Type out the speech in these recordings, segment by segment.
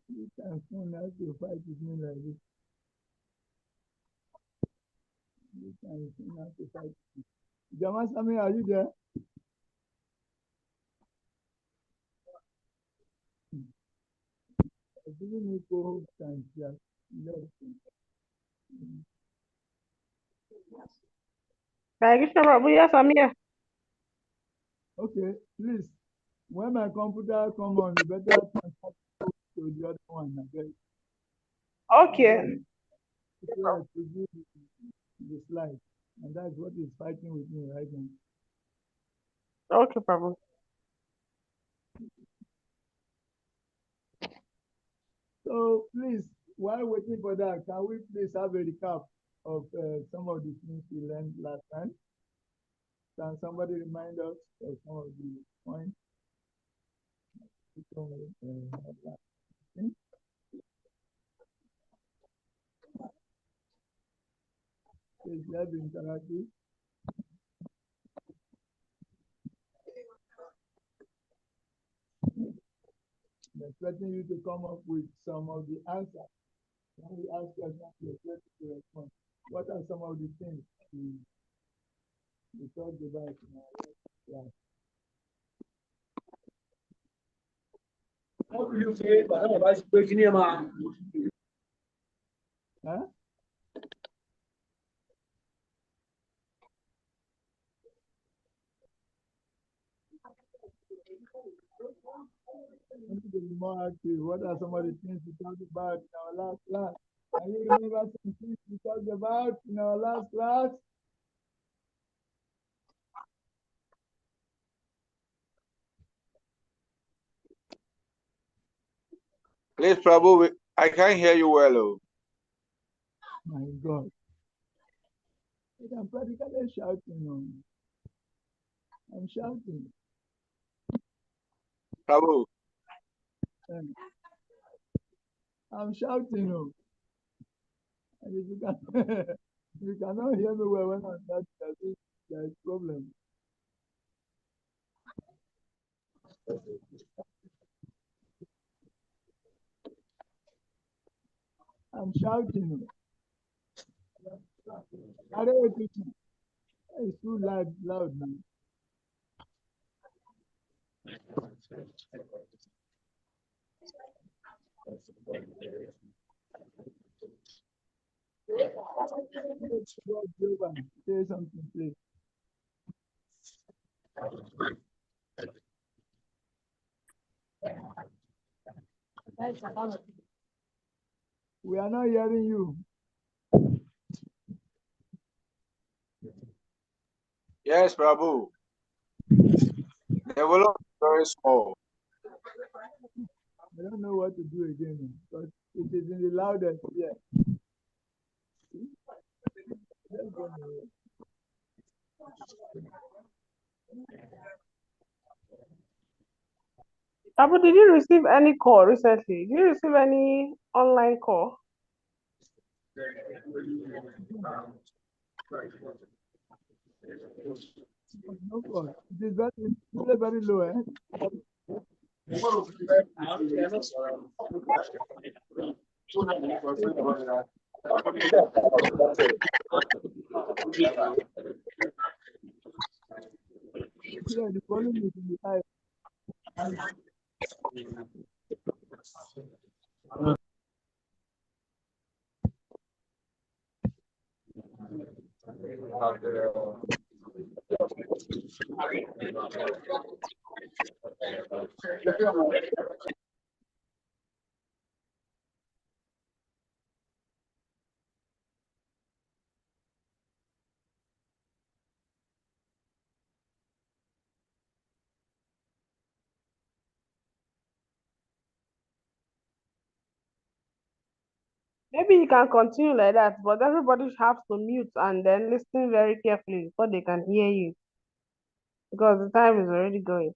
You can soon have to fight with me like this. You can soon have to fight. Jama Sami, are you there? Giving me co-host and she has left. Krishna Prabhu, yes, I'm here. Okay, please. When my computer come on, you better transfer to the other one. Okay. Okay. So to do the slide, and that's what is fighting with me right now. Okay, Prabhu. So please, while waiting for that, can we please have a recap of some of the things we learned last time? Can somebody remind us of some of the points? Please, let's be interactive. I'm expecting you to come up with some of the answers. When we ask questions, we expect you to respond. What are some of the things we talked about in our class? How do you say, but I'm about to break in here, man? Huh? I need to be more active. What are some of the things we talked about in our last class? Can you remember some things we talked about in our last class? Please, Prabhu, I can't hear you well. Oh. My God. I'm practically shouting. I'm shouting. Prabhu, I'm shouting. And if you can, if you cannot hear me well when I'm shouting, there is problem. I'm shouting. I don't know. It's too loud now. Say something, please. We are not hearing you. yes, Prabhu. The volume is very small. I don't know what to do again, but it is in the loudest. Yeah. Prabhu, did you receive any call recently? Did you receive any online call? No call. It is very low, eh? Yeah, the volume is in the high. Maybe you can continue like that, but everybody has to mute and then listen very carefully so they can hear you because the time is already going.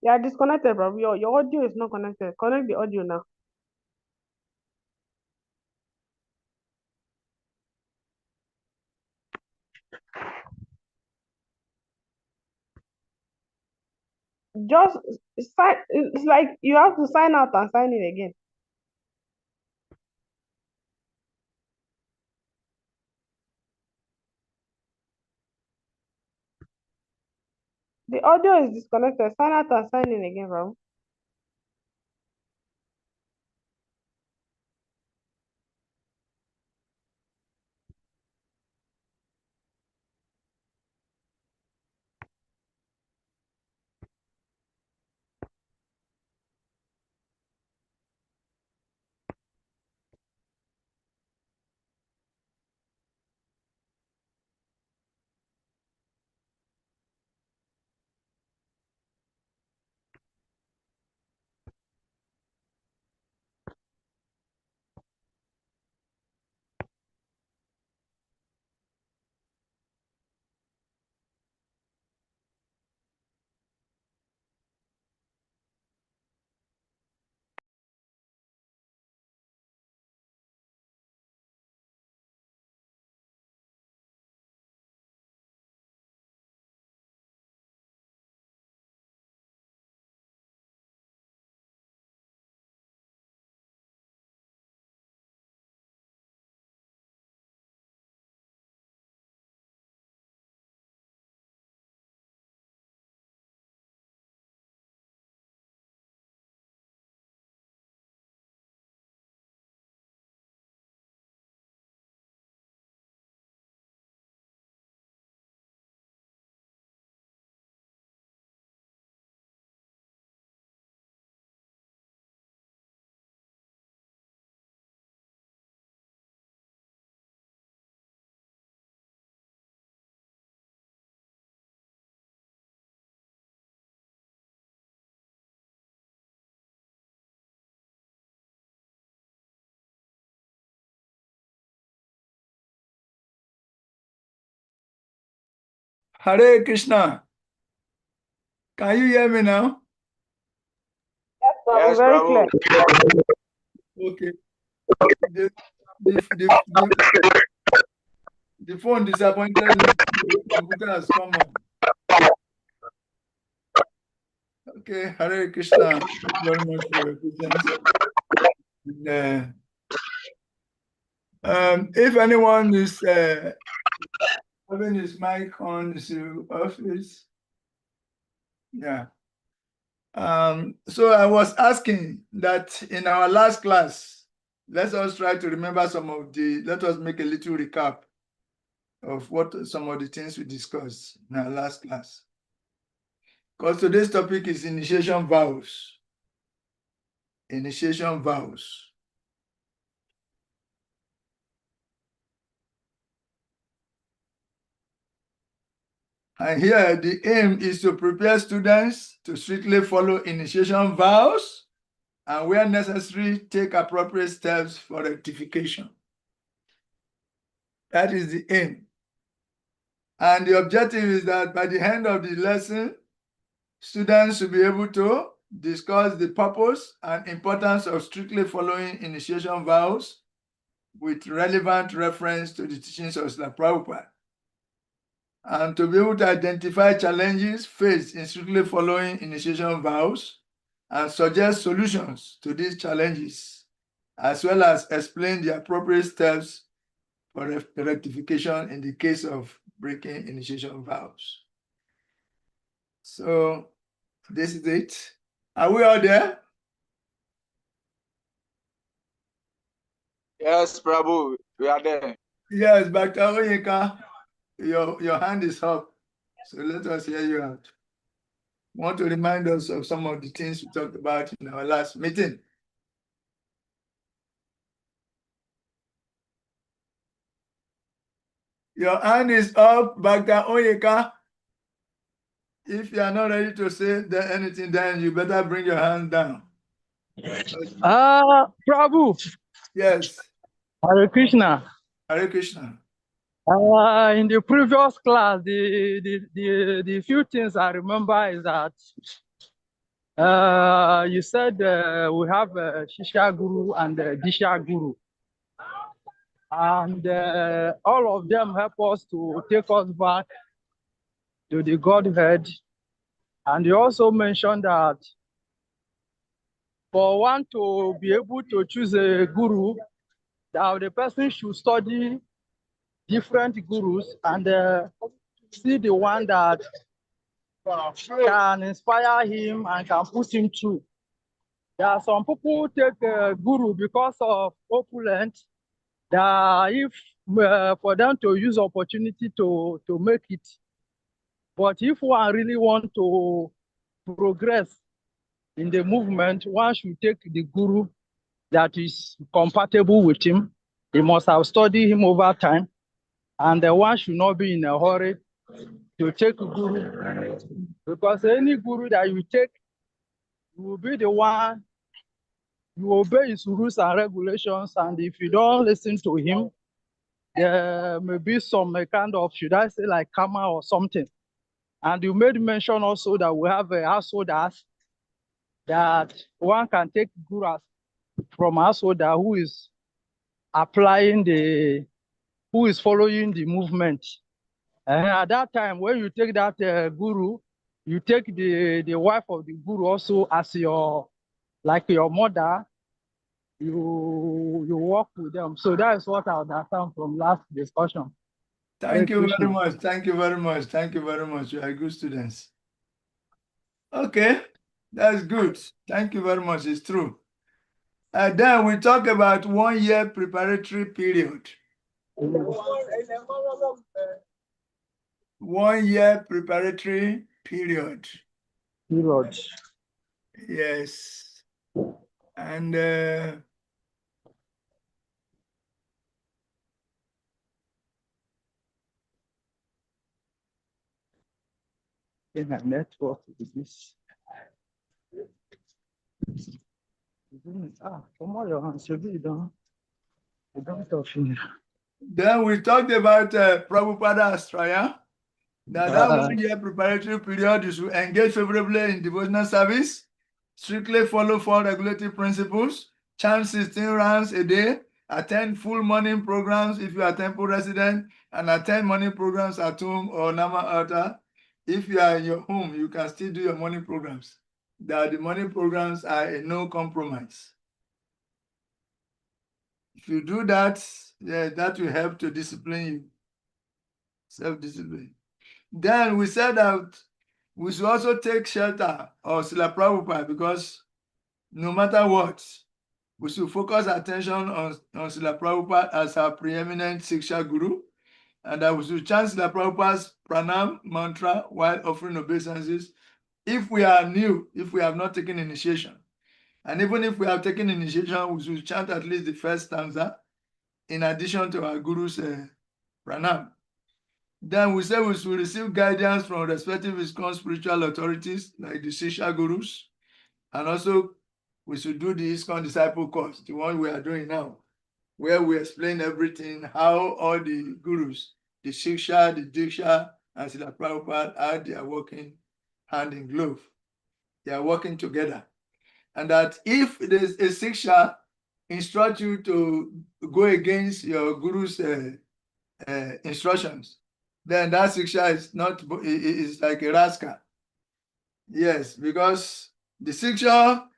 You are disconnected, bro. Your audio is not connected. Connect the audio now. Just sign. It's like you have to sign out and sign in again. The audio is disconnected. Sign out and sign in again, bro. Hare Krishna. Can you hear me now? Yes, Very Prabhu. clear. Okay. The phone disappointed me. The computer has come on. Okay, Hare Krishna. Thank you very much for your presence. If anyone is having his mic on, his office, yeah. So I was asking that in our last class, let us try to remember let us make a little recap of some of the things we discussed in our last class. Because today's topic is initiation vows. Initiation vows. And here the aim is to prepare students to strictly follow initiation vows and where necessary, take appropriate steps for rectification. That is the aim. And the objective is that by the end of the lesson, students will be able to discuss the purpose and importance of strictly following initiation vows with relevant reference to the teachings of Srila Prabhupada, and to be able to identify challenges faced in strictly following initiation vows and suggest solutions to these challenges, as well as explain the appropriate steps for rectification in the case of breaking initiation vows. So this is it. Are we all there? Yes, Prabhu. We are there. Yes, Dr. Oyeka, your hand is up. So let us hear you out. Want to remind us of some of the things we talked about in our last meeting. Your hand is up, Dr. Oyeka. If you are not ready to say anything, then you better bring your hand down. Prabhu. Yes. Hare Krishna. Hare Krishna. In the previous class, the few things I remember is that you said we have Shisha Guru and Disha Guru. And all of them help us to take us back to the Godhead. And he also mentioned that for one to be able to choose a guru, that the person should study different gurus and see the one that can inspire him and can push him through. There are some people who take a guru because of opulence, that if for them to use opportunity to make it. But if one really want to progress in the movement, one should take the guru that is compatible with him. He must have studied him over time, and the one should not be in a hurry to take guru, because any guru that you take, you will be the one, you obey his rules and regulations, and if you don't listen to him, there may be some kind of, should I say, like karma or something. And you made mention also that we have householders, that one can take gurus from householder who is applying who is following the movement. And at that time, when you take that guru, you take the wife of the guru also as your, like your mother. You work with them. So that is what I understand from last discussion. Thank you very much. Thank you very much. Thank you very much. You are good students. Okay, that's good. Thank you very much. It's true. And then we talk about 1 year preparatory period. 1 year preparatory period. Yes. And in a network with this. Come on, your hands, you don't touch me. Then we talked about Prabhupada Astraya. That 1 year preparatory period, you should engage favorably in devotional service, strictly follow 4 regulative principles, chant 16 rounds a day, attend full morning programs if you are temple resident, and attend morning programs at home or Nama altar. If you are in your home, you can still do your morning programs. That the morning programs are a no compromise. If you do that, yeah, that will help to discipline you. Self-discipline. Then we said that we should also take shelter of Srila Prabhupada, because no matter what, we should focus attention on Srila Prabhupada as our preeminent Siksha Guru, and that we should chant Srila Prabhupada's pranam mantra while offering obeisances if we are new, if we have not taken initiation. And even if we have taken initiation, we should chant at least the first stanza in addition to our Guru's pranam. Then we say we should receive guidance from respective ISKCON spiritual authorities like the Sisha Gurus, and also we should do the ISKCON Disciple Course, the one we are doing now, where we explain everything, how all the Gurus, the Siksha, the Diksha, and Srila Prabhupada, how they are working hand in glove. They are working together. And that if there's a Siksha instruct you to go against your Guru's instructions, then that Siksha is not, is like a rascal. Yes, because the Siksha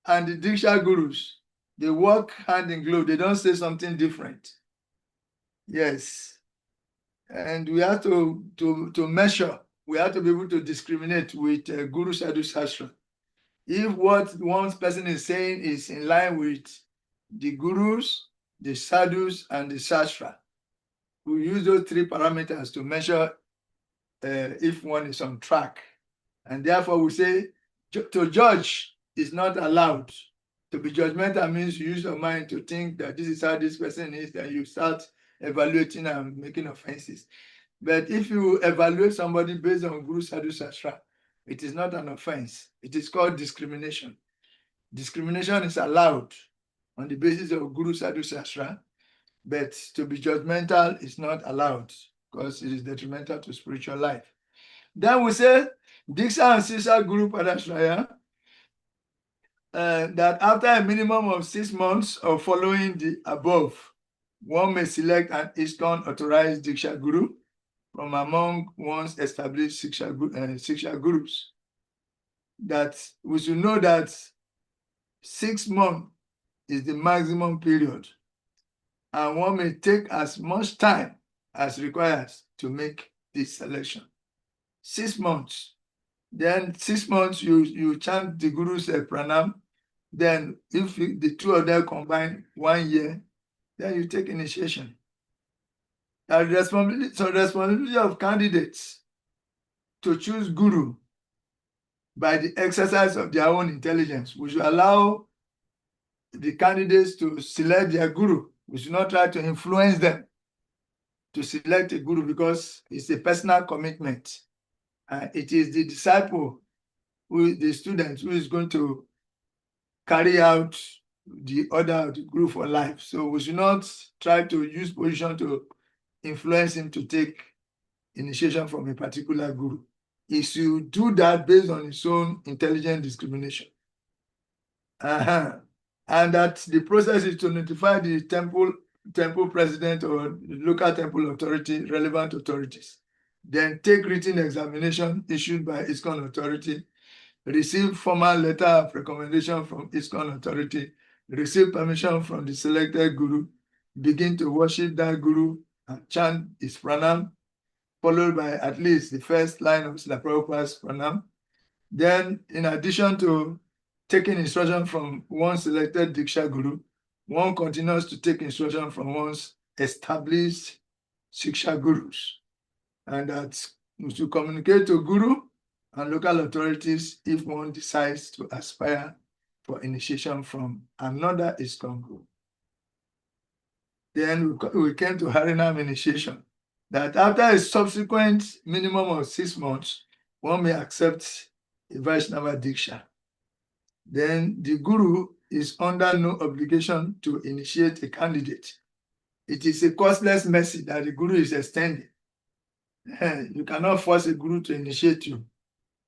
and the Diksha Gurus, they work hand in glove. They don't say something different. Yes. And we have to measure. We have to be able to discriminate with Guru Sadhu Shastra. If what one person is saying is in line with the Gurus, the Sadhus, and the Shastra, we use those 3 parameters to measure if one is on track. And therefore we say to judge is not allowed. To be judgmental means you use your mind to think that this is how this person is, and you start evaluating and making offenses. But if you evaluate somebody based on Guru Sadhu Shastra, it is not an offense. It is called discrimination. Discrimination is allowed on the basis of Guru Sadhu Shastra, but to be judgmental is not allowed because it is detrimental to spiritual life. Then we say Diksha and Sisha Guru Padashraya. that after a minimum of 6 months of following the above, one may select an ISKCON authorized Diksha Guru from among one's established Siksha Gurus. That we should know that 6 months is the maximum period, and one may take as much time as required to make this selection. 6 months. Then 6 months you chant the Guru's pranam. Then if the two of them combine 1 year, then you take initiation. The responsibility of candidates to choose Guru by the exercise of their own intelligence. We should allow the candidates to select their Guru. We should not try to influence them to select a Guru, because it's a personal commitment. It is the disciple, the student, who is going to carry out the order of the Guru for life. So we should not try to use position to influence him to take initiation from a particular Guru. He should do that based on his own intelligent discrimination. And that the process is to notify the temple president or the local temple authority, relevant authorities. Then take written examination issued by ISKCON authority, receive formal letter of recommendation from ISKCON authority, receive permission from the selected Guru, begin to worship that Guru and chant his pranam, followed by at least the first line of Srila Prabhupada's pranam. Then, in addition to taking instruction from one selected Diksha Guru, one continues to take instruction from one's established Siksha Gurus. And that's to communicate to Guru and local authorities if one decides to aspire for initiation from another ISKCON Guru. Then we came to Harinam initiation, that after a subsequent minimum of 6 months, one may accept a Vaishnava Diksha. Then the Guru is under no obligation to initiate a candidate. It is a costless mercy that the Guru is extending. You cannot force a Guru to initiate you.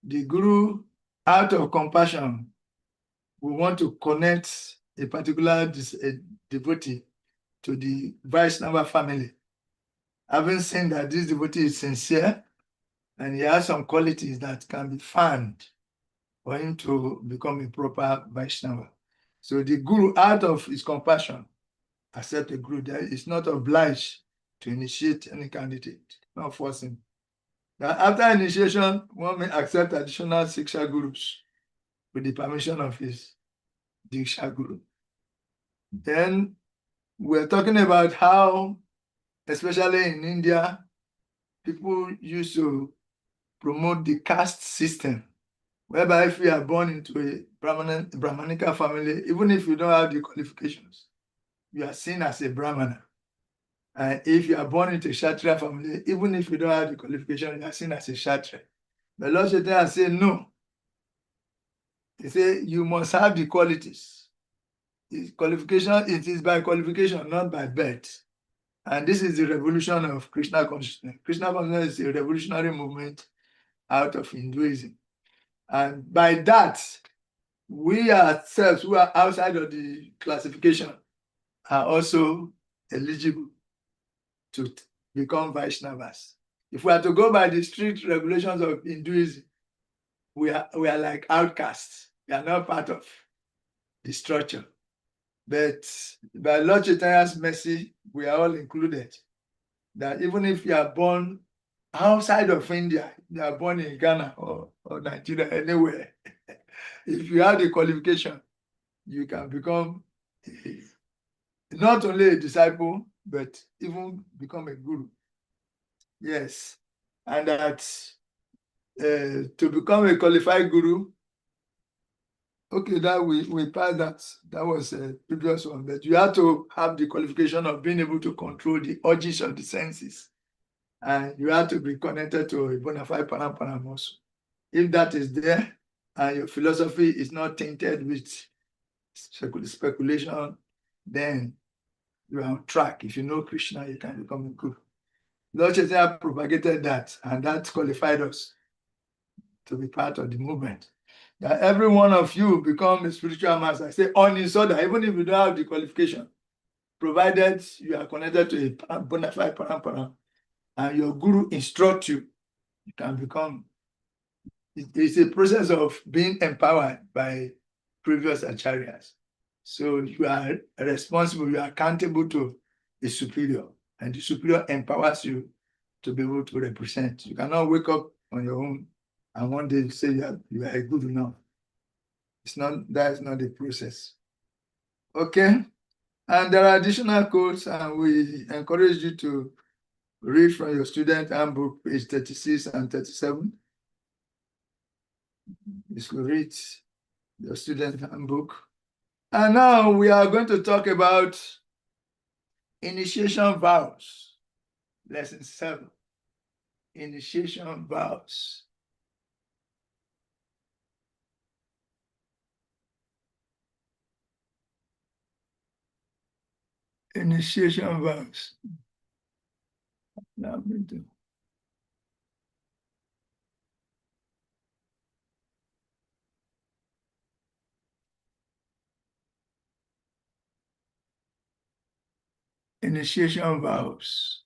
The Guru, out of compassion, will want to connect a particular devotee to the Vaishnava family, having seen that this devotee is sincere and he has some qualities that can be found for him to become a proper Vaishnava. So the Guru, out of his compassion, accept a Guru that is not obliged to initiate any candidate, not forcing. Now, after initiation, one may accept additional Siksha Gurus with the permission of his Diksha Guru. Then we're talking about how, especially in India, people used to promote the caste system, whereby if you are born into a Brahmanica family, even if you don't have the qualifications, you are seen as a Brahmana. And if you are born into a Kshatriya family, even if you don't have the qualification, you are seen as a Kshatriya. But Lord Chaitanya said, no. He said, you must have the qualities. It is by qualification, not by birth. And this is the revolution of Krishna consciousness. Krishna consciousness is a revolutionary movement out of Hinduism. And by that, we ourselves who are outside of the classification are also eligible to become Vaishnavas. If we are to go by the strict regulations of Hinduism, we are like outcasts. We are not part of the structure. But by Lord Chaitanya's mercy, we are all included. That even if you are born outside of India, you are born in Ghana or Nigeria, anywhere, if you have the qualification, you can become not only a disciple, but even become a guru. Yes. And that to become a qualified guru, okay, that we passed that. That was a previous one, but you have to have the qualification of being able to control the urges of the senses. And you have to be connected to a bona fide param also. If that is there, and your philosophy is not tainted with speculation, then you are on track. If you know Krishna, you can become a guru. Lord Chaitanya propagated that, and that qualified us to be part of the movement. that every one of you become a spiritual master. I say on his order, even if you don't have the qualification, provided you are connected to a bona fide parampara and your guru instructs you, you can become. It's a process of being empowered by previous acharyas. So you are responsible, you are accountable to a superior, and the superior empowers you to be able to represent. You cannot wake up on your own and one day say you are good enough. That is not the process. Okay. And there are additional codes, and we encourage you to read from your student handbook, page 36 and 37. You should read your student handbook. And now we are going to talk about initiation vows. Lesson 7. Initiation vows. Initiation vows. Now I'm going to. Initiation vows.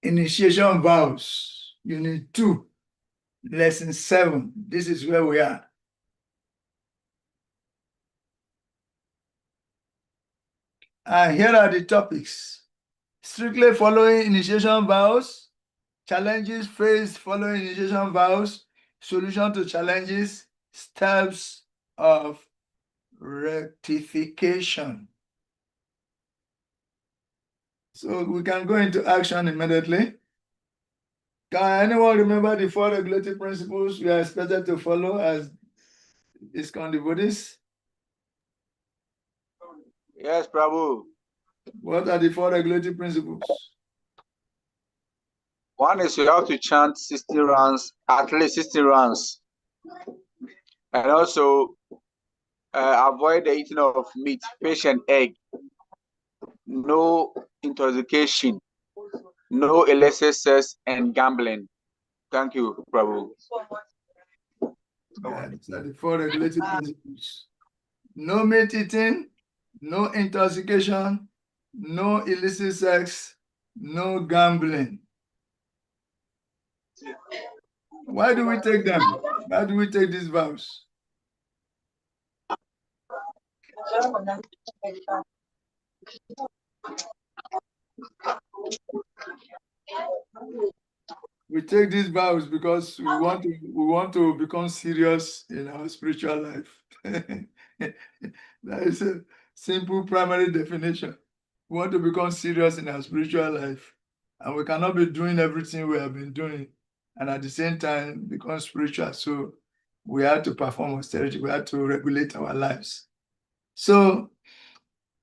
Initiation vows. Unit 2. Lesson 7. This is where we are. And here are the topics. Strictly following initiation vows, challenges faced following initiation vows, solution to challenges, steps of rectification. So we can go into action immediately. Can anyone remember the 4 regulative principles we are expected to follow as ISKCON devotees? Yes, Prabhu. What are the 4 regulative principles? One is you have to chant 60 rounds, at least 60 rounds. And also avoid the eating of meat, fish, and egg. No intoxication, no illicit sex, and gambling. Thank you, Prabhu. Yeah, these are the 4 regulative principles. No meat eating, no intoxication, no illicit sex, no gambling. Why do we take them? Why do we take these vows? We take these vows because we want to become serious in our spiritual life. That is a simple primary definition. We want to become serious in our spiritual life, and we cannot be doing everything we have been doing and at the same time become spiritual. So we have to perform austerity. We have to regulate our lives. So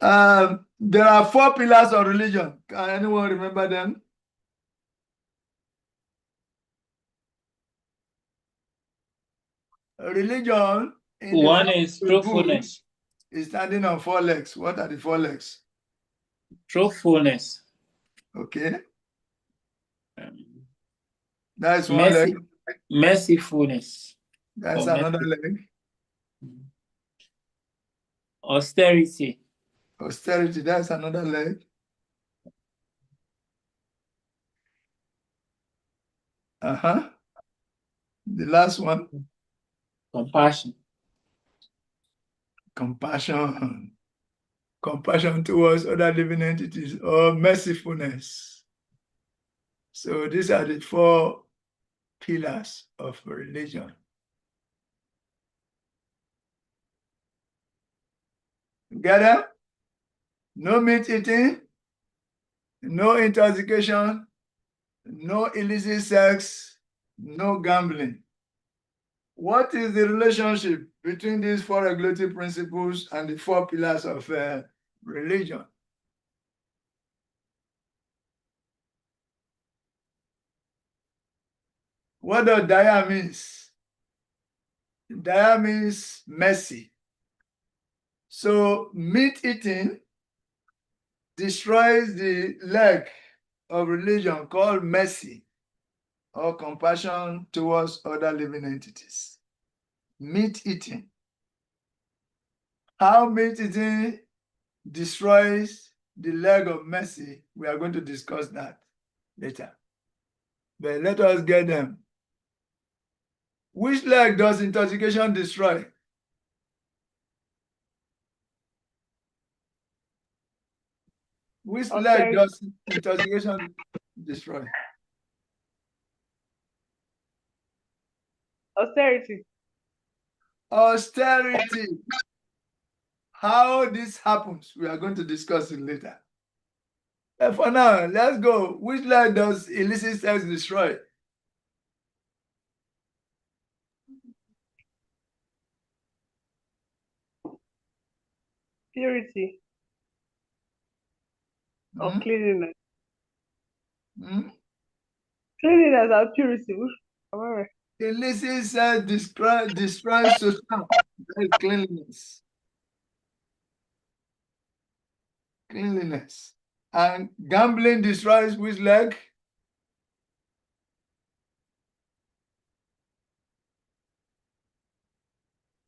there are 4 pillars of religion. Can anyone remember them? Religion in the One is truthfulness. is standing on 4 legs. What are the 4 legs? Truthfulness. Okay. That's one Mercy, leg. mercifulness. That's or another mercy. leg. Austerity. Austerity, that's another leg. The last one. Compassion. Compassion. Compassion towards other living entities, or mercifulness. So these are the 4 pillars of religion. Together, no meat eating, no intoxication, no illicit sex, no gambling. What is the relationship between these 4 regulative principles and the 4 pillars of religion? What does Daya means? Daya means mercy. So meat eating destroys the leg of religion called mercy or compassion towards other living entities. Meat eating. How meat eating destroys the leg of mercy, we are going to discuss that later. But let us get them. Which leg does intoxication destroy? Which leg does intoxication destroy? Austerity. Austerity. How this happens, we are going to discuss it later. But for now, let's go. Which leg does illicit sex destroy? Purity. Or cleanliness. Cleanliness and purity. Illicit sex destroys social cleanliness. Cleanliness. And gambling destroys which leg?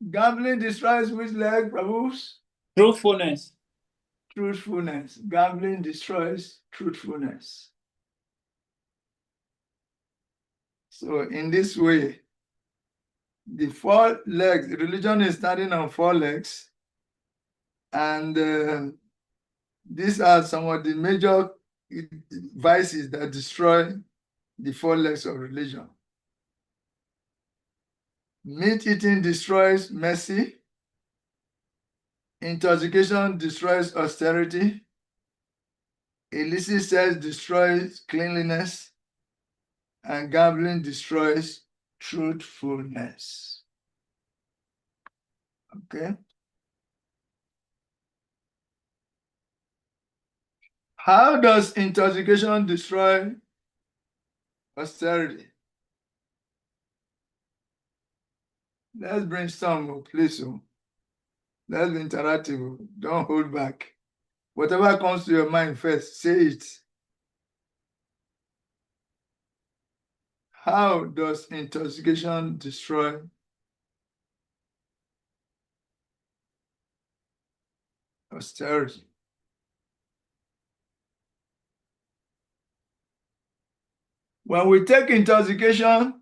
Gambling destroys which leg, Prabhus? Truthfulness. Truthfulness. Gambling destroys truthfulness. So in this way, the 4 legs, religion is standing on 4 legs. And these are some of the major vices that destroy the 4 legs of religion. Meat eating destroys mercy. Intoxication destroys austerity. Illicit sex destroys cleanliness. And gambling destroys truthfulness. Okay. How does intoxication destroy austerity? Let's brainstorm, please. Let's be interactive. Don't hold back. Whatever comes to your mind first, say it. How does intoxication destroy austerity? When we take intoxication,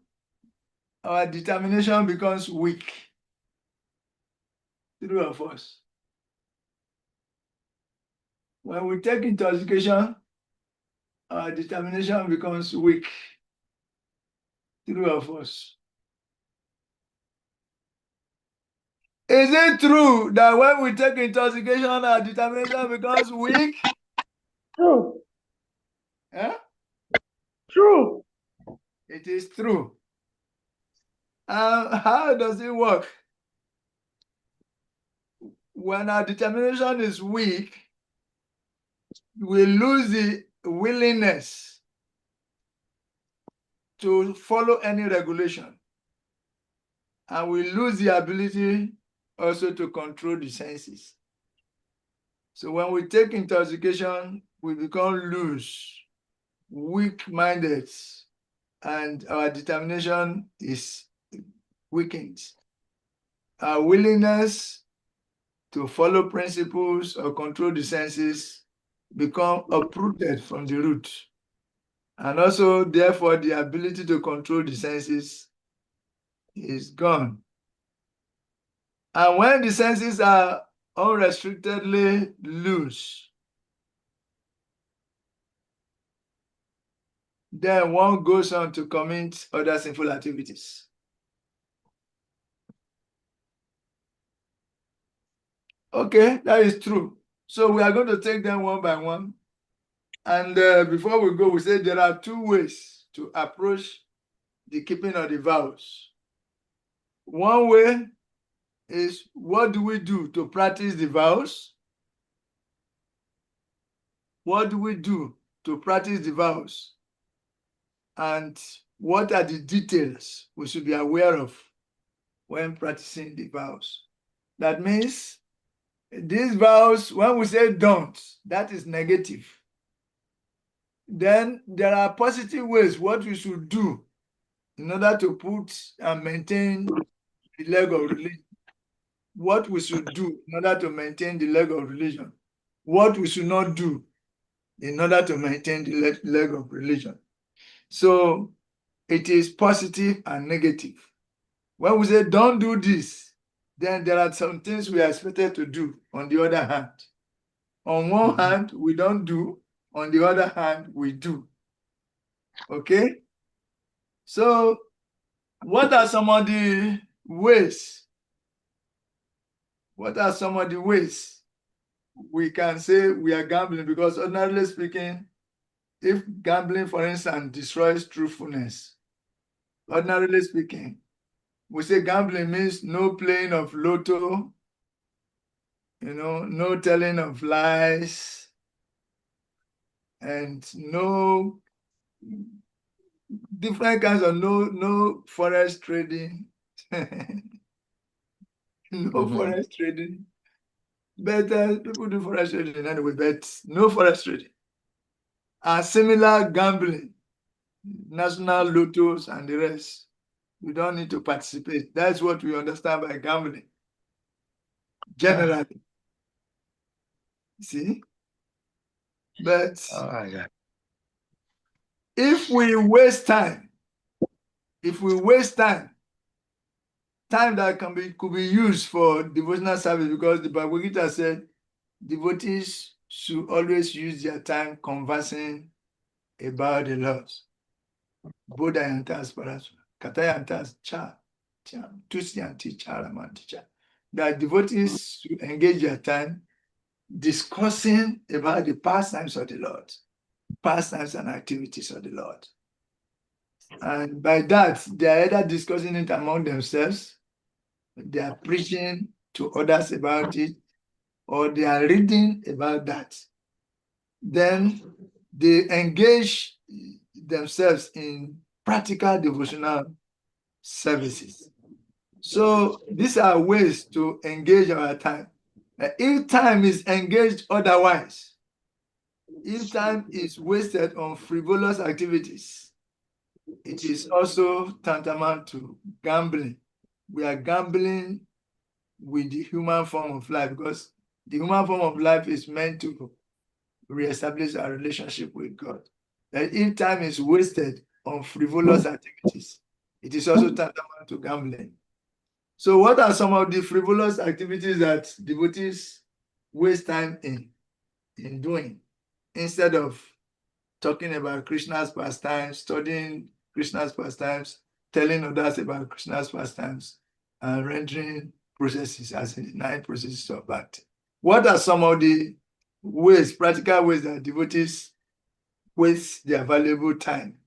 our determination becomes weak. True or false? When we take intoxication, our determination becomes weak. True or false? Is it true that when we take intoxication, our determination becomes weak? True. Eh? True. It is true. How does it work? When our determination is weak, we lose the willingness to follow any regulation. And we lose the ability also to control the senses. So when we take intoxication, we become loose, weak-minded, and our determination is weakened. Our willingness to follow principles or control the senses become uprooted from the root. And also, therefore, the ability to control the senses is gone. And when the senses are unrestrictedly loose, then one goes on to commit other sinful activities. Okay, that is true. So we are going to take them one by one. And before we go, we said there are 2 ways to approach the keeping of the vows. One way is, what do we do to practice the vows? What do we do to practice the vows? And what are the details we should be aware of when practicing the vows? That means These vows, when we say don't, that is negative. Then there are positive ways what we should do in order to put and maintain the leg of religion. What we should do in order to maintain the leg of religion. What we should not do in order to maintain the leg of religion. So it is positive and negative. When we say don't do this, then there are some things we are expected to do on the other hand. On one hand, we don't do. On the other hand, we do. Okay? So what are some of the ways? What are some of the ways we can say we are gambling? Because ordinarily speaking, if gambling, for instance, destroys truthfulness, ordinarily speaking, we say gambling means no playing of lotto, no telling of lies, and no different kinds of no forest trading. No forest trading. But people do forest trading anyway, but no forest trading. And similar gambling, national lottos and the rest. We don't need to participate. That's what we understand by gambling. Generally. See? But if we waste time, time that could be used for devotional service, because the Bible said devotees should always use their time conversing about the Lord. Buddha and Tasparas, Kataya and Tas Cha, Tusi and Ticharamanticha. That devotees should engage their time discussing about the pastimes of the Lord, pastimes and activities of the Lord. And by that, they are either discussing it among themselves, they are preaching to others about it, or they are reading about that. Then they engage themselves in practical devotional services. So these are ways to engage our time. If time is engaged otherwise, if time is wasted on frivolous activities, it is also tantamount to gambling. We are gambling with the human form of life, because the human form of life is meant to reestablish our relationship with God. And if time is wasted on frivolous activities, it is also tantamount to gambling. So what are some of the frivolous activities that devotees waste time in doing, instead of talking about Krishna's pastimes, studying Krishna's pastimes, telling others about Krishna's pastimes, and rendering processes as in the 9 processes of bhakti? What are some of the ways, practical ways, that devotees waste their valuable time?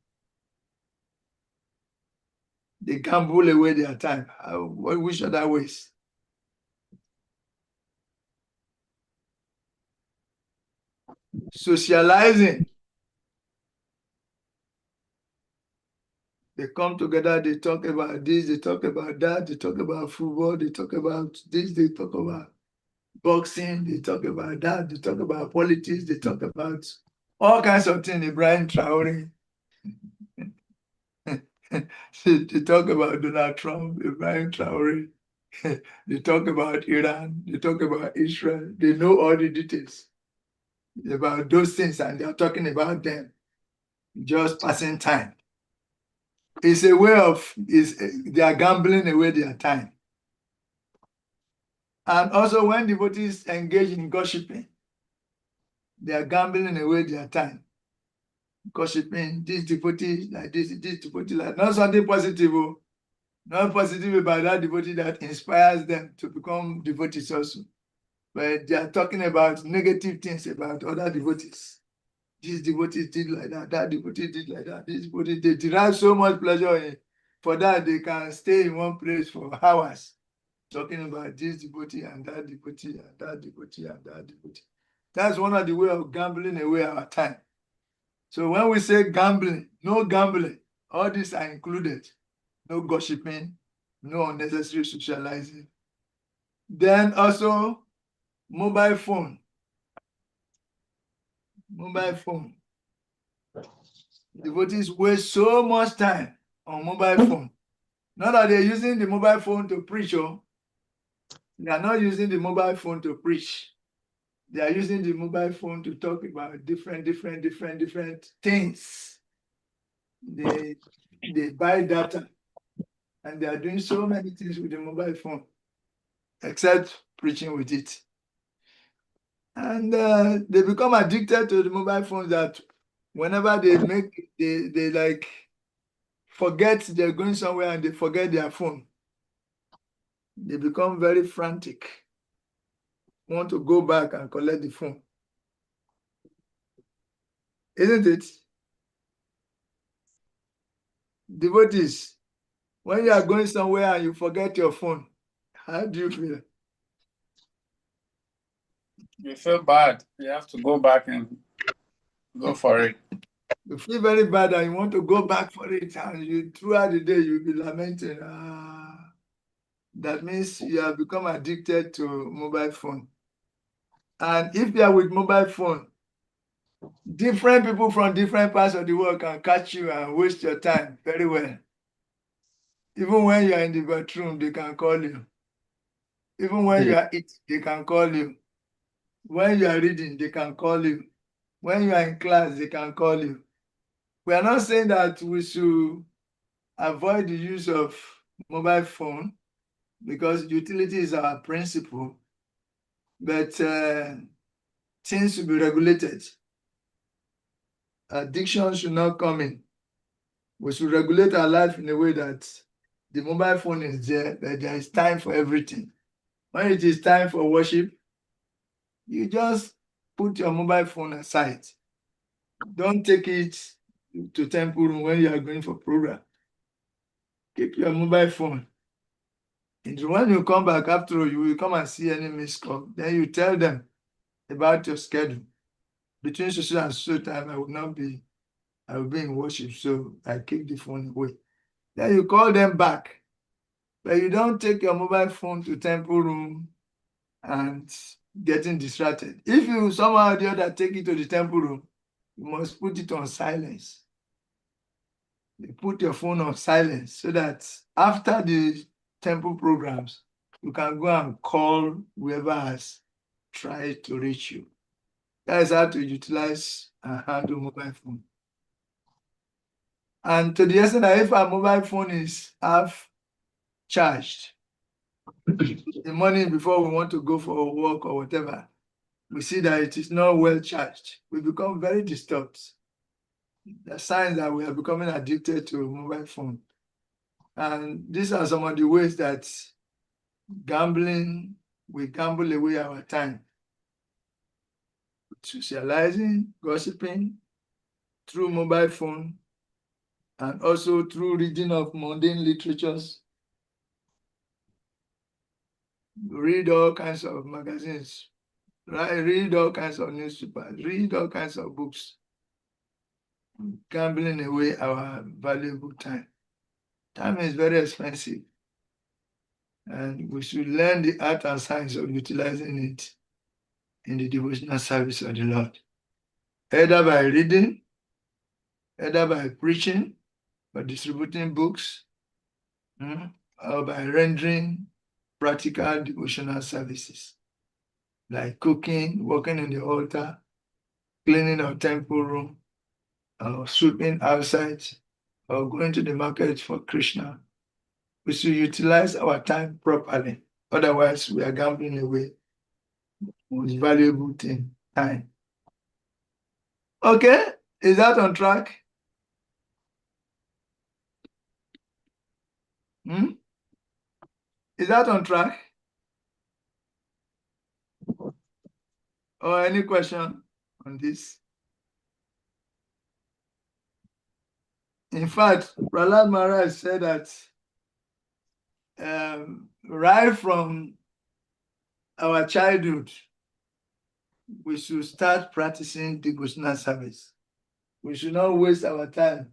They gamble away their time. Which other ways? Socializing. They come together, they talk about this, they talk about that, they talk about football, they talk about this, they talk about boxing, they talk about that, they talk about politics, they talk about all kinds of things. Ibrahim Traore. They talk about Donald Trump, Ibrahim Traore. They talk about Iran, they talk about Israel. They know all the details about those things, and they're talking about them, just passing time. It's a way of, they are gambling away their time. And also when devotees engage in gossiping, they are gambling away their time. Gossiping, this devotee like this devotee like, not something positive, not positive about that devotee that inspires them to become devotees also. But they are talking about negative things about other devotees. This devotee did like that, that devotee did like that, this devotee, they derive so much pleasure in. For that, they can stay in one place for hours, talking about this devotee and that devotee and that devotee and that devotee. That's one of the ways of gambling away our time. So when we say gambling, no gambling, all these are included. No gossiping, no unnecessary socializing. Then also Mobile phone. Mobile phone. Devotees waste so much time on mobile phone. Not that they're using the mobile phone to preach, oh. They are not using the mobile phone to preach. They are using the mobile phone to talk about different things. They buy data and they are doing so many things with the mobile phone, except preaching with it. And they become addicted to the mobile phones that whenever they like forget they're going somewhere and they forget their phone, they become very frantic, want to go back and collect the phone. Isn't it? Devotees, when you are going somewhere and you forget your phone, how do you feel? You feel bad. You have to go back and go for it. You feel very bad and you want to go back for it, and you throughout the day you'll be lamenting. That means you have become addicted to mobile phone. And if you are with mobile phone, different people from different parts of the world can catch you and waste your time very well. Even when you are in the bathroom, they can call you. Even when you are eating, they can call you. When you are reading, they can call you. When you are in class, they can call you. We are not saying that we should avoid the use of mobile phone because utility is our principle, but things should be regulated. Addiction should not come in. We should regulate our life in a way that the mobile phone is there, but there is time for everything. When it is time for worship, you just put your mobile phone aside. Don't take it to temple room when you are going for program. Keep your mobile phone. And when you come back after all, you will come and see any missed call. Then you tell them about your schedule. Between social and social time, I will be in worship, so I keep the phone away. Then you call them back. But you don't take your mobile phone to temple room and getting distracted. If you somehow or the other take it to the temple room, you must put it on silence. You put your phone on silence so that after the temple programs, you can go and call whoever has tried to reach you. That is how to utilize and handle mobile phone. And to the extent that if our mobile phone is half charged, the morning before we want to go for a walk or whatever, we see that it is not well charged. We become very disturbed. The signs that we are becoming addicted to mobile phone. And these are some of the ways that we gamble away our time. Socializing, gossiping, through mobile phone, and also through reading of mundane literatures. Read all kinds of magazines, read all kinds of newspapers, read all kinds of books, gambling away our valuable time. Time is very expensive, and we should learn the art and science of utilizing it in the devotional service of the Lord, either by reading, either by preaching, by distributing books, or by rendering practical devotional services, like cooking, working in the altar, cleaning our temple room, or sweeping outside, or going to the market for Krishna. We should utilize our time properly. Otherwise, we are gambling away most valuable thing, time. Okay, is that on track? Is that on track? Or any question on this? In fact, Prahlad Maharaj said that right from our childhood, we should start practicing devotional service. We should not waste our time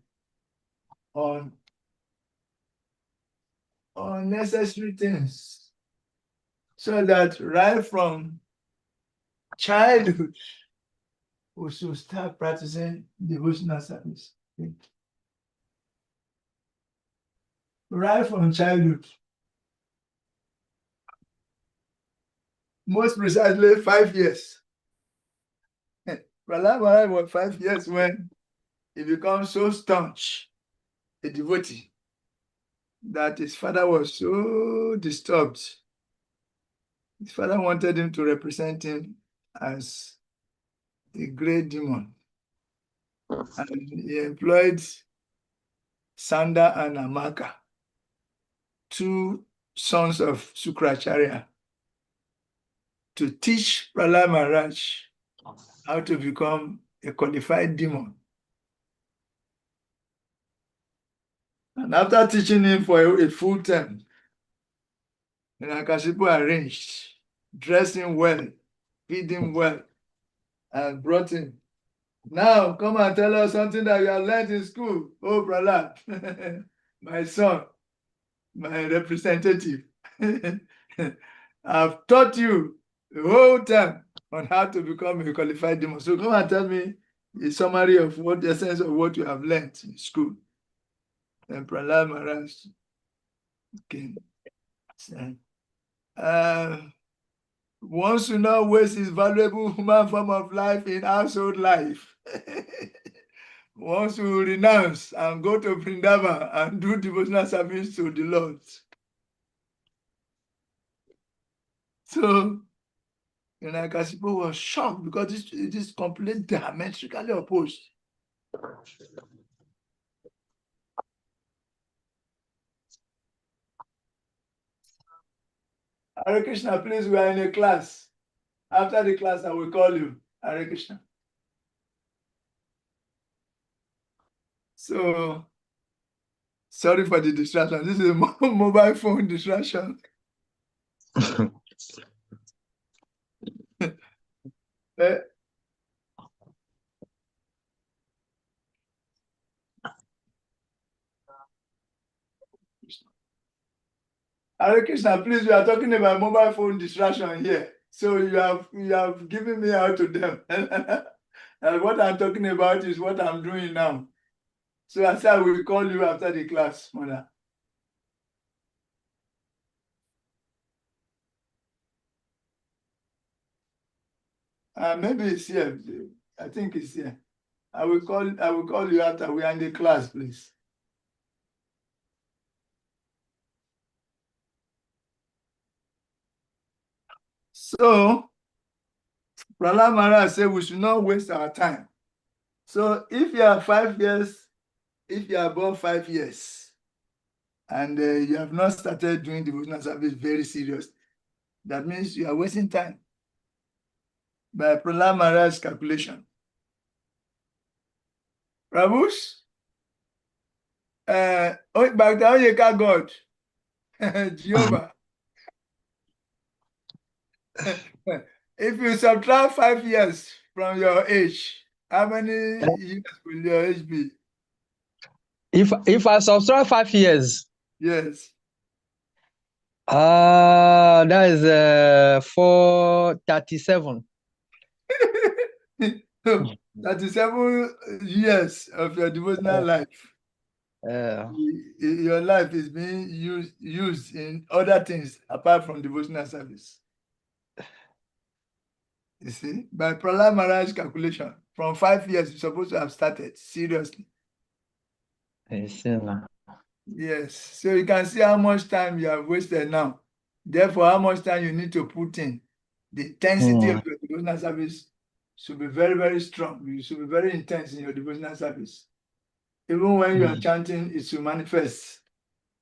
on unnecessary things. So that right from childhood, we should start practicing devotional service. Right from childhood. Most precisely 5 years. Prahlad was 5 years when he became so staunch a devotee that his father was so disturbed. His father wanted him to represent him as a great demon. And he employed Sanda and Amaka, 2 sons of Sukracharya, to teach Prahlad Maharaj how to become a qualified demon. And after teaching him for a full term, Hiranyakashipu arranged, dressed him well, feed him well, and brought him. Now, come and tell us something that you have learned in school. Oh, Prahlad, my son, my representative. I've taught you the whole time on how to become a qualified demon. So come and tell me a summary of what the essence of what you have learned in school. And Prahlad Maharaj came. One should not waste his valuable human form of life in household life. One should renounce and go to Vrindavan and do devotional service to the Lord. So Hiranyakashipu was shocked because it is completely diametrically opposed. Hare Krishna, please, we are in a class. After the class, I will call you. Hare Krishna. So, sorry for the distraction. This is a mobile phone distraction. Hare Krishna, please, we are talking about mobile phone distraction here. So you have given me out to them. And what I'm talking about is what I'm doing now. So I said I will call you after the class, Mother. Maybe it's here. I think it's here. I will call you after we are in the class, please. So Prahlad Maharaj said we should not waste our time. So if you are 5 years, if you are above 5 years, and you have not started doing devotional service very serious, that means you are wasting time. By Prahlad Maharaj's calculation. Prabhu's Bhakta God, Jehovah. If you subtract 5 years from your age, how many years will your age be? If I subtract 5 years, Yes. that is 437. 37 years of your devotional life. Your life is being used in other things apart from devotional service. You see, by Prahlad Maharaj's calculation, from 5 years, you're supposed to have started seriously. Yes, so you can see how much time you have wasted now. Therefore, how much time you need to put in. The intensity of your devotional service should be very, very strong. You should be very intense in your devotional service. Even when you are chanting, it should manifest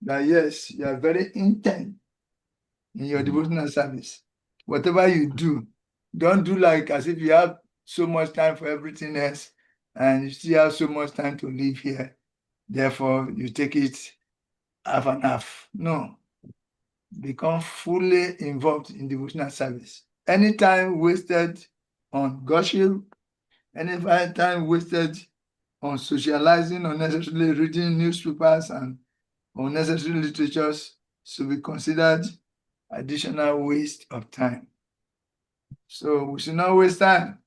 that yes, you are very intense in your devotional service. Whatever you do, don't do like as if you have so much time for everything else and you still have so much time to live here. Therefore, you take it half and half. No. Become fully involved in devotional service. Any time wasted on gossip, any time wasted on socializing, unnecessarily reading newspapers and unnecessary literatures should be considered additional waste of time. So we should not waste time.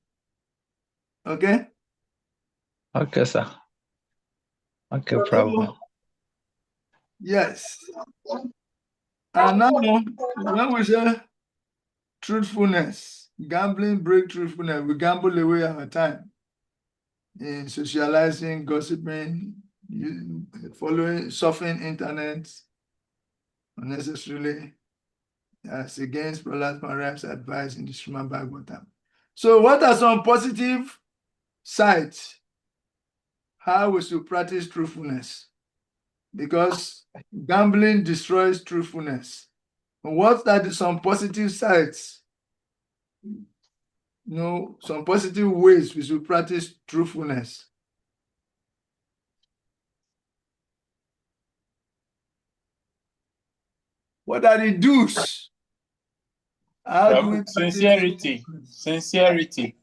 Okay? Okay, sir. Okay, So, problem. yes. And now, when we say truthfulness, gambling break truthfulness, we gamble away our time in socializing, gossiping, following, surfing internet unnecessarily, as against Prahlad Maharaj's advice in the Srimad Bhagavatam. So, what are some positive sides how we should practice truthfulness? Because gambling destroys truthfulness. What are some positive sides? Some positive ways we should practice truthfulness. What are the do's? How do we practice Sincerity. Sincerity.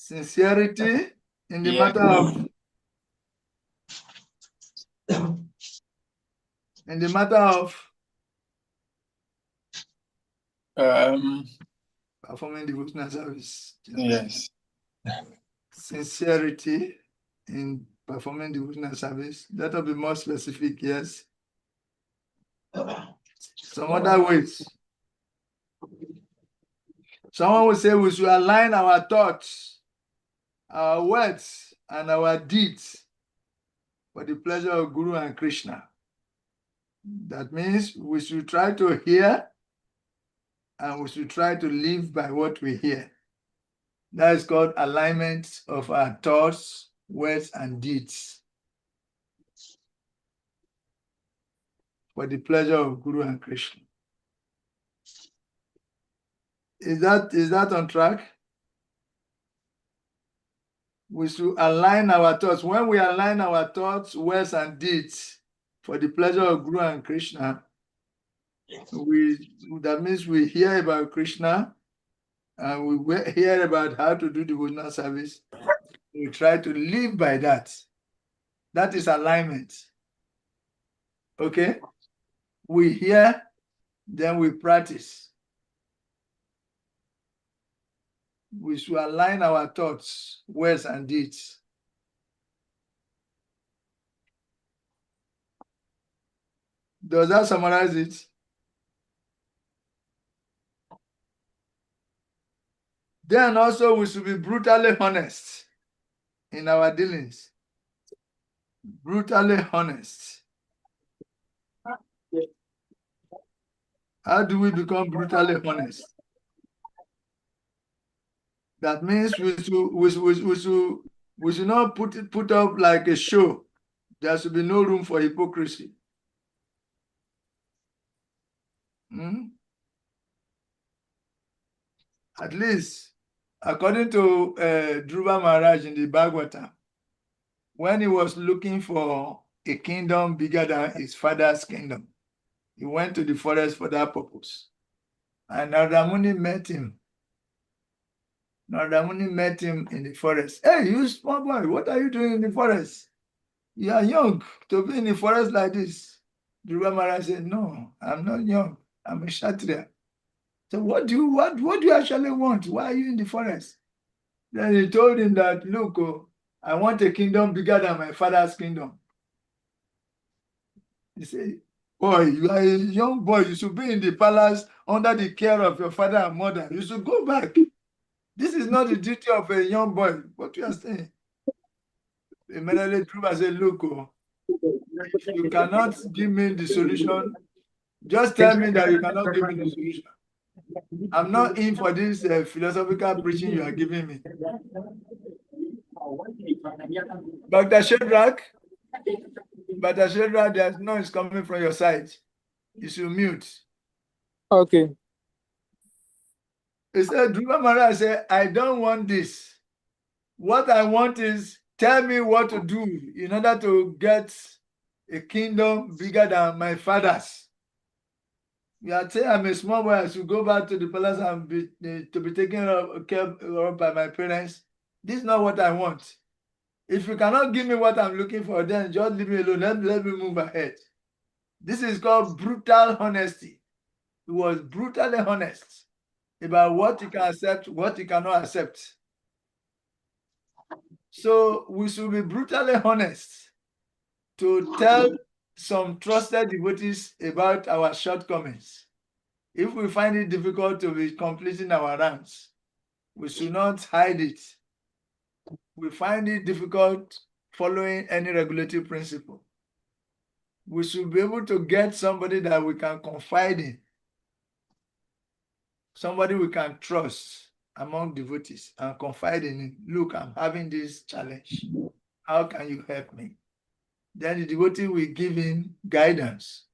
sincerity in the Yeah. matter of performing devotional service? Yes. Sincerity in performing devotional service. That will be more specific, yes. Some other ways. Someone will say we should align our thoughts, our words, and our deeds for the pleasure of Guru and Krishna. That means we should try to hear and we should try to live by what we hear. That is called alignment of our thoughts, words, and deeds for the pleasure of Guru and Krishna. Is that on track? We should align our thoughts. When we align our thoughts, words, and deeds for the pleasure of Guru and Krishna, that means we hear about Krishna and we hear about how to do devotional service. We try to live by that. That is alignment. Okay? We hear, then we practice. We should align our thoughts, words, and deeds. Does that summarize it? Then also we should be brutally honest in our dealings. Brutally honest. How do we become brutally honest? That means we should not put up like a show. There should be no room for hypocrisy. At least, according to Dhruva Maharaj in the Bhagavatam, when he was looking for a kingdom bigger than his father's kingdom, he went to the forest for that purpose. And Narada Muni met him. Narada Muni met him in the forest. Hey, you small boy, what are you doing in the forest? You are young to be in the forest like this. Dhruva Maharaj said, no, I'm not young. I'm a Kshatriya. So what do you actually want? Why are you in the forest? Then he told him that, look, I want a kingdom bigger than my father's kingdom. He said, boy, you are a young boy. You should be in the palace under the care of your father and mother. You should go back. This is not the duty of a young boy. What you are saying? Immediately Dhruva said, look, if you cannot give me the solution, just tell me that you cannot give me the solution. I'm not in for this philosophical preaching you are giving me. Dr. Shadrach, there's noise coming from your side. You should mute. Okay. He said, Dhruva Maharaj said, I don't want this. What I want is tell me what to do in order to get a kingdom bigger than my father's. You are saying I'm a small boy, I should go back to the palace and to be taken care of by my parents. This is not what I want. If you cannot give me what I'm looking for, then just leave me alone. Let me move ahead. This is called brutal honesty. He was brutally honest. about what you can accept, what you cannot accept. So we should be brutally honest to tell some trusted devotees about our shortcomings. If we find it difficult to be completing our rounds, we should not hide it. We find it difficult following any regulatory principle. We should be able to get somebody that we can confide in, somebody we can trust among devotees and confide in him. Look, I'm having this challenge. How can you help me? Then the devotee will give him guidance.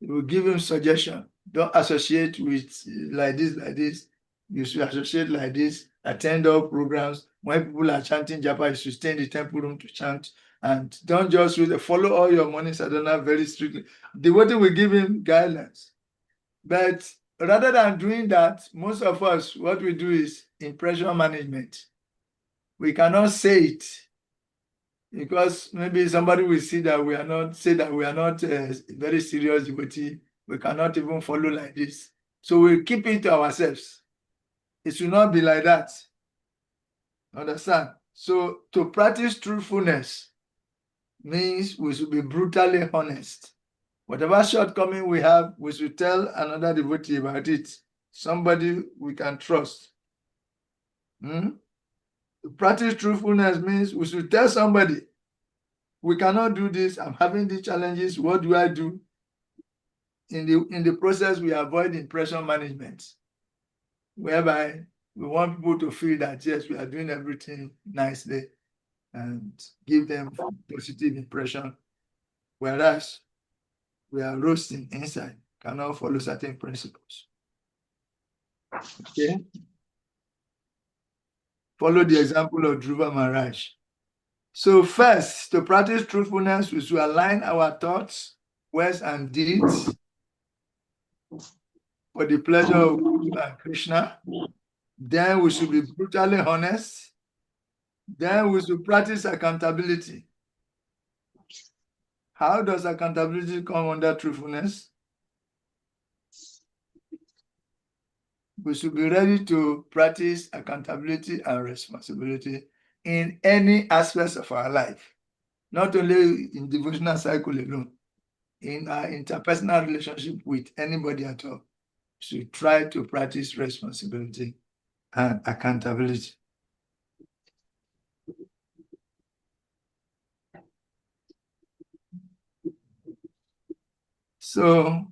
He will give him suggestion. Don't associate with like this, like this. You should associate like this. Attend all programs. When people are chanting japa, you should stay in the temple room to chant. And don't just follow all your morning sadhana very strictly. Devotee will give him guidelines. But rather than doing that, most of us, what we do is impression management. We cannot say it because maybe somebody will see that we are not, say that we are not very serious devotee. We cannot even follow like this. So we keep it to ourselves. It should not be like that. Understand? So to practice truthfulness means we should be brutally honest. Whatever shortcoming we have, we should tell another devotee about it. Somebody we can trust. To practice truthfulness means we should tell somebody, we cannot do this, I'm having these challenges, what do I do? In the process, we avoid impression management, whereby we want people to feel that, yes, we are doing everything nicely and give them positive impression, whereas we are roasting inside, cannot follow certain principles. Okay? Follow the example of Dhruva Maharaj. So first, to practice truthfulness, we should align our thoughts, words, and deeds for the pleasure of Guru and Krishna. Then we should be brutally honest. Then we should practice accountability. How does accountability come under truthfulness? We should be ready to practice accountability and responsibility in any aspects of our life, not only in devotional cycle alone, in our interpersonal relationship with anybody at all. We should try to practice responsibility and accountability. So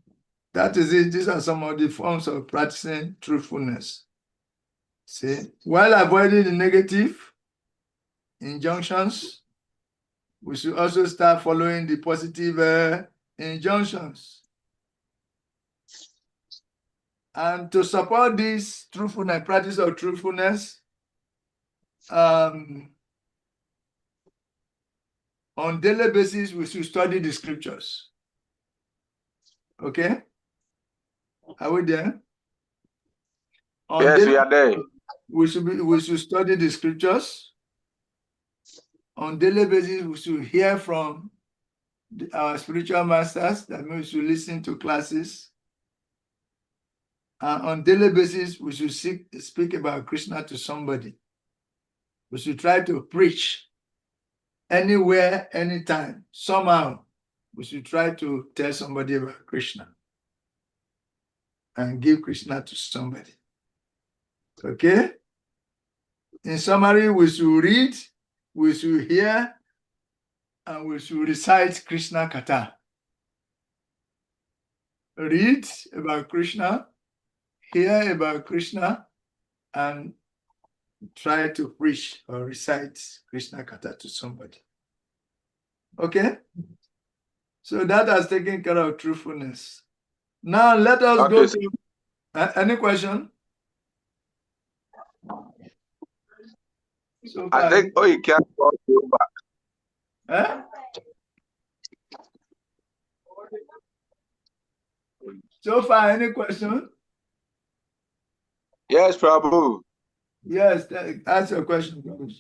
that is it. These are some of the forms of practicing truthfulness. See, while avoiding the negative injunctions, we should also start following the positive injunctions. And to support this truthfulness, practice of truthfulness, on daily basis, we should study the scriptures. Okay? Are we there? Yes, we are there. We should study the scriptures. On daily basis, we should hear from our spiritual masters. That means we should listen to classes. On daily basis, we should speak about Krishna to somebody. We should try to preach anywhere, anytime, somehow. We should try to tell somebody about Krishna and give Krishna to somebody. Okay? In summary, we should read, we should hear, and we should recite Krishna Katha. Read about Krishna, hear about Krishna, and try to preach or recite Krishna Katha to somebody. Okay? So that has taken care of truthfulness. Now let us go to any question? So I think you can go back. So far, any question? Yes, Prabhu. Yes, ask your question, Prabhu.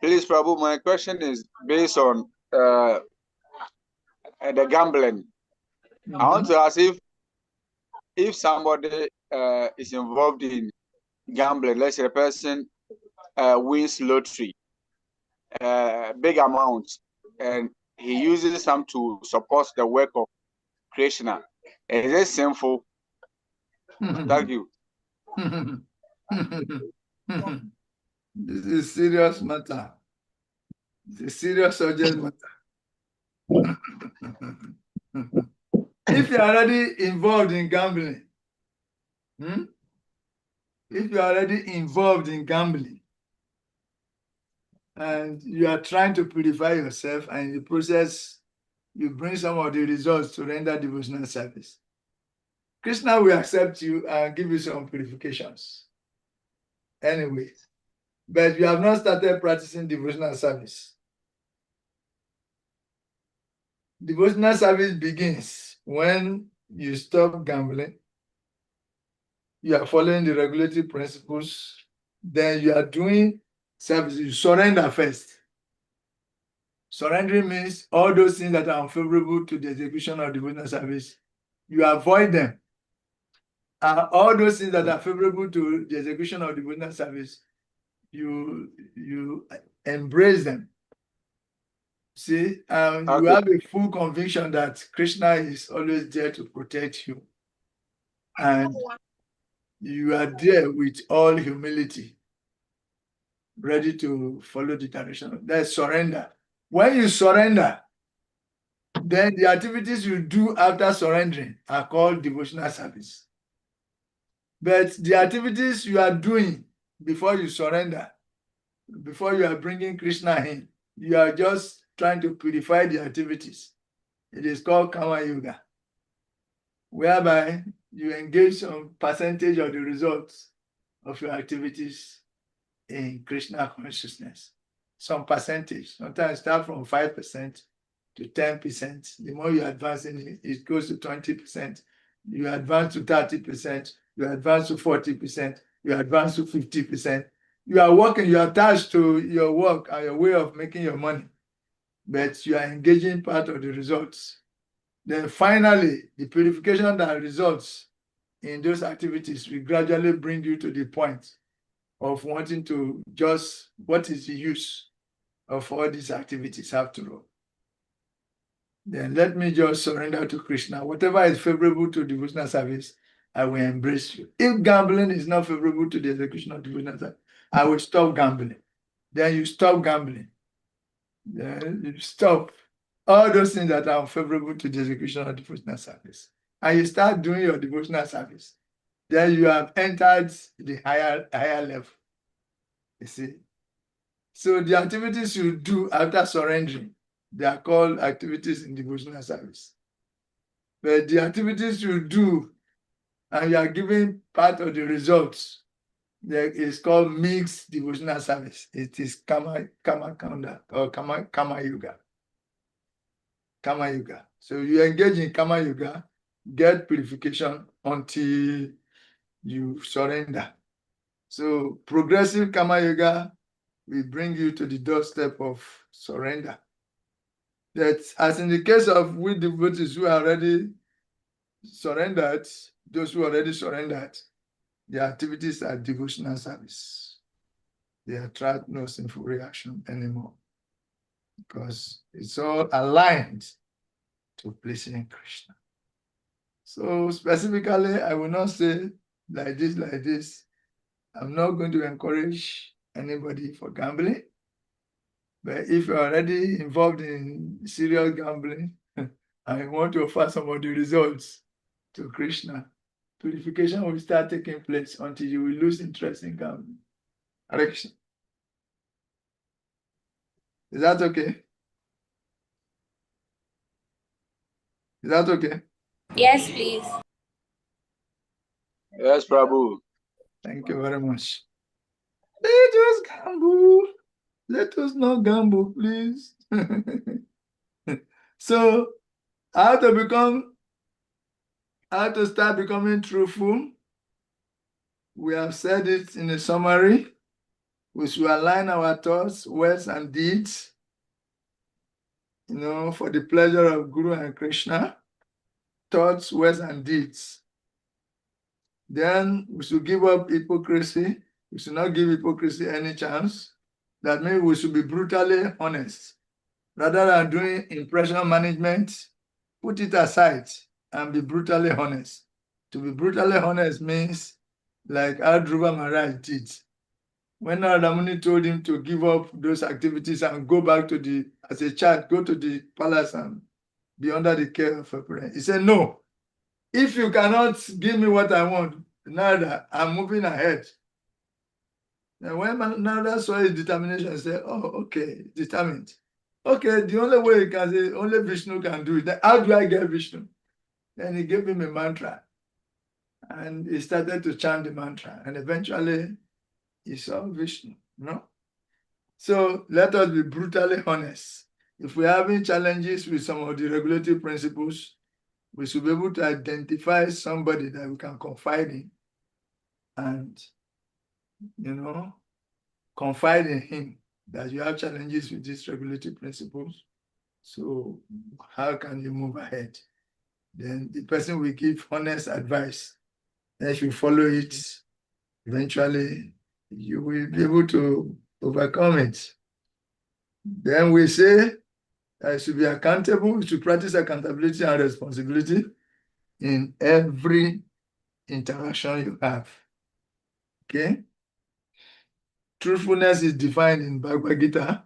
Please, Prabhu, my question is based on the gambling. I want to ask if if somebody is involved in gambling, let's say a person wins lottery, big amounts, and he uses some to support the work of Krishna, is it sinful? Thank you. This is serious matter. It's a serious subject matter. If you're already involved in gambling, if you're already involved in gambling, and you are trying to purify yourself, and in the process, you bring some of the results to render devotional service, Krishna will accept you and give you some purifications. Anyway, but you have not started practicing devotional service. Devotional service begins when you stop gambling, you are following the regulatory principles, then you are doing service. You surrender first. Surrendering means all those things that are unfavorable to the execution of devotional service, you avoid them. And all those things that are favorable to the execution of devotional service, you embrace them. See, Okay. you have a full conviction that Krishna is always there to protect you. And you are there with all humility, ready to follow the direction. That's surrender. When you surrender, then the activities you do after surrendering are called devotional service. But the activities you are doing before you surrender, before you are bringing Krishna in, you are just trying to purify the activities. It is called Kama Yoga, whereby you engage some percentage of the results of your activities in Krishna consciousness. Some percentage, sometimes start from 5% to 10%. The more you advance in it, it goes to 20%. You advance to 30%, you advance to 40%, you advance to 50%. You are working, you are attached to your work and your way of making your money, but you are engaging part of the results. Then finally, the purification that results in those activities will gradually bring you to the point of wanting to just, what is the use of all these activities after all? Then let me just surrender to Krishna. Whatever is favorable to devotional service, I will embrace you. If gambling is not favorable to the execution of devotional service, I will stop gambling. Then you stop gambling. Then you stop all those things that are unfavorable to the execution of devotional service. And you start doing your devotional service. Then you have entered the higher level. You see? So the activities you do after surrendering, they are called activities in devotional service. But the activities you do and you are giving part of the results, there is called mixed devotional service. It is Kama Kanda or Kama Yoga. Kama Yoga. So you engage in Kama Yoga, get purification until you surrender. So progressive Kama Yoga will bring you to the doorstep of surrender. That, as in the case of we devotees who are already surrendered, those who already surrendered, their activities are devotional service. They attract no sinful reaction anymore because it's all aligned to pleasing Krishna. So specifically, I will not say like this. I'm not going to encourage anybody for gambling. But if you're already involved in serious gambling, I want to offer some of the results to Krishna. Purification will start taking place until you will lose interest in gambling. Hare Krishna. Is that okay? Is that okay? Yes, please. Yes, Prabhu. Thank you very much. Let us gamble. Let us not gamble, please. So, how to start becoming truthful? We have said it in a summary. We should align our thoughts, words, and deeds, for the pleasure of Guru and Krishna. Thoughts, words, and deeds. Then we should give up hypocrisy. We should not give hypocrisy any chance. That means we should be brutally honest. Rather than doing impression management, put it aside and be brutally honest. To be brutally honest means like Adruba Maharaj did. When Radhamuni told him to give up those activities and go back to the, as a child, go to the palace and be under the care of a parent, he said, no, if you cannot give me what I want, Narada, I'm moving ahead. And when Narada saw his determination, he said, oh, okay, determined. Okay, the only way he can say, only Vishnu can do it. Then how do I get Vishnu? Then he gave him a mantra. And he started to chant the mantra. And eventually, he saw Vishnu, you know? So let us be brutally honest. If we're having challenges with some of the regulatory principles, we should be able to identify somebody that we can confide in and, you know, confide in him that you have challenges with these regulatory principles. So how can you move ahead? Then the person will give honest advice. And if you follow it, eventually you will be able to overcome it. Then we say I should be accountable, we should practice accountability and responsibility in every interaction you have. Okay? Truthfulness is defined in Bhagavad Gita.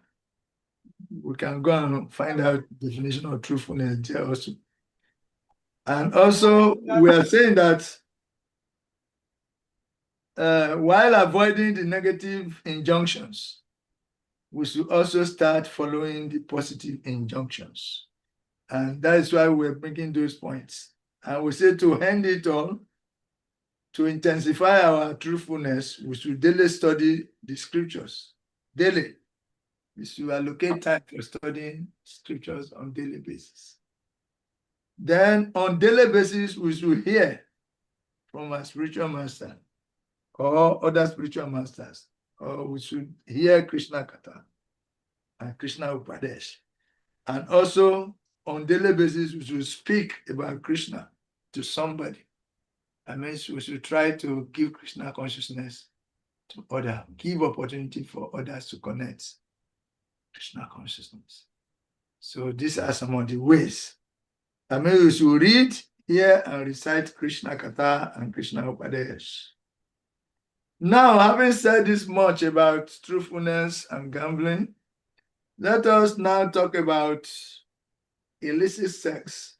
We can go and find out the definition of truthfulness there also. And also, we are saying that while avoiding the negative injunctions, we should also start following the positive injunctions. And that is why we're bringing those points. And we say to end it all, to intensify our truthfulness, we should daily study the scriptures. Daily. We should allocate time for studying scriptures on daily basis. Then on daily basis, we should hear from our spiritual master or other spiritual masters, or we should hear Krishna Katha and Krishna Upadesh. And also on daily basis, we should speak about Krishna to somebody. I mean, we should try to give Krishna consciousness to others, give opportunity for others to connect Krishna consciousness. So these are some of the ways. I mean, we should read, hear, and recite Krishna Katha and Krishna Upadesh. Now, having said this much about truthfulness and gambling, let us now talk about illicit sex.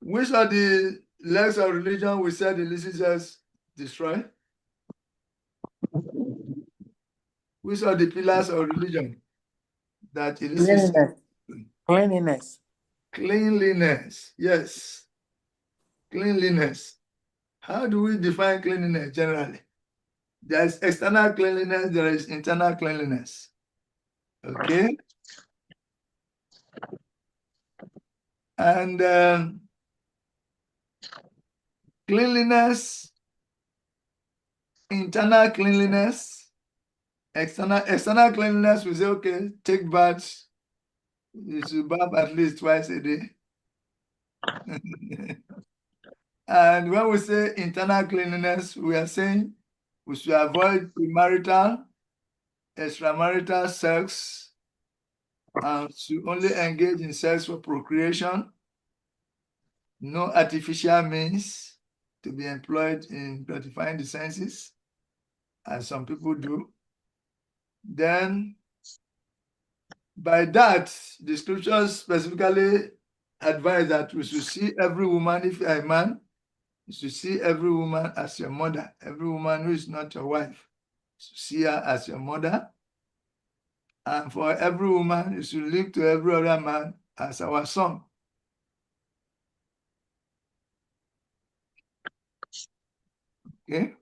Which are the legs of religion we said illicit sex destroy? Which are the pillars of religion that illicit sex? Cleanliness. Cleanliness, yes. Cleanliness. How do we define cleanliness generally? There is external cleanliness, there is internal cleanliness. Okay? And cleanliness, internal cleanliness, external cleanliness, we say, okay, take baths. You should bath at least twice a day. And when we say internal cleanliness, we are saying we should avoid premarital, extramarital sex, and should only engage in sex for procreation. No artificial means to be employed in gratifying the senses, as some people do. Then, by that, the scriptures specifically advise that we should see every woman, if you are a man, you should see every woman as your mother. Every woman who is not your wife, you should see her as your mother. And for every woman, you should look to every other man as our son. Okay?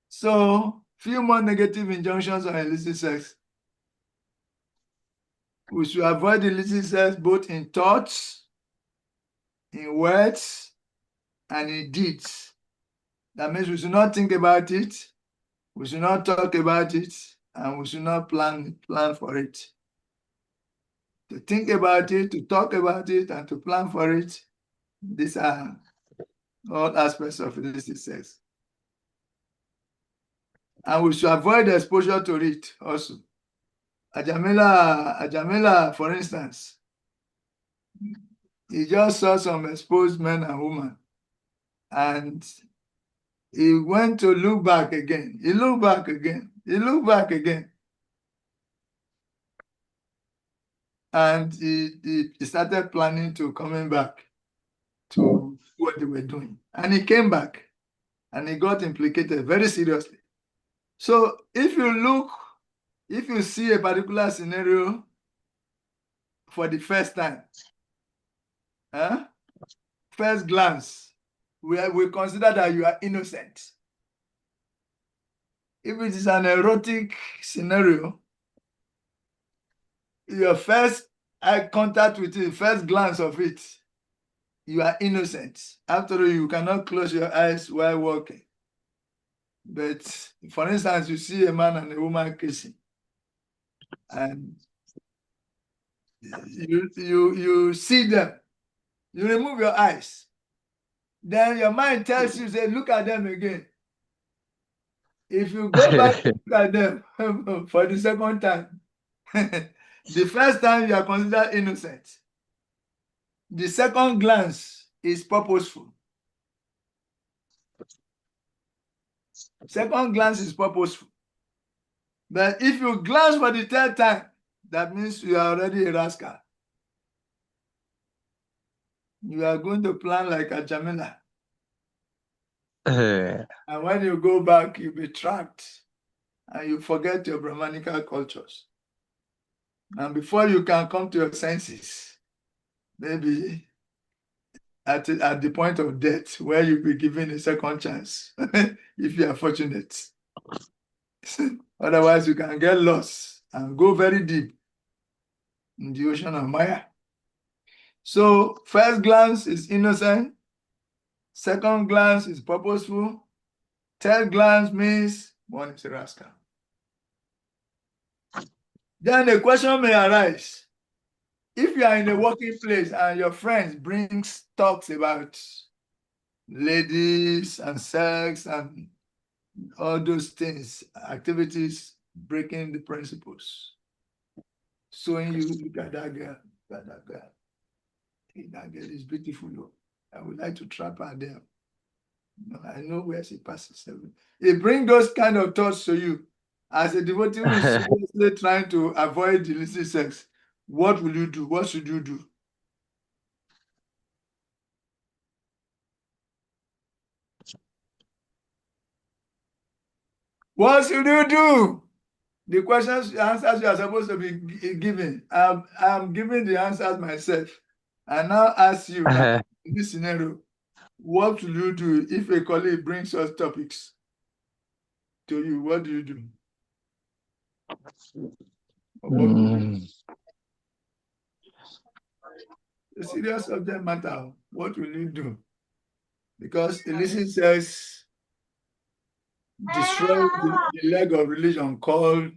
So, few more negative injunctions on illicit sex. We should avoid illicit sex both in thoughts, in words, and in deeds. That means we should not think about it, we should not talk about it, and we should not plan for it. To think about it, to talk about it, and to plan for it, these are all aspects of illicit sex. And we should avoid exposure to it also. Ajamila, for instance, he just saw some exposed men and women, and he went to look back again. He looked back again. He looked back again. And he started planning to coming back to what they were doing. And he came back and he got implicated very seriously. So if you see a particular scenario for the first time, first glance, we consider that you are innocent. If it is an erotic scenario, your first eye contact with it, first glance of it, you are innocent. After all, you cannot close your eyes while walking. But for instance, you see a man and a woman kissing, and you see them, you remove your eyes. Then your mind tells you, say, look at them again. If you go back to look at them for the second time, the first time you are considered innocent. The second glance is purposeful. Second glance is purposeful. But if you glance for the third time, that means you are already a rascal. You are going to plan like a Jamila. And when you go back, you'll be trapped and you forget your Brahmanical cultures. And before you can come to your senses, maybe at the point of death, where you'll be given a second chance, if you are fortunate. Otherwise, you can get lost and go very deep in the ocean of Maya. So, first glance is innocent. Second glance is purposeful. Third glance means one is a rascal. Then the question may arise. If you are in a working place and your friends talks about ladies and sex and all those things, activities breaking the principles. So when you look at that girl, that girl is beautiful. I would like to trap her there. I know where she passes. It brings those kind of thoughts to you. As a devotee who is seriously trying to avoid illicit sex, what will you do? What should you do? What should you do? The questions, answers you are supposed to be giving. I'm giving the answers myself. I now ask you, in this scenario, what will you do if a colleague brings us topics to you? What do you do? What will you do? A serious subject matter. What will you do? Because illicit sex destroys the leg of religion called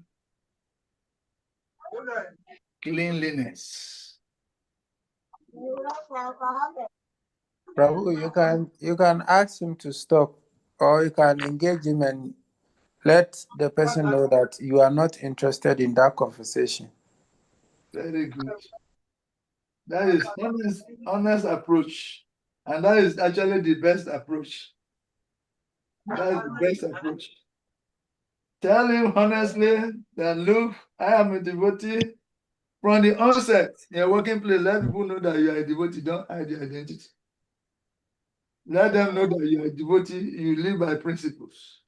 cleanliness. Prabhu, you can ask him to stop, or you can engage him and let the person know that you are not interested in that conversation. Very good. That is honest approach. And that is actually the best approach. That is the best approach. Tell him honestly that, look, I am a devotee. From the onset, in your working place, let people know that you are a devotee. Don't hide your identity. Let them know that you are a devotee. You live by principles.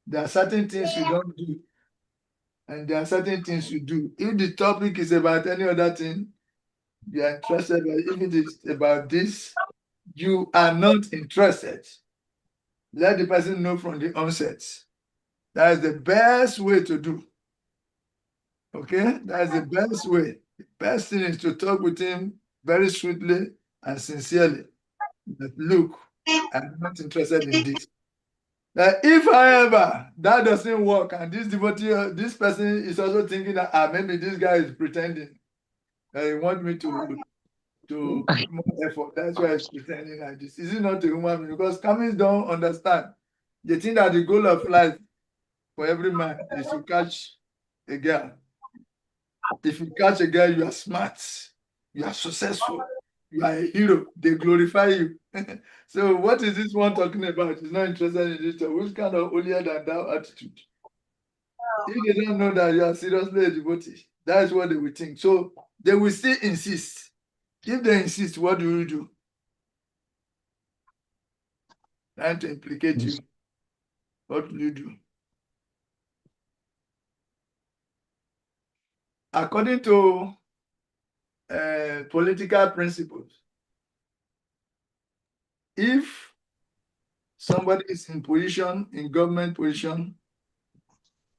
There are certain things you don't do, and there are certain things you do. If the topic is about any other thing, you are interested, but if it is about this, you are not interested. Let the person know from the onset. That is the best way to do. Okay? That is the best way. The best thing is to talk with him very sweetly and sincerely. But look, I'm not interested in this. Now, if, however, that doesn't work, and this devotee, this person is also thinking that maybe this guy is pretending, he wants me to to put more effort. That's why it's pretending like this. Is it not a human being? Because Camis don't understand. They think that the goal of life for every man is to catch a girl. If you catch a girl, you are smart, you are successful, you are a hero. They glorify you. So what is this one talking about? He's not interested in this. Which kind of holier than thou attitude? If they don't know that you are seriously a devotee, that is what they will think. So they will still insist. If they insist, what do you do? Trying to implicate you. What do you do? According to political principles, if somebody is in position, in government position,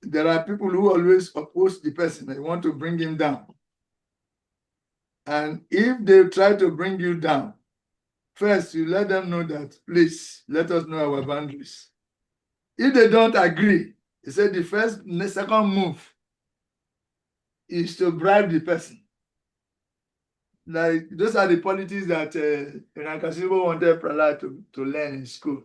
there are people who always oppose the person. They want to bring him down. And if they try to bring you down, first you let them know that, please, let us know our boundaries. If they don't agree, they say the second move is to bribe the person. Like, those are the politics that Rankasibo wanted Prahlad to learn in school.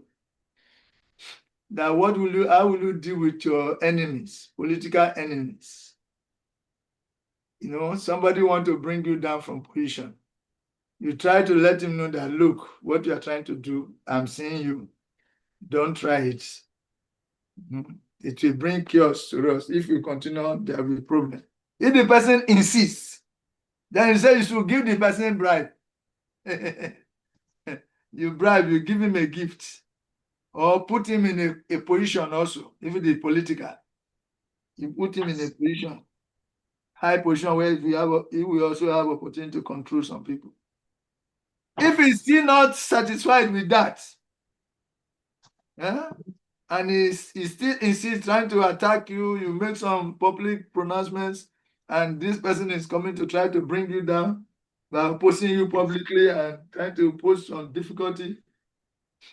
That how will you deal with your enemies, political enemies? You know, somebody want to bring you down from position. You try to let him know that, look, what you are trying to do, I'm seeing you. Don't try it. It will bring chaos to us. If you continue, there will be problem. If the person insists, then you say you should give the person bribe. You bribe, you give him a gift. Or put him in a position also, if it is political. You put him in a position, high position where he will also have opportunity to control some people. If he's still not satisfied with that, and he still insists trying to attack you, you make some public pronouncements, and this person is coming to try to bring you down by opposing you publicly and trying to pose some difficulty,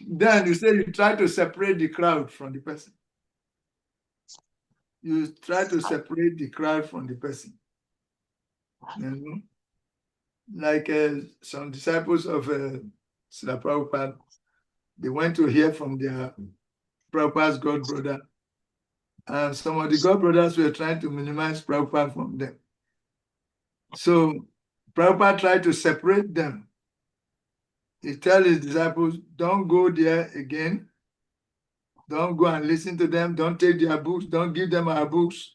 then you say you try to separate the crowd from the person. You try to separate the crowd from the person. You know? Like some disciples of Srila Prabhupada, they went to hear from their Prabhupada's god brother, and some of the god brothers were trying to minimize Prabhupada from them. So Prabhupada tried to separate them. He tells his disciples, don't go there again. Don't go and listen to them. Don't take their books. Don't give them our books.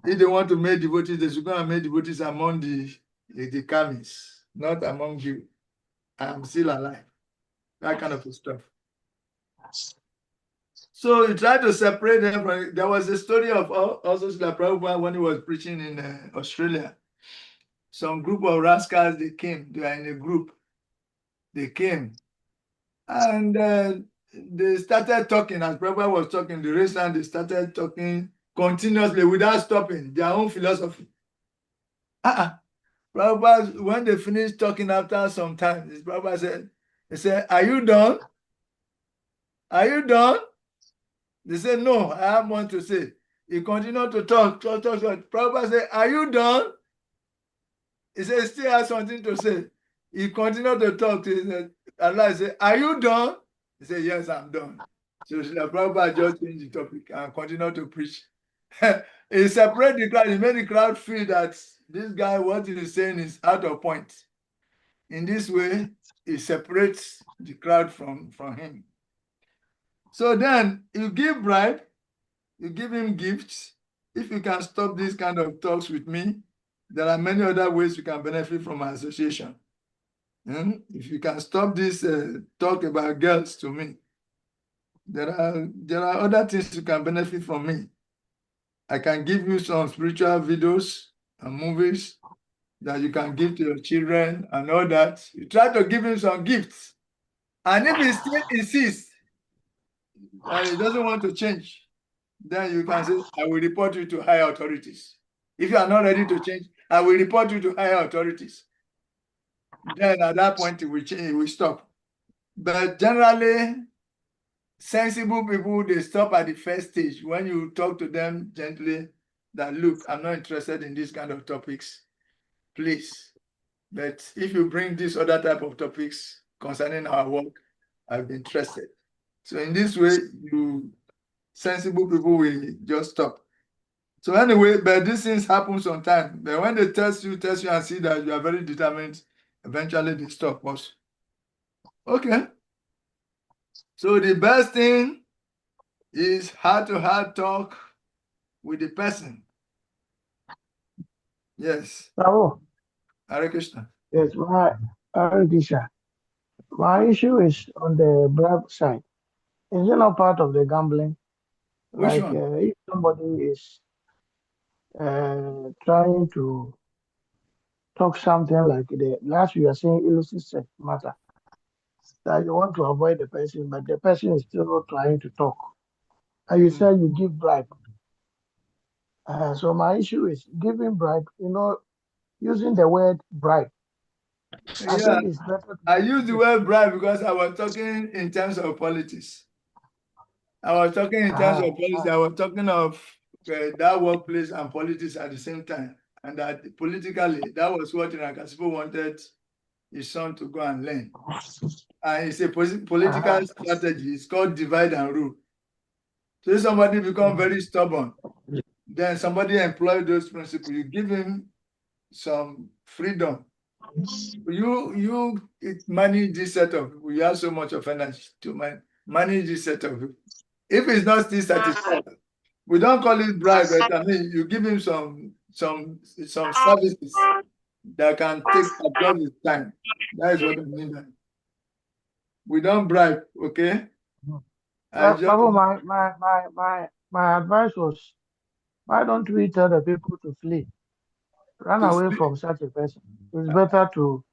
If they want to make devotees, they should go and make devotees among the Kamis, not among you. I'm still alive. That kind of stuff. So he tried to separate them from. There was a story of also Srila Prabhupada when he was preaching in Australia. Some group of rascals, they came. They are in a group. They came. And they started talking. As Prabhupada was talking, the rest and they started talking continuously without stopping, their own philosophy. Prabhupada, when they finished talking after some time, Prabhupada said, are you done? Are you done? They said, no, I have one to say. He continued to talk. Prabhupada said, are you done? He said, still has something to say. He continued to talk. He said, Allah said, are you done? He said, yes, I'm done. So Prabhupada just changed the topic and continued to preach. He separated the crowd. He made the crowd feel that this guy, what he is saying is out of point. In this way, he separates the crowd from him. So then you give bribe, you give him gifts. If you can stop this kind of talks with me, there are many other ways you can benefit from my association. If you can stop this talk about girls to me, there are other things you can benefit from me. I can give you some spiritual videos and movies that you can give to your children and all that. You try to give him some gifts. And if he still insists and he doesn't want to change, then you can say, I will report you to higher authorities. If you are not ready to change, I will report you to higher authorities. Then at that point, it will change, it will stop. But generally, sensible people, they stop at the first stage. When you talk to them gently, that look, I'm not interested in these kind of topics. Please, But if you bring this other type of topics concerning our work, I'll be interested. So in this way, you sensible people will just stop. So anyway, but these things happen sometimes. But when they test you and see that you are very determined, eventually they stop us. Okay. So the best thing is heart-to-heart talk with the person. Yes. Bravo. Hare Krishna. Yes, my issue is on the bribe side. Is it not part of the gambling? Which Like one? if somebody is trying to talk something like the last you are saying illicit sex matter, that you want to avoid the person, but the person is still trying to talk. And you said you give bribe. So my issue is giving bribe, using the word bribe. I Yeah, think it's better to I use use the this. word bribe because I was talking in terms of politics. I was talking in terms of politics. I was talking of that workplace and politics at the same time. And that politically, that was what Nakasipo wanted his son to go and learn. And it's a political strategy. It's called divide and rule. So if somebody becomes very stubborn, then somebody employ those principles. You give him some freedom. You manage this set of people. You have so much of energy to manage this set of people. If it's not still satisfied, we don't call it bribe, but I mean you give him some services that can absorb his time. That is what I mean. That we don't bribe, okay? I just Babu, my advice was, why don't we tell the people to flee, run to away sleep. from such a person? It's better to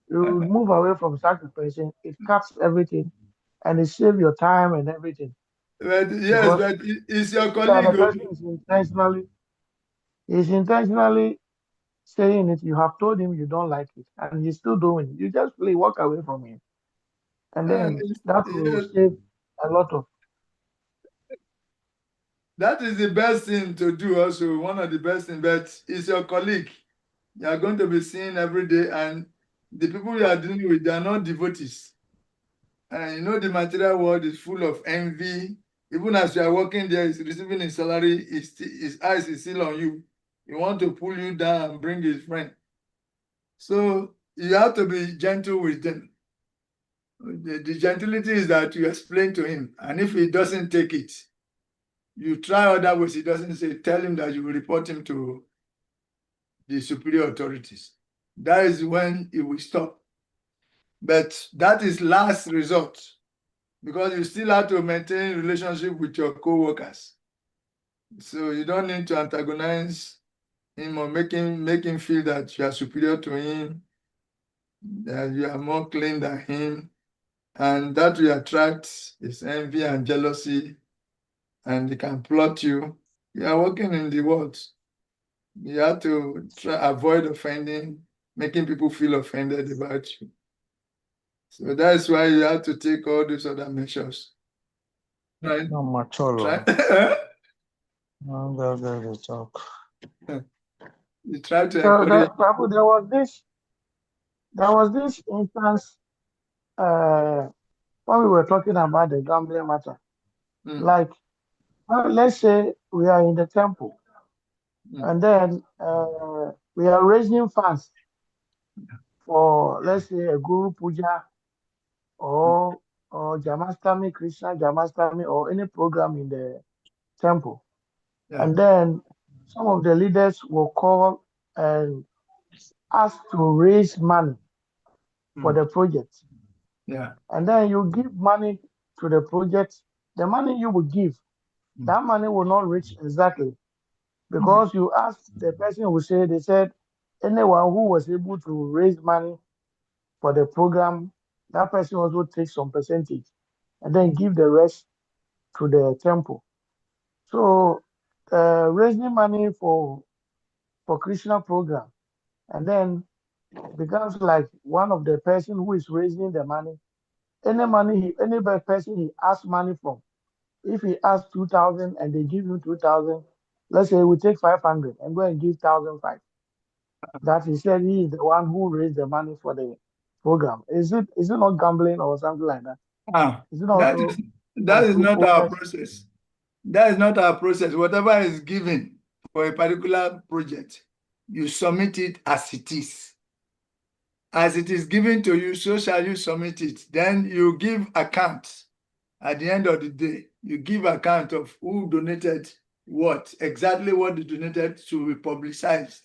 you move away from such a person. It cuts everything, and it saves your time and everything. But yes, Because but it's your see that the colleague. person is intentionally saying it. You have told him you don't like it, and he's still doing it. You just flee, walk away from him, and then that will Yes, save a lot of. that is the best thing to do also, one of the best things, but it's your colleague. You are going to be seeing every day, and the people you are dealing with, they are not devotees. And you know the material world is full of envy. Even as you are working there, he's receiving his salary, his eyes is still on you. He want to pull you down and bring his friend. So you have to be gentle with them. The gentility is that you explain to him, and if he doesn't take it, you try other ways. He doesn't say, tell him that you will report him to the superior authorities. That is when it will stop. But that is last resort because you still have to maintain relationship with your co-workers. So you don't need to antagonize him or make him feel that you are superior to him, that you are more clean than him. And that will attract his envy and jealousy, and he can plot you. You are working in the world. You have to avoid offending, making people feel offended about you. So that's why you have to take all these other measures. Right? No mature. Try, No, talk. you try to So encourage. Babu, there was this instance when we were talking about the gambling matter. Like, let's say we are in the temple, and then we are raising funds for, let's say, a Guru Puja or Jamastami, Krishna Jamastami, or any program in the temple. Yeah. And then some of the leaders will call and ask to raise money for the project. Yeah. And then you give money to the project. The money you will give, that money will not reach exactly, because you asked the person who said, they said anyone who was able to raise money for the program, that person also takes some percentage and then give the rest to the temple. So raising money for Krishna program, and then becomes like one of the person who is raising the money. Any person he asks money from, if he asks 2,000 and they give him 2,000, let's say we take 500 and go and give 1,005. that he said he is the one who raised the money for the program. Is it not gambling or something like that? Is it That also is not our untruthfulness? process. That is not our process. Whatever is given for a particular project, you submit it as it is. As it is given to you, so shall you submit it. Then you give account. At the end of the day, you give account of who donated what, exactly what they donated to be publicized,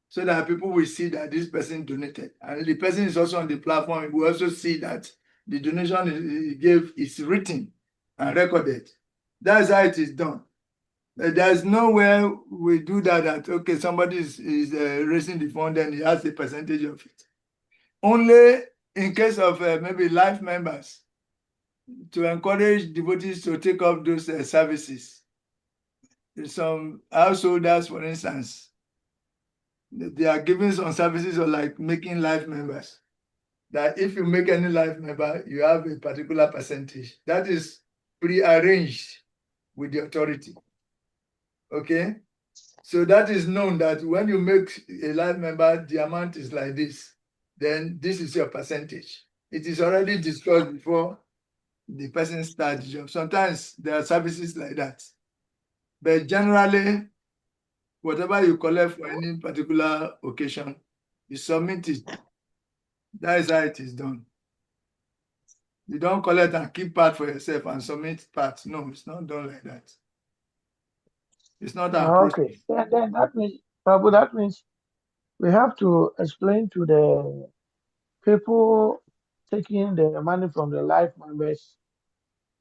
so that people will see that this person donated. And the person is also on the platform. We also see that the donation he gave is written and recorded. That's how it is done. There's nowhere we do that, okay, somebody is raising the fund and he has a percentage of it. Only in case of maybe life members, to encourage devotees to take up those services. Some householders, for instance, they are giving some services or like making life members. That if you make any life member, you have a particular percentage. That is pre-arranged with the authority. Okay? So that is known that when you make a life member, the amount is like this. Then this is your percentage. It is already discussed before the person starts the job. Sometimes there are services like that. But generally, whatever you collect for any particular occasion, you submit it. That is how it is done. You don't collect and keep part for yourself and submit part. No, it's not done like that. It's not our process. Okay. Then that means, Prabhu, that means we have to explain to the people taking the money from the life members,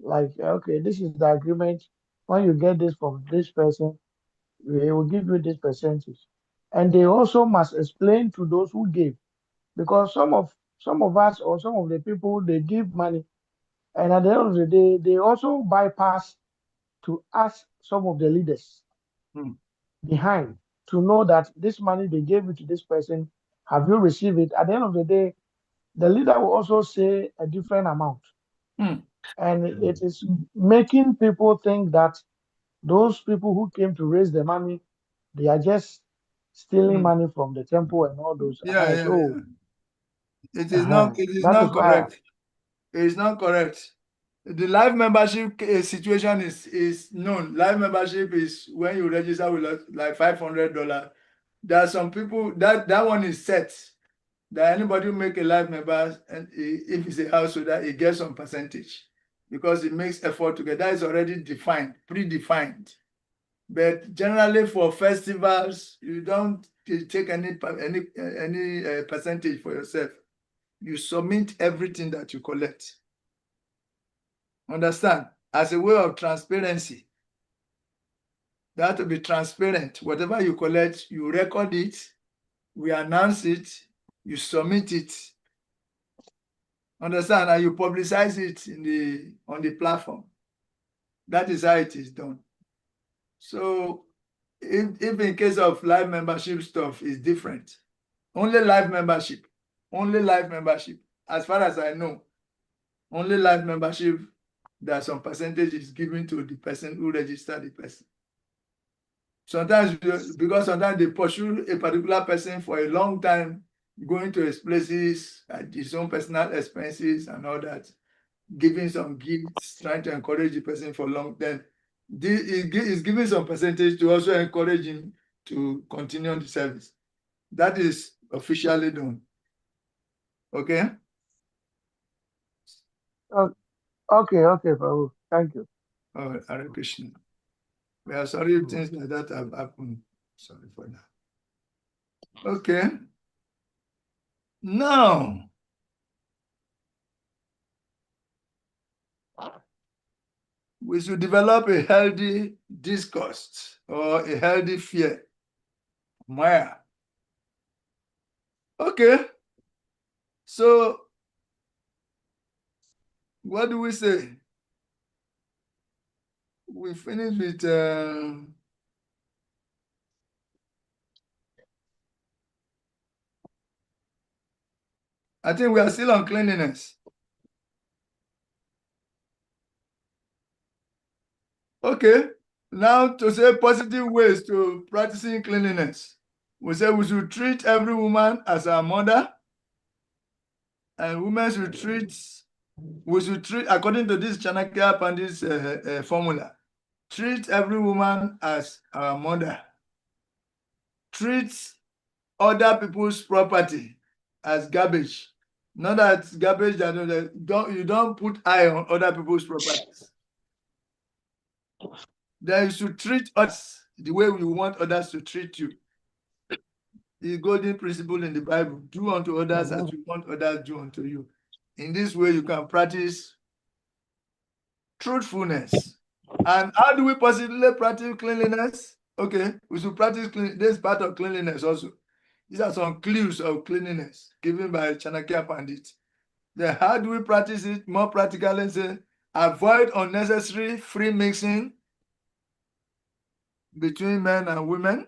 like, okay, this is the agreement. When you get this from this person, we will give you this percentage. And they also must explain to those who gave, because some of us or some of the people, they give money, and at the end of the day, they also bypass to ask some of the leaders Hmm. behind to know that this money they gave it to this person, have you received it? At the end of the day, the leader will also say a different amount. Hmm. And it is making people think that those people who came to raise the money, they are just stealing Hmm. money from the temple and all those. Yeah. So It is not that is why. correct. It is not correct. The life membership situation is known. Life membership is when you register with like $500. There are some people that one is set. That anybody who make a life member, and if it's a householder, he gets some percentage because it makes effort to get. That is already defined, predefined. But generally for festivals, you don't take any percentage for yourself. You submit everything that you collect. Understand? As a way of transparency. You have to be transparent. Whatever you collect, you record it, we announce it, you submit it. Understand? And you publicize it on the platform. That is how it is done. So if in case of live membership stuff is different. Only live membership. As far as I know, only live membership, there are some percentages given to the person who registered the person. Sometimes, because sometimes they pursue a particular person for a long time, going to his places at his own personal expenses and all that, giving some gifts, trying to encourage the person for long. Then is giving some percentage to also encourage him to continue the service. That is officially done. Okay? Okay, Prabhu. Thank you. Oh, Hare Krishna. We are sorry if things like that have happened. Sorry for that. Okay. Now, we should develop a healthy discourse or a healthy fear. Maya. Okay. So, what do we say? We finish with I think we are still on cleanliness. Okay. Now to say positive ways to practicing cleanliness. We say we should treat every woman as our mother, and women should treat, we should treat, according to this Chanakya Pandit's formula, treat every woman as our mother. Treat other people's property as garbage. Not that garbage that you don't put eye on other people's properties. Then you should treat us the way we want others to treat you. The golden principle in the Bible: do unto others as you want others to do unto you. In this way, you can practice truthfulness. And how do we possibly practice cleanliness? Okay, we should practice clean. This is part of cleanliness also. These are some clues of cleanliness given by Chanakya Pandit. Then how do we practice it more practically? Say, avoid unnecessary free mixing between men and women.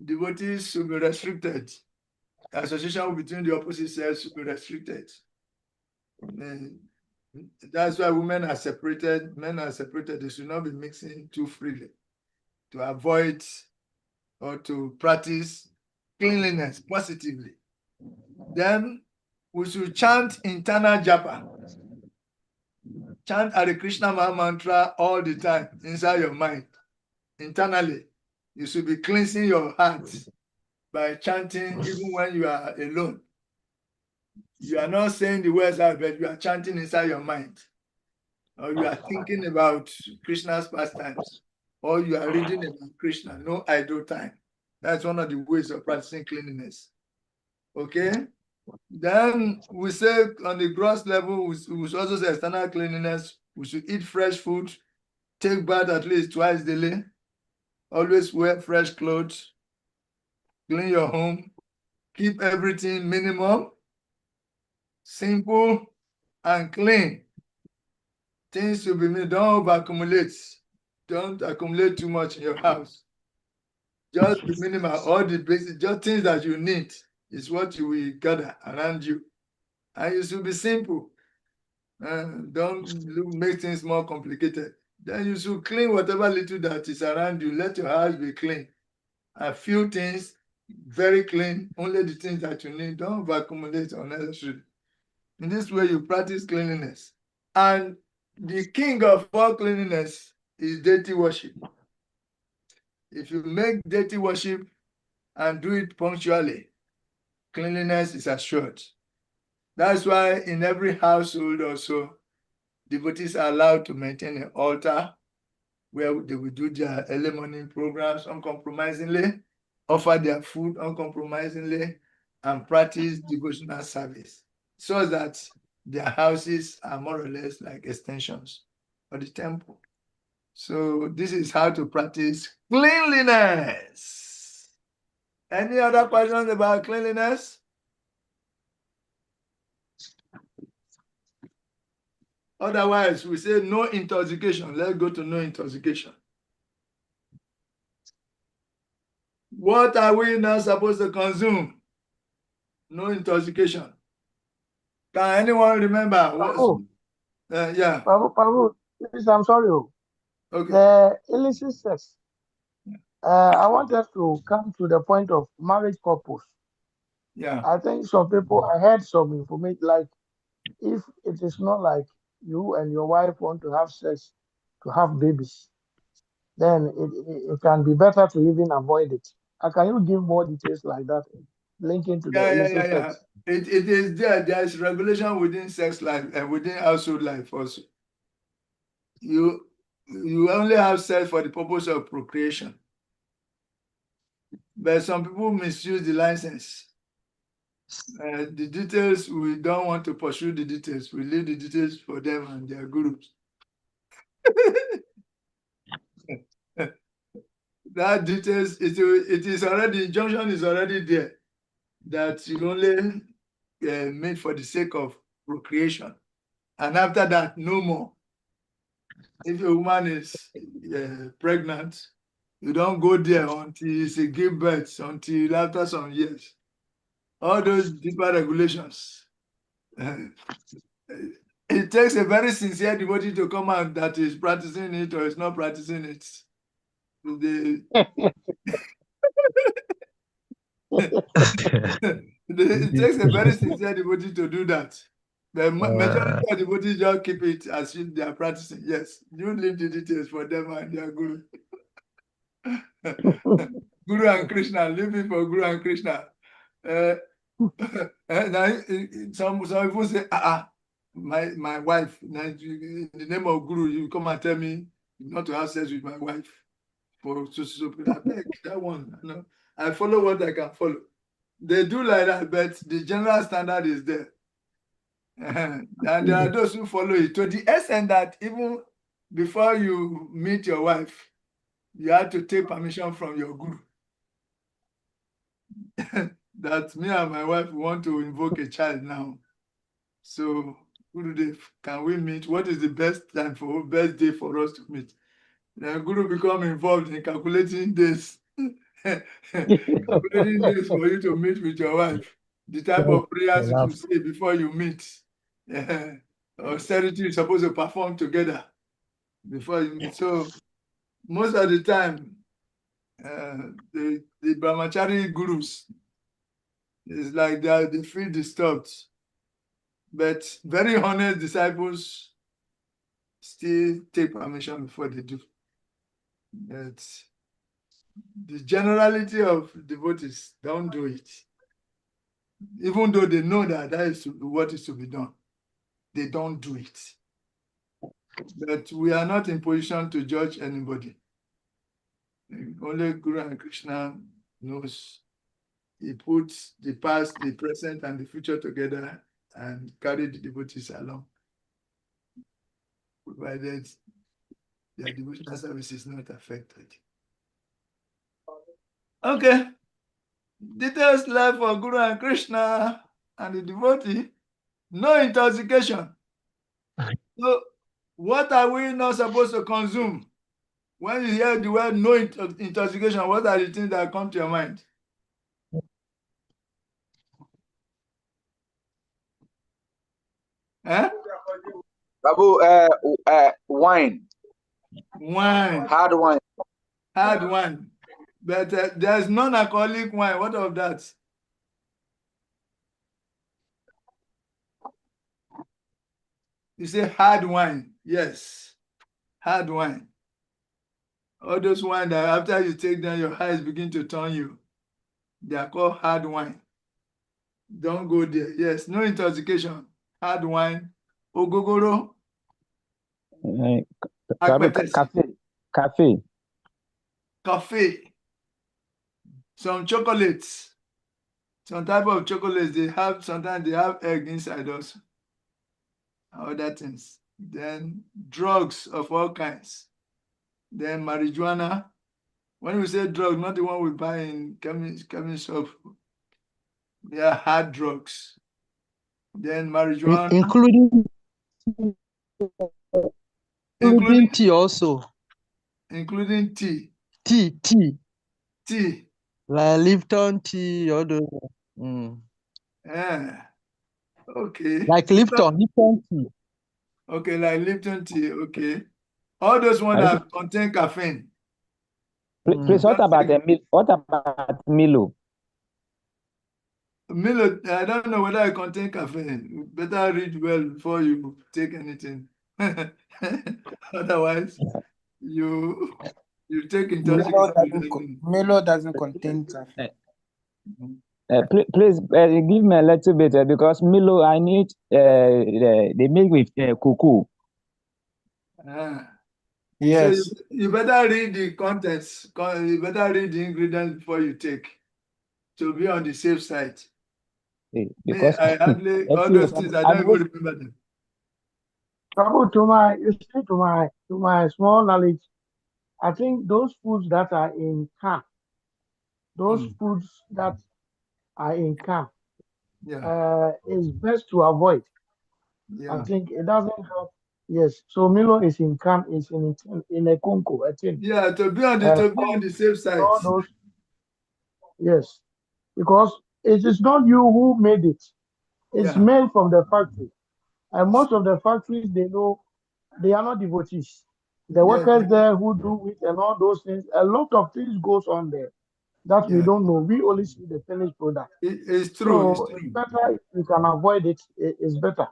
Devotees should be restricted. Association between the opposite sex should be restricted. That's why women are separated, men are separated. They should not be mixing too freely to avoid or to practice cleanliness positively. Then we should chant internal japa. Chant Hare Krishna Maha Mantra all the time inside your mind. Internally, you should be cleansing your heart by chanting even when you are alone. You are not saying the words out, but you are chanting inside your mind. Or you are thinking about Krishna's pastimes. Or you are reading about Krishna. No idle time. That's one of the ways of practicing cleanliness. Okay? Then we say on the gross level, we should also say external cleanliness. We should eat fresh food, take bath at least twice daily, always wear fresh clothes, clean your home, keep everything minimum, simple, and clean. Things to be made, don't over-accumulate. Don't accumulate too much in your house. Just be minimal. All the basic, just things that you need is what you will gather around you. And you should be simple. Don't make things more complicated. Then you should clean whatever little that is around you. Let your house be clean. A few things, very clean. Only the things that you need. Don't over-accumulate unnecessarily. In this way, you practice cleanliness. And the king of all cleanliness is deity worship. If you make deity worship and do it punctually, cleanliness is assured. That's why in every household also, devotees are allowed to maintain an altar where they will do their early morning programs uncompromisingly, offer their food uncompromisingly, and practice devotional service, so that their houses are more or less like extensions of the temple. So this is how to practice cleanliness. Any other questions about cleanliness? Otherwise, we say no intoxication. Let's go to no intoxication. What are we not supposed to consume? No intoxication. Can anyone remember? Yeah. Pabu, please, I'm sorry. Okay. The illicit sex. I want us to come to the point of marriage purpose. Yeah. I think some people, I heard some information, like if it is not like you and your wife want to have sex to have babies, then it can be better to even avoid it. Can you give more details like that, linking to the illicit sex? It is there. There is regulation within sex life and within household life also. You only have sex for the purpose of procreation. But some people misuse the license. The details, we don't want to pursue the details. We leave the details for them and their gurus. That details, it is already, injunction is already there, that you only made for the sake of procreation. And after that, no more. If a woman is pregnant, you don't go there until she gives birth, until after some years. All those deeper regulations. It takes a very sincere devotee to come out that is practicing it or is not practicing it. It takes a very sincere devotee to do that. The majority of devotees just keep it as if they are practicing. Yes, you leave the details for them and their guru. Guru and Krishna, leave it for Guru and Krishna. Now, some people say, my wife, in the name of Guru, you come and tell me not to have sex with my wife. For I beg that one. No, I follow what I can follow. They do like that, but the general standard is there. And there are those who follow it to the extent that even before you meet your wife, you have to take permission from your guru. That me and my wife want to invoke a child now. So, Gurudev, can we meet? What is the best time for best day for us to meet? The Guru become involved in calculating days. Calculating days for you to meet with your wife. The type of prayers you should say before you meet. Austerity you're supposed to perform together before you meet. So most of the time, the brahmachari gurus, it's like they feel disturbed. But very honest disciples still take permission before they do. But the generality of devotees don't do it. Even though they know that is what is to be done, they don't do it. But we are not in position to judge anybody. Only Guru and Krishna knows. He puts the past, the present, and the future together and carry the devotees along, provided their devotional service is not affected. Okay. Details left for Guru and Krishna and the devotee. No intoxication. So, what are we not supposed to consume? When you hear the word no intoxication, what are the things that come to your mind? Babu, wine. Wine. Hard wine. Hard wine. But there's non-alcoholic wine. What of that? You say hard wine. Yes. Hard wine. All those wine that after you take them, your eyes begin to turn you. They are called hard wine. Don't go there. Yes, no intoxication. Hard wine. Ogogoro. Cafe. Coffee. Some chocolates. Some type of chocolates, sometimes they have egg inside also. Other things. Then drugs of all kinds. Then marijuana. When we say drugs, not the one we buy in chemist shop. They are hard drugs. Then marijuana. Including tea also. Including tea. Tea. Like Lipton tea, all those. Yeah. Okay. Like Lipton tea. Okay, like Lipton tea. Okay. All those ones that contain caffeine. Please, what about Milo? Milo, I don't know whether it contains caffeine. You better read well before you take anything. Otherwise, you take intoxication. Milo doesn't contain caffeine. Please give me a little bit because Milo, I need they make with cocoa. Yes. So you better read the contents. You better read the ingredients before you take, to be on the safe side. Because I hardly all those things I don't even remember them. Prabhu, to my small knowledge, I think those foods that are in can, is best to avoid. I think it doesn't help. Yes, so Milo is in can, is in a conco, I think. Yeah, to be on the safe side. All those, yes, because it is not you who made it. It's made from the factory. And most of the factories, they know they are not devotees. The workers there who do it and all those things, a lot of things goes on there. that we Yeah. don't know. We only see the finished product. It's true. It's So it's true. better if you can avoid it. It's better.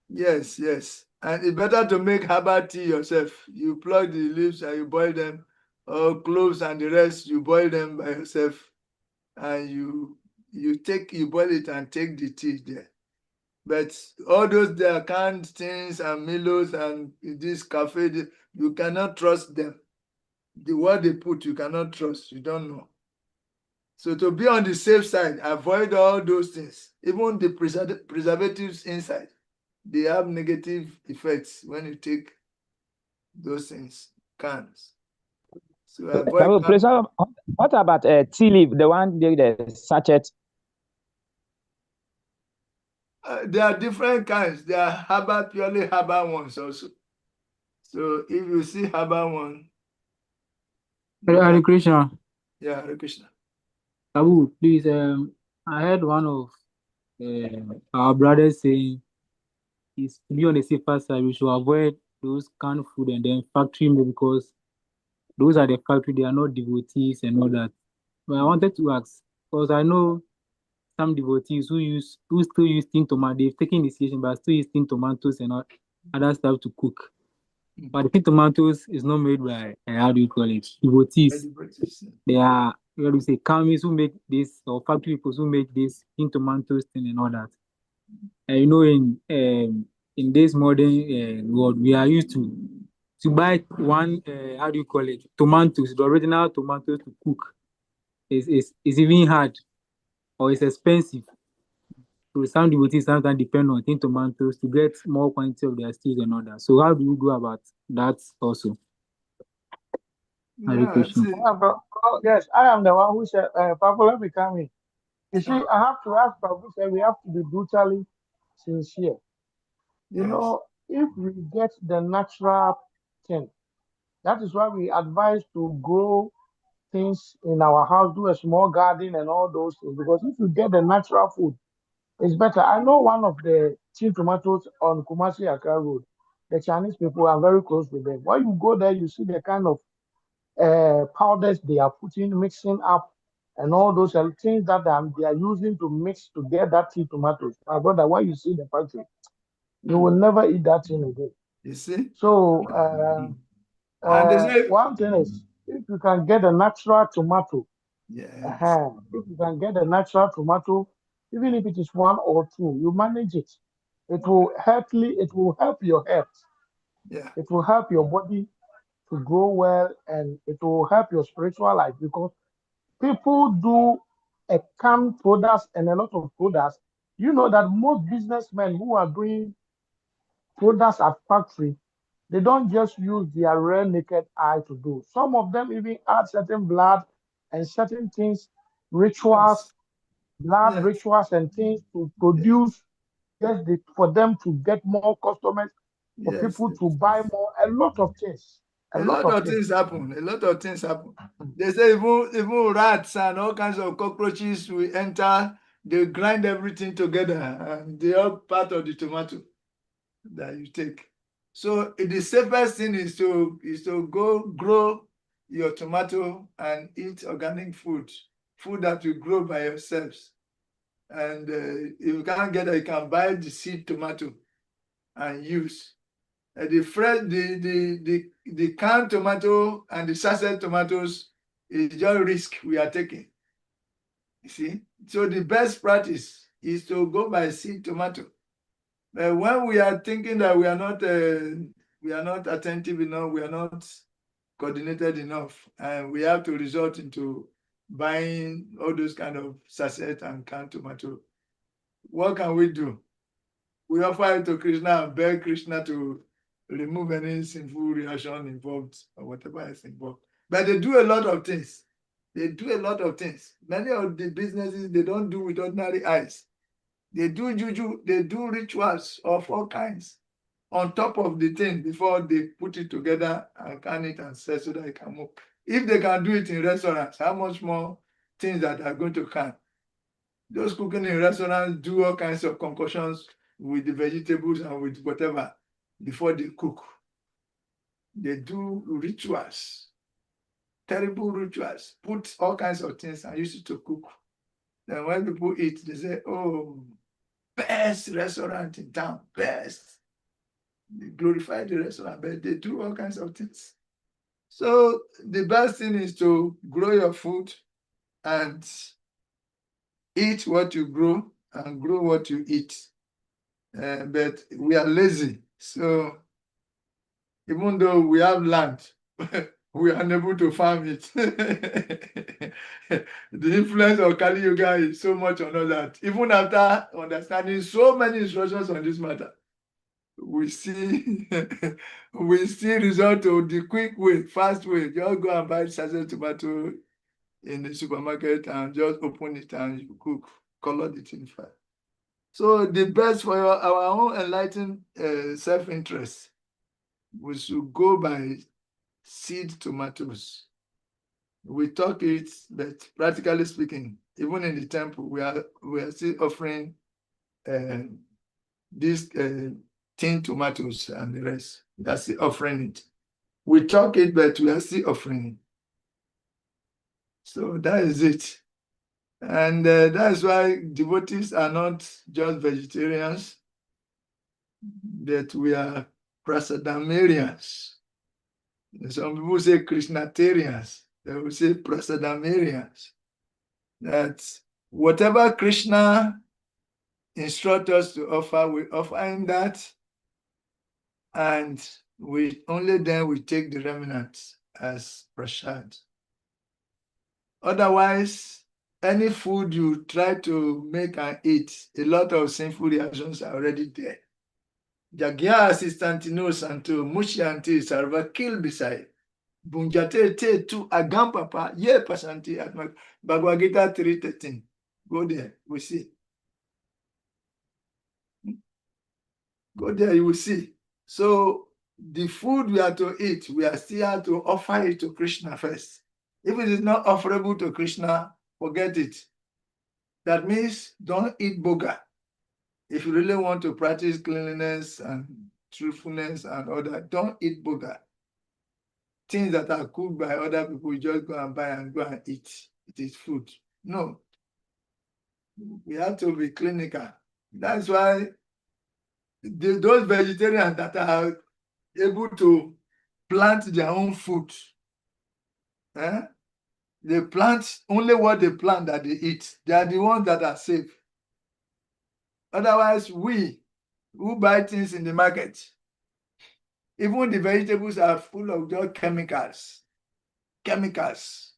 Yes, yes. And it's better to make herbal tea yourself. You pluck the leaves and you boil them, or cloves and the rest, you boil them by yourself. And you boil it and take the tea there. But all those there canned things and Milos and this cafe, you cannot trust them. The what they put, you cannot trust. You don't know. So to be on the safe side, avoid all those things. Even the preservatives inside, they have negative effects when you take those things, cans. So avoid So, cans. Professor, what about tea leaf, the one the sachet? There are different kinds. There are herbal, purely herbal ones also. So if you see herbal one, Hare Krishna. yeah, Hare Krishna. Abu, please, I heard one of our brothers saying is to be on the safer side, we should avoid those canned food and then factory meal because those are the factory, they are not devotees and all that. But I wanted to ask, because I know some devotees who still use tin tomato, they've taken decision but still use tin tomatoes and other stuff to cook. But the tin tomatoes is not made by how do you call it? Devotees. They are what do you say, Kamis who make this or factory people who make this tin tomatoes thing and all that. And you know, in this modern world, we are used to buy one how do you call it? Tomatoes, the original tomatoes to cook is even hard or it's expensive. So some devotees sometimes depend on tin tomatoes to get more quantity of their stews and all that. So how do you go about that also? Hare Yeah, Krishna. Yes, I am the one who said, Papa, let me come in. You see, I have to ask Papa, say we have to be brutally sincere. You know, if we get the natural thing, that is why we advise to grow things in our house, do a small garden and all those things. Because if you get the natural food, it's better. I know one of the tin tomatoes on Kumasi Accra Road. The Chinese people are very close with them. When you go there, you see the kind of powders they are putting, mixing up, and all those things that they are using to mix to get that tin tomatoes. My brother, when you see the factory, you will never eat that thing again. You see? So And they say, one thing is, if you can get a natural tomato, yes. if you can get a natural tomato, even if it is one or two, you manage it. It will help your health. Yeah. It will help your body to grow well, and it will help your spiritual life because people do a canned products and a lot of products. You know that most businessmen who are doing products at factory, they don't just use their real naked eye to do. Some of them even add certain blood and certain things, rituals, blood Yes. rituals and things to produce for them to get more customers, for Yes. people to buy more. A lot of things. A A lot lot of of things. things happen. A lot of things happen. They say even rats and all kinds of cockroaches will enter. They grind everything together, and they are part of the tomato that you take. So the safest thing is to go grow your tomato and eat organic food that you grow by yourselves. And if you can't get it, you can buy the seed tomato and use. The fresh, the canned tomato and the sachet tomatoes is just risk we are taking. You see, so the best practice is to go by seed tomato. But when we are thinking that we are not attentive enough, we are not coordinated enough, and we have to resort into buying all those kind of sachet and canned tomato. What can we do? We offer it to Krishna and beg Krishna to remove any sinful reaction involved or whatever is involved. But they do a lot of things. They do a lot of things. Many of the businesses, they don't do with ordinary eyes. They do juju, they do rituals of all kinds on top of the thing before they put it together and can it and sell so that it can move. If they can do it in restaurants, how much more things that are going to can? Those cooking in restaurants do all kinds of concoctions with the vegetables and with whatever before they cook. They do rituals. terrible rituals, put all kinds of things and use it to cook. Then when people eat, they say, oh, best restaurant in town, best. They glorify the restaurant, but they do all kinds of things. So the best thing is to grow your food and eat what you grow and grow what you eat. But we are lazy. So even though we have land, we are unable to farm it. The influence of Kali Yoga is so much on us that even after understanding so many instructions on this matter, we see we still resort to the quick way, fast way. Just go and buy sachet tomato in the supermarket and just open it and you cook, color the thing fine. So the best for our own enlightened self-interest, we should go by seed tomatoes. We talk it, but practically speaking, even in the temple, we are still offering these tin tomatoes and the rest. We are still offering it. We talk it, but we are still offering it. So that is it. And that's why devotees are not just vegetarians, that we are prasadamarians. Some people say Krishnatarians. They will say prasadamarians. That whatever Krishna instructs us to offer, we offer him that, and we only then we take the remnants as prasad. Otherwise, any food you try to make and eat, a lot of sinful reactions are already there. Jagya assistantino santo mushianti sarva kill beside. Bunjate te tu agam papa ye pasanti at Bhagavad Gita 3:13. Go there, we see. Go there, you will see. So the food we are to eat, we are still to offer it to Krishna first. If it is not offerable to Krishna, forget it. That means don't eat boga. If you really want to practice cleanliness and truthfulness and all that, don't eat boga. Things that are cooked by other people, you just go and buy and go and eat. It is food. No. We have to be clinical. That's why those vegetarians that are able to plant their own food, they plant only what they plant that they eat. They are the ones that are safe. Otherwise, we who buy things in the market, even the vegetables are full of just chemicals. Chemicals.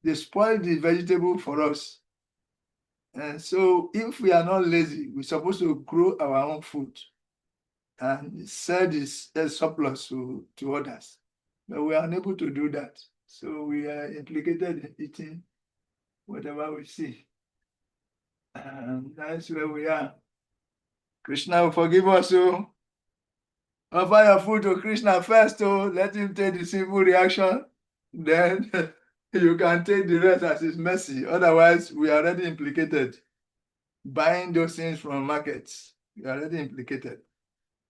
They spoil the vegetable for us. And so if we are not lazy, we're supposed to grow our own food and sell this surplus to others. But we are unable to do that. So we are implicated in eating whatever we see. And that's where we are. Krishna will forgive us. So offer your food to Krishna first. So let him take the simple reaction. Then you can take the rest as his mercy. Otherwise, we are already implicated. Buying those things from markets, we are already implicated.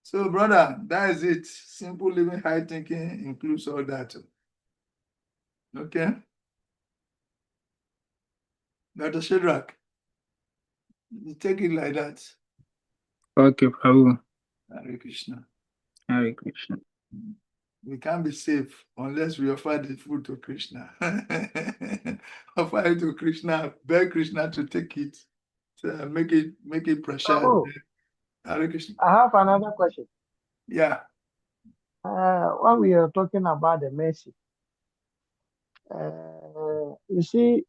So, brother, that is it. Simple living, high thinking includes all that. Okay? Dr. Shadrach, you take it like that. Okay, Prabhu. Hare Krishna. Hare Krishna. We can't be safe unless we offer the food to Krishna. Offer it to Krishna, beg Krishna to take it. So make it prashad. Oh, Hare Krishna. I have another question. Yeah. When we are talking about the mercy, you see,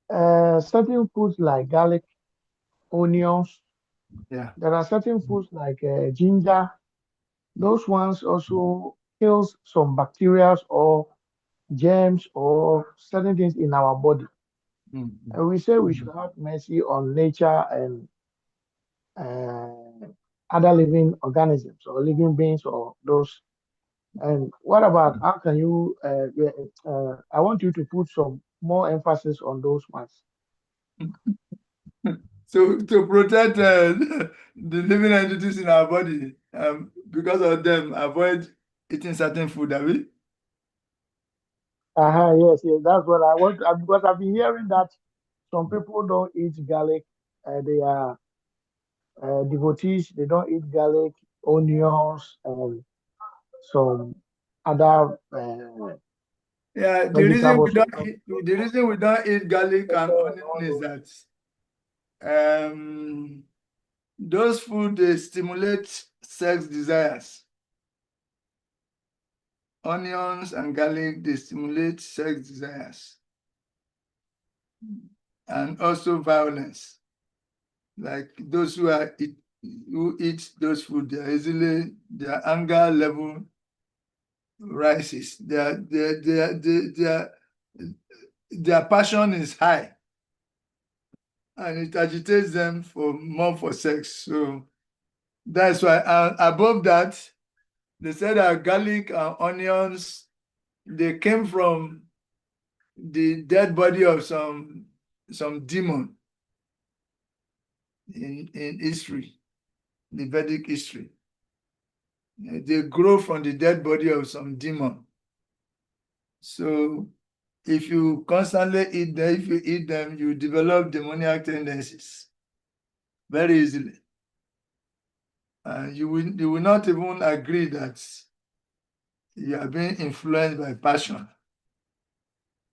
certain foods like garlic, onions, Yeah. there are certain foods like ginger. Those ones also kills some bacteria or germs or certain things in our body. Mm-hmm. And we say we should have mercy on nature and other living organisms or living beings or those. And what about how can you? I want you to put some more emphasis on those ones. So to protect the living entities in our body, because of them, avoid eating certain food, have we? Yes, yes, that's what I want. Because I've been hearing that some people don't eat garlic. They are devotees. They don't eat garlic, onions, and some other Yeah, vegetables. the reason we don't eat garlic and onion is that those food they stimulate sex desires. Onions and garlic they stimulate sex desires and also violence. Like those who eat those food, their anger level rises. Their passion is high, and it agitates them for sex. So that's why. Above that, they said that garlic and onions they came from the dead body of some demon in history, the Vedic history. They grow from the dead body of some demon. So if you constantly eat them, if you eat them, you develop demoniac tendencies very easily. And you will not even agree that you are being influenced by passion.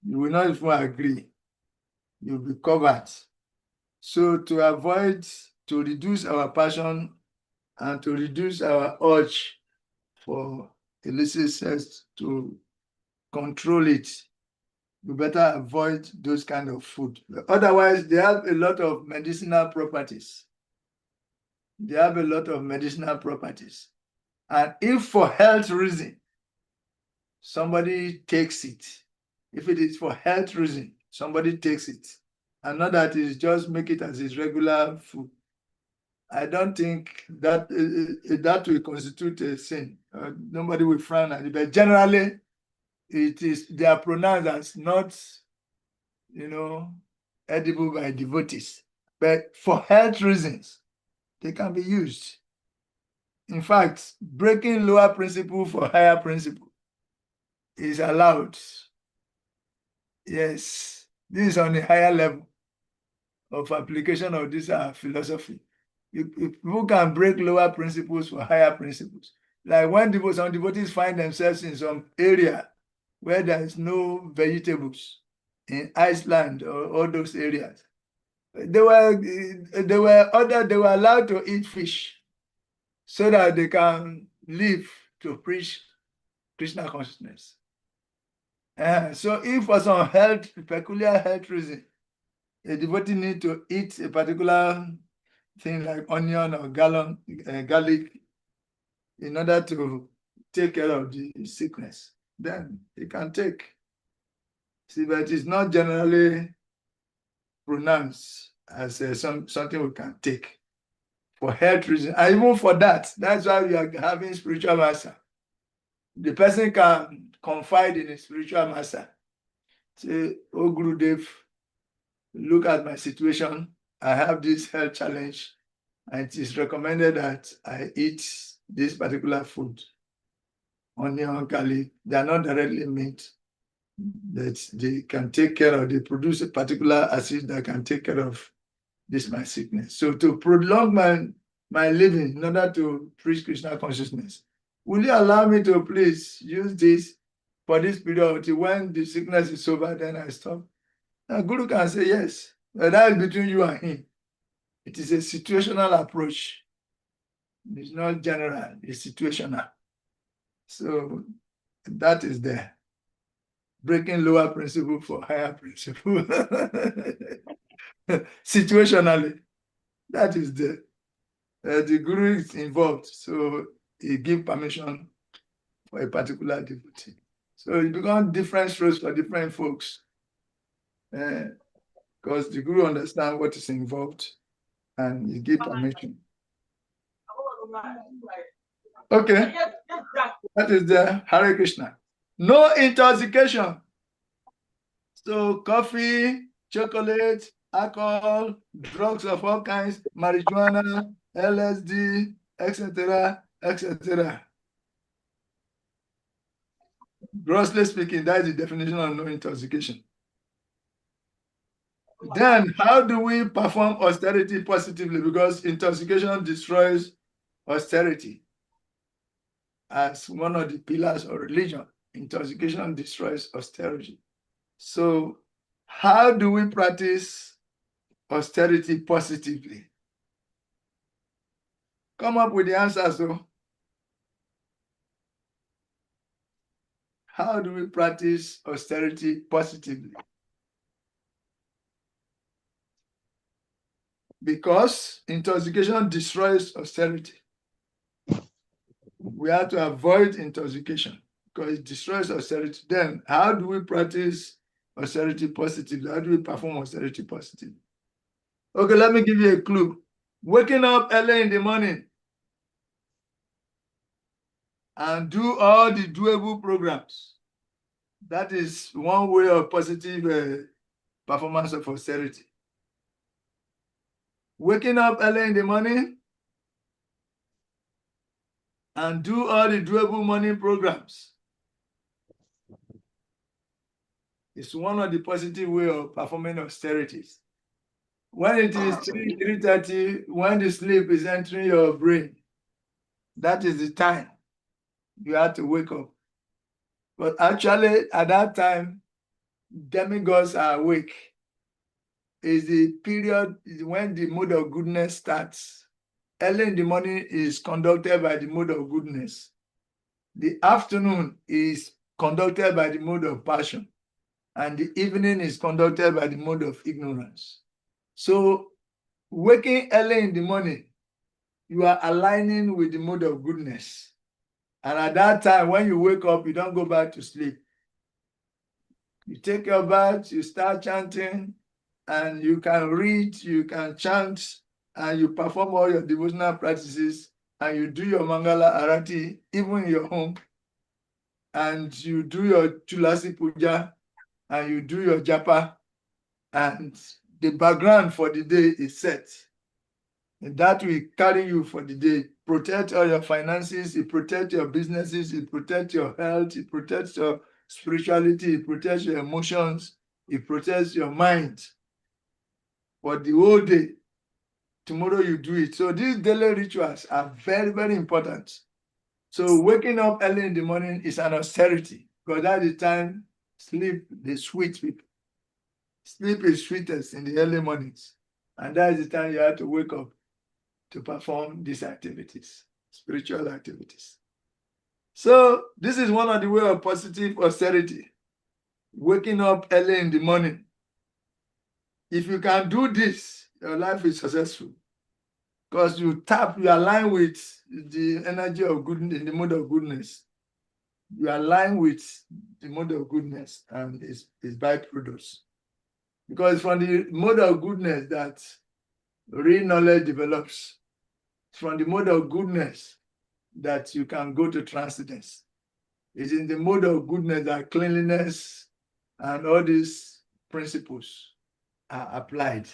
You will not even agree. You'll be covered. So to reduce our passion and to reduce our urge for illicit sex, to control it, we better avoid those kind of food. Otherwise, they have a lot of medicinal properties. They have a lot of medicinal properties. And if for health reason, somebody takes it, if it is for health reason, somebody takes it, and not that is just make it as his regular food, I don't think that that will constitute a sin. Nobody will frown at it. But generally, they are pronounced as not, edible by devotees. But for health reasons, they can be used. In fact, breaking lower principle for higher principle is allowed. Yes, this is on a higher level of application of this philosophy. People can break lower principles for higher principles. Like when some devotees find themselves in some area where there is no vegetables, in Iceland or all those areas, they were allowed to eat fish so that they can live to preach Krishna consciousness. So if for some peculiar health reason, a devotee need to eat a particular thing like onion or garlic in order to take care of the sickness, then he can take. See, but it's not generally pronounced as something we can take for health reasons. And even for that's why we are having spiritual master. The person can confide in a spiritual master. Say, oh Gurudev, look at my situation. I have this health challenge, and it is recommended that I eat this particular food. Onion, garlic, they are not directly meat, that they can take care of, they produce a particular acid that can take care of this my sickness. So to prolong my living in order to preach Krishna consciousness, will you allow me to please use this for this period until when the sickness is over, then I stop? Now Guru can say yes, but that is between you and him. It is a situational approach. It's not general, it's situational. So that is there. Breaking lower principle for higher principle. Situationally, that is there. The Guru is involved, so he gives permission for a particular devotee. So it becomes different strokes for different folks, because the Guru understands what is involved and he gives permission. Okay, that is the Hare Krishna. No intoxication. So coffee, chocolate, alcohol, drugs of all kinds, marijuana, LSD, etc., etc. Grossly speaking, that is the definition of no intoxication. Then, how do we perform austerity positively? Because intoxication destroys austerity as one of the pillars of religion. Intoxication destroys austerity. So, how do we practice austerity positively? Come up with the answers, though. How do we practice austerity positively? Because intoxication destroys austerity. We have to avoid intoxication because it destroys austerity. Then, how do we practice austerity positively? How do we perform austerity positively? Okay, let me give you a clue. Waking up early in the morning and do all the doable programs. That is one way of positive performance of austerity. Waking up early in the morning and do all the doable morning programs. It's one of the positive way of performing austerities. When it is 3:30, when the sleep is entering your brain, that is the time you have to wake up. But actually, at that time, demigods are awake. Is the period when the mode of goodness starts. Early in the morning is conducted by the mode of goodness. The afternoon is conducted by the mode of passion. And the evening is conducted by the mode of ignorance. So, waking early in the morning, you are aligning with the mode of goodness. And at that time, when you wake up, you don't go back to sleep. You take your bath, you start chanting, and you can read, you can chant, and you perform all your devotional practices, and you do your Mangala Arati, even in your home, and you do your Tulasi Puja, and you do your Japa, and the background for the day is set. And that will carry you for the day. Protect all your finances, it protects your businesses, it protects your health, it protects your spirituality, it protects your emotions, it protects your mind for the whole day. Tomorrow you do it. So these daily rituals are very, very important. So waking up early in the morning is an austerity because that is the time sleep, the sweet people. Sleep is sweetest in the early mornings. And that is the time you have to wake up to perform these activities, spiritual activities. So this is one of the way of positive austerity, waking up early in the morning. If you can do this, your life is successful because you align with the energy of goodness, in the mode of goodness. You align with the mode of goodness and its byproducts. Because from the mode of goodness that real knowledge develops. From the mode of goodness that you can go to transcendence. It's in the mode of goodness that cleanliness and all these principles are applied.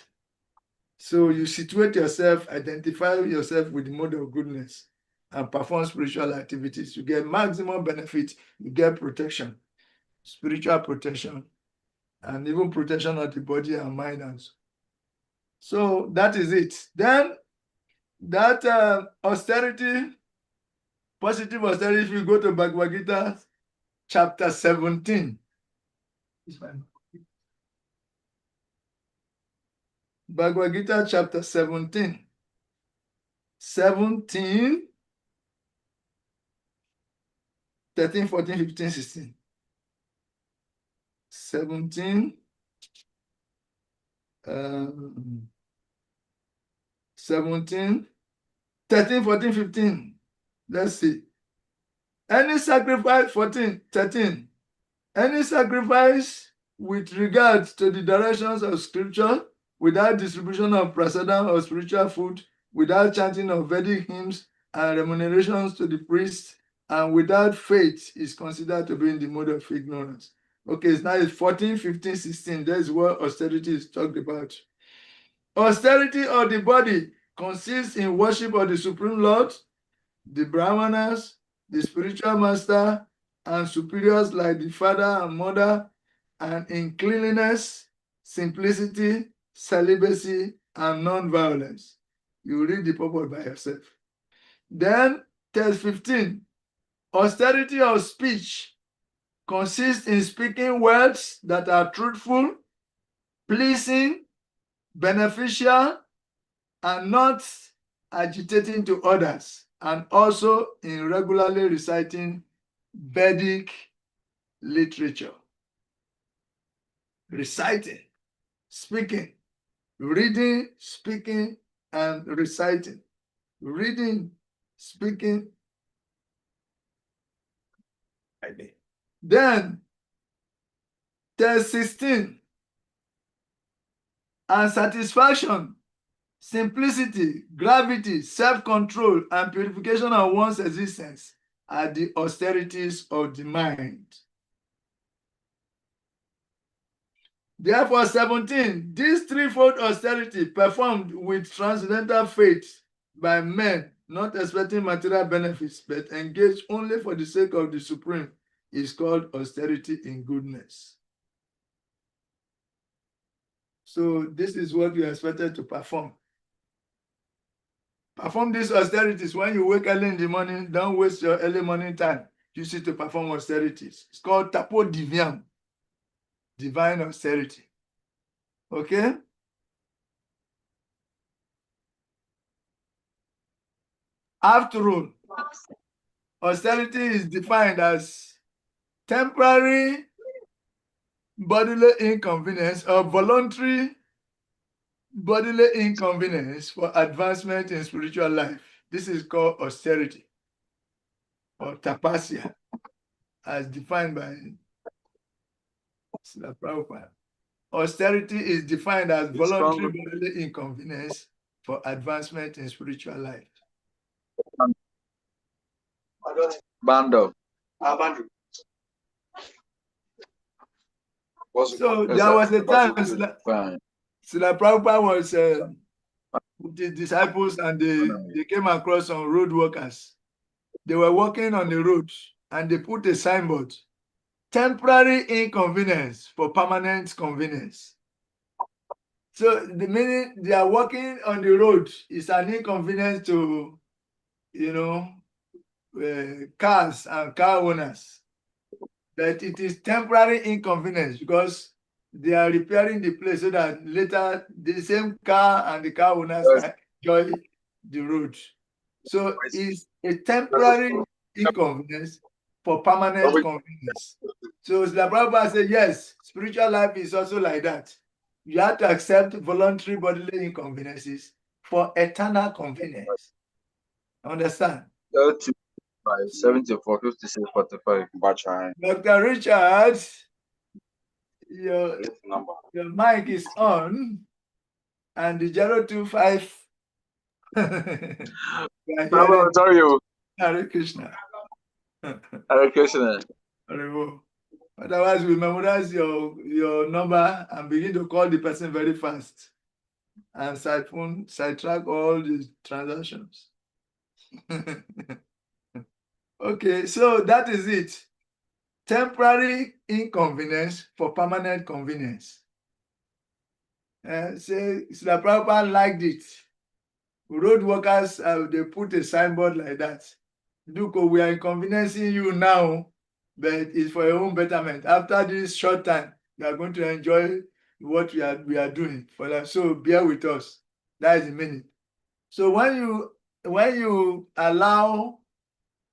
So you situate yourself, identify yourself with the mode of goodness and perform spiritual activities. You get maximum benefit, you get protection, spiritual protection, and even protection of the body and mind. And so that is it. Then that austerity, positive austerity, if you go to Bhagavad Gita, chapter 17. Bhagavad Gita, chapter 17. 17, 13, 14, 15, 16. 17, 17, 13, 14, 15. Let's see. Any sacrifice, 14, 13. Any sacrifice with regard to the directions of scripture, without distribution of prasadam or spiritual food, without chanting of Vedic hymns and remunerations to the priest, and without faith is considered to be in the mode of ignorance. Okay, it's now 14, 15, 16. That's what austerity is talked about. Austerity of the body consists in worship of the Supreme Lord, the Brahmanas, the spiritual master, and superiors like the father and mother, and in cleanliness, simplicity, celibacy, and non-violence. You read the purport by yourself. Then, text 15. Austerity of speech consists in speaking words that are truthful, pleasing, beneficial, and not agitating to others, and also in regularly reciting Vedic literature. Reciting, speaking, reading, speaking, and reciting. Reading, speaking. Then, text 16. And satisfaction, simplicity, gravity, self-control, and purification of one's existence are the austerities of the mind. Therefore, 17, this threefold austerity performed with transcendental faith by men, not expecting material benefits, but engaged only for the sake of the supreme, is called austerity in goodness. So this is what you are expected to perform. Perform these austerities. When you wake early in the morning, don't waste your early morning time. Use it to perform austerities. It's called tapo divyam, divine austerity. Okay? After all, austerity is defined as temporary bodily inconvenience or voluntary bodily inconvenience for advancement in spiritual life. This is called austerity or tapasya, as defined by Srila Prabhupada. Austerity is defined as voluntary bodily inconvenience for advancement in spiritual life. Bando. So there was a time Srila Prabhupada was with his disciples, and they came across some road workers. They were walking on the road and they put a signboard, temporary inconvenience for permanent convenience. So the minute they are walking on the road, it's an inconvenience to, cars and car owners. But it is temporary inconvenience because they are repairing the place so that later the same car and the car owners can enjoy the road. So it's a temporary inconvenience for permanent convenience. So the Prabhupada said, yes, spiritual life is also like that. You have to accept voluntary bodily inconveniences for eternal convenience. Understand? 74, 56, 45. Dr. Richard, your mic is on, and the 025. I'll tell you. Hare Krishna. Hare Krishna. Otherwise, we memorize your number and begin to call the person very fast and sidetrack all the transactions. Okay, so that is it. Temporary inconvenience for permanent convenience. Say, Srila Prabhupada liked it. Road workers, they put a signboard like that. Duko, we are inconveniencing you now, but it's for your own betterment. After this short time, you are going to enjoy what we are doing for that. So bear with us. That is the meaning. So when you allow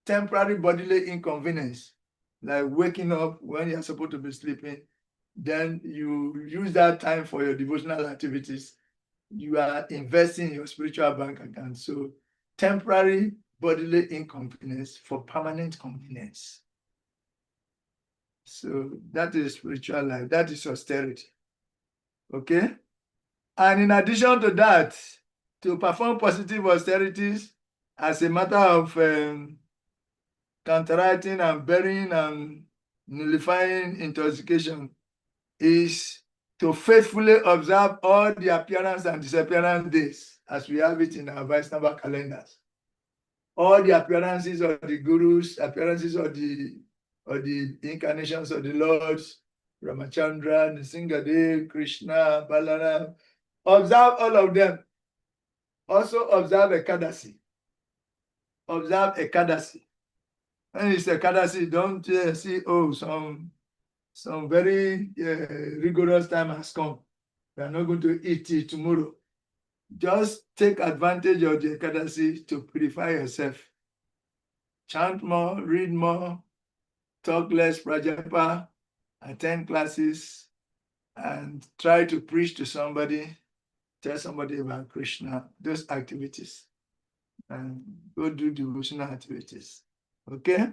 temporary bodily inconvenience, like waking up when you're supposed to be sleeping, then you use that time for your devotional activities. You are investing in your spiritual bank account. So temporary bodily inconvenience for permanent convenience. So that is spiritual life. That is austerity. Okay? And in addition to that, to perform positive austerities as a matter of counteracting and burying and nullifying intoxication is to faithfully observe all the appearance and disappearance days as we have it in our Vaishnava calendars. All the appearances of the gurus, appearances of the or the incarnations of the Lords, Ramachandra, Nrsimhadev, Krishna, Balaram. Observe all of them. Also observe Ekadasi. Observe Ekadasi. When it's Ekadasi, don't see, oh, some very rigorous time has come. We are not going to eat it tomorrow. Just take advantage of the Ekadasi to purify yourself. Chant more, read more, talk less Prajapa, attend classes, and try to preach to somebody, tell somebody about Krishna, those activities, and go do devotional activities. Okay?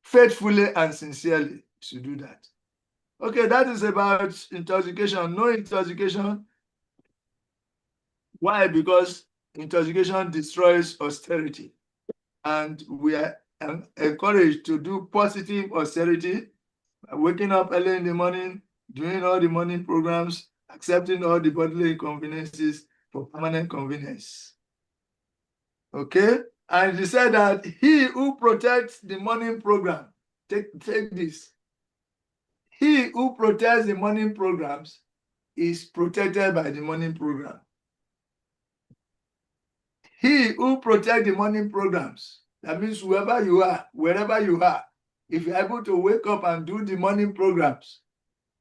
Faithfully and sincerely to do that. Okay, that is about intoxication. No intoxication. Why? Because intoxication destroys austerity. And we are encouraged to do positive austerity, waking up early in the morning, doing all the morning programs, accepting all the bodily inconveniences for permanent convenience. Okay? And he said that he who protects the morning program, take this. He who protects the morning programs is protected by the morning program. He who protects the morning programs, that means whoever you are, wherever you are, if you're able to wake up and do the morning programs,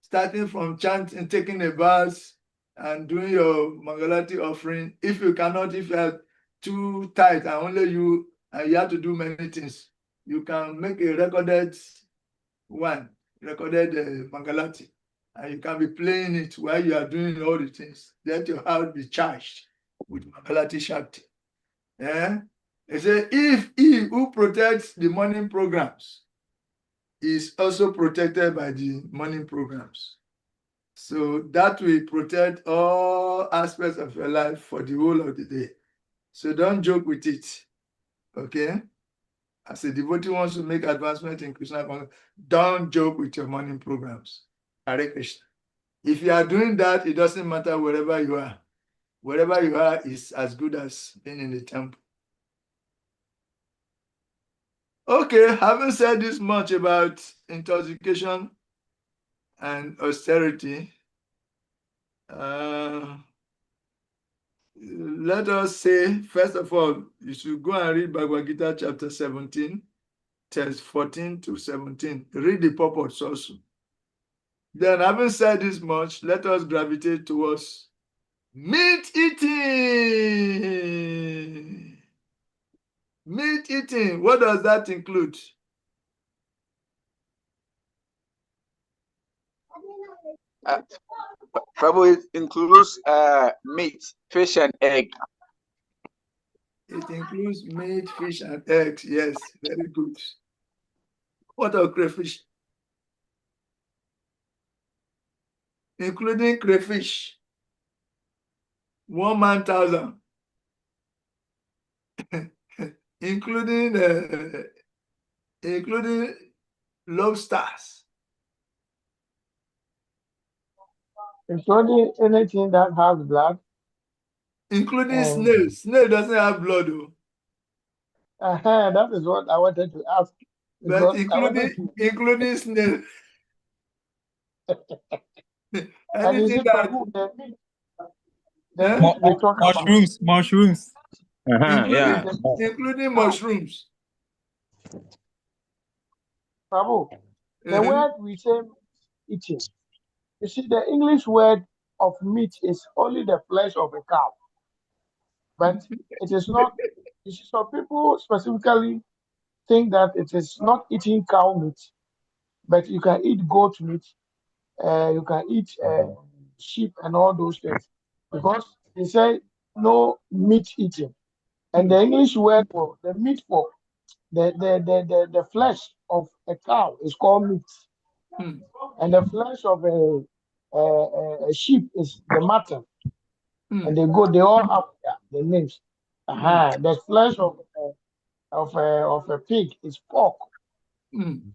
starting from chanting, taking a bath, and doing your Mangalati offering, if you cannot, if you are too tight and only you, and you have to do many things, you can make a recorded Mangalati, and you can be playing it while you are doing all the things. Let your heart be charged with Mangalati Shakti. Yeah? It says, if he who protects the morning programs is also protected by the morning programs. So that will protect all aspects of your life for the whole of the day. So don't joke with it. Okay? As a devotee wants to make advancement in Krishna consciousness, don't joke with your morning programs. Hare Krishna. If you are doing that, it doesn't matter wherever you are. Wherever you are is as good as being in the temple. Okay, having said this much about intoxication and austerity, let us say, first of all, you should go and read Bhagavad Gita chapter 17, text 14 to 17. Read the purpose also. Then, having said this much, let us gravitate towards meat eating. Meat eating, what does that include? Prabhu, it includes meat, fish, and egg. It includes meat, fish, and eggs. Yes, very good. What are crayfish? Including crayfish. 1 man 1,000. including lobsters. Including anything that has blood. Including snails. Snail doesn't have blood, though. That is what I wanted to ask. But including snail. And is Anything it that the meat they talk mushrooms, about? mushrooms. Including mushrooms. Prabhu, the word we say eating. You see, the English word of meat is only the flesh of a cow. But it is not. You see, some people specifically think that it is not eating cow meat, but you can eat goat meat, you can eat sheep and all those things, because they say no meat eating. And the English word for the meat for the flesh of a cow is called meat, and the flesh of a sheep is the mutton, and they all have the names. The flesh of a pig is pork.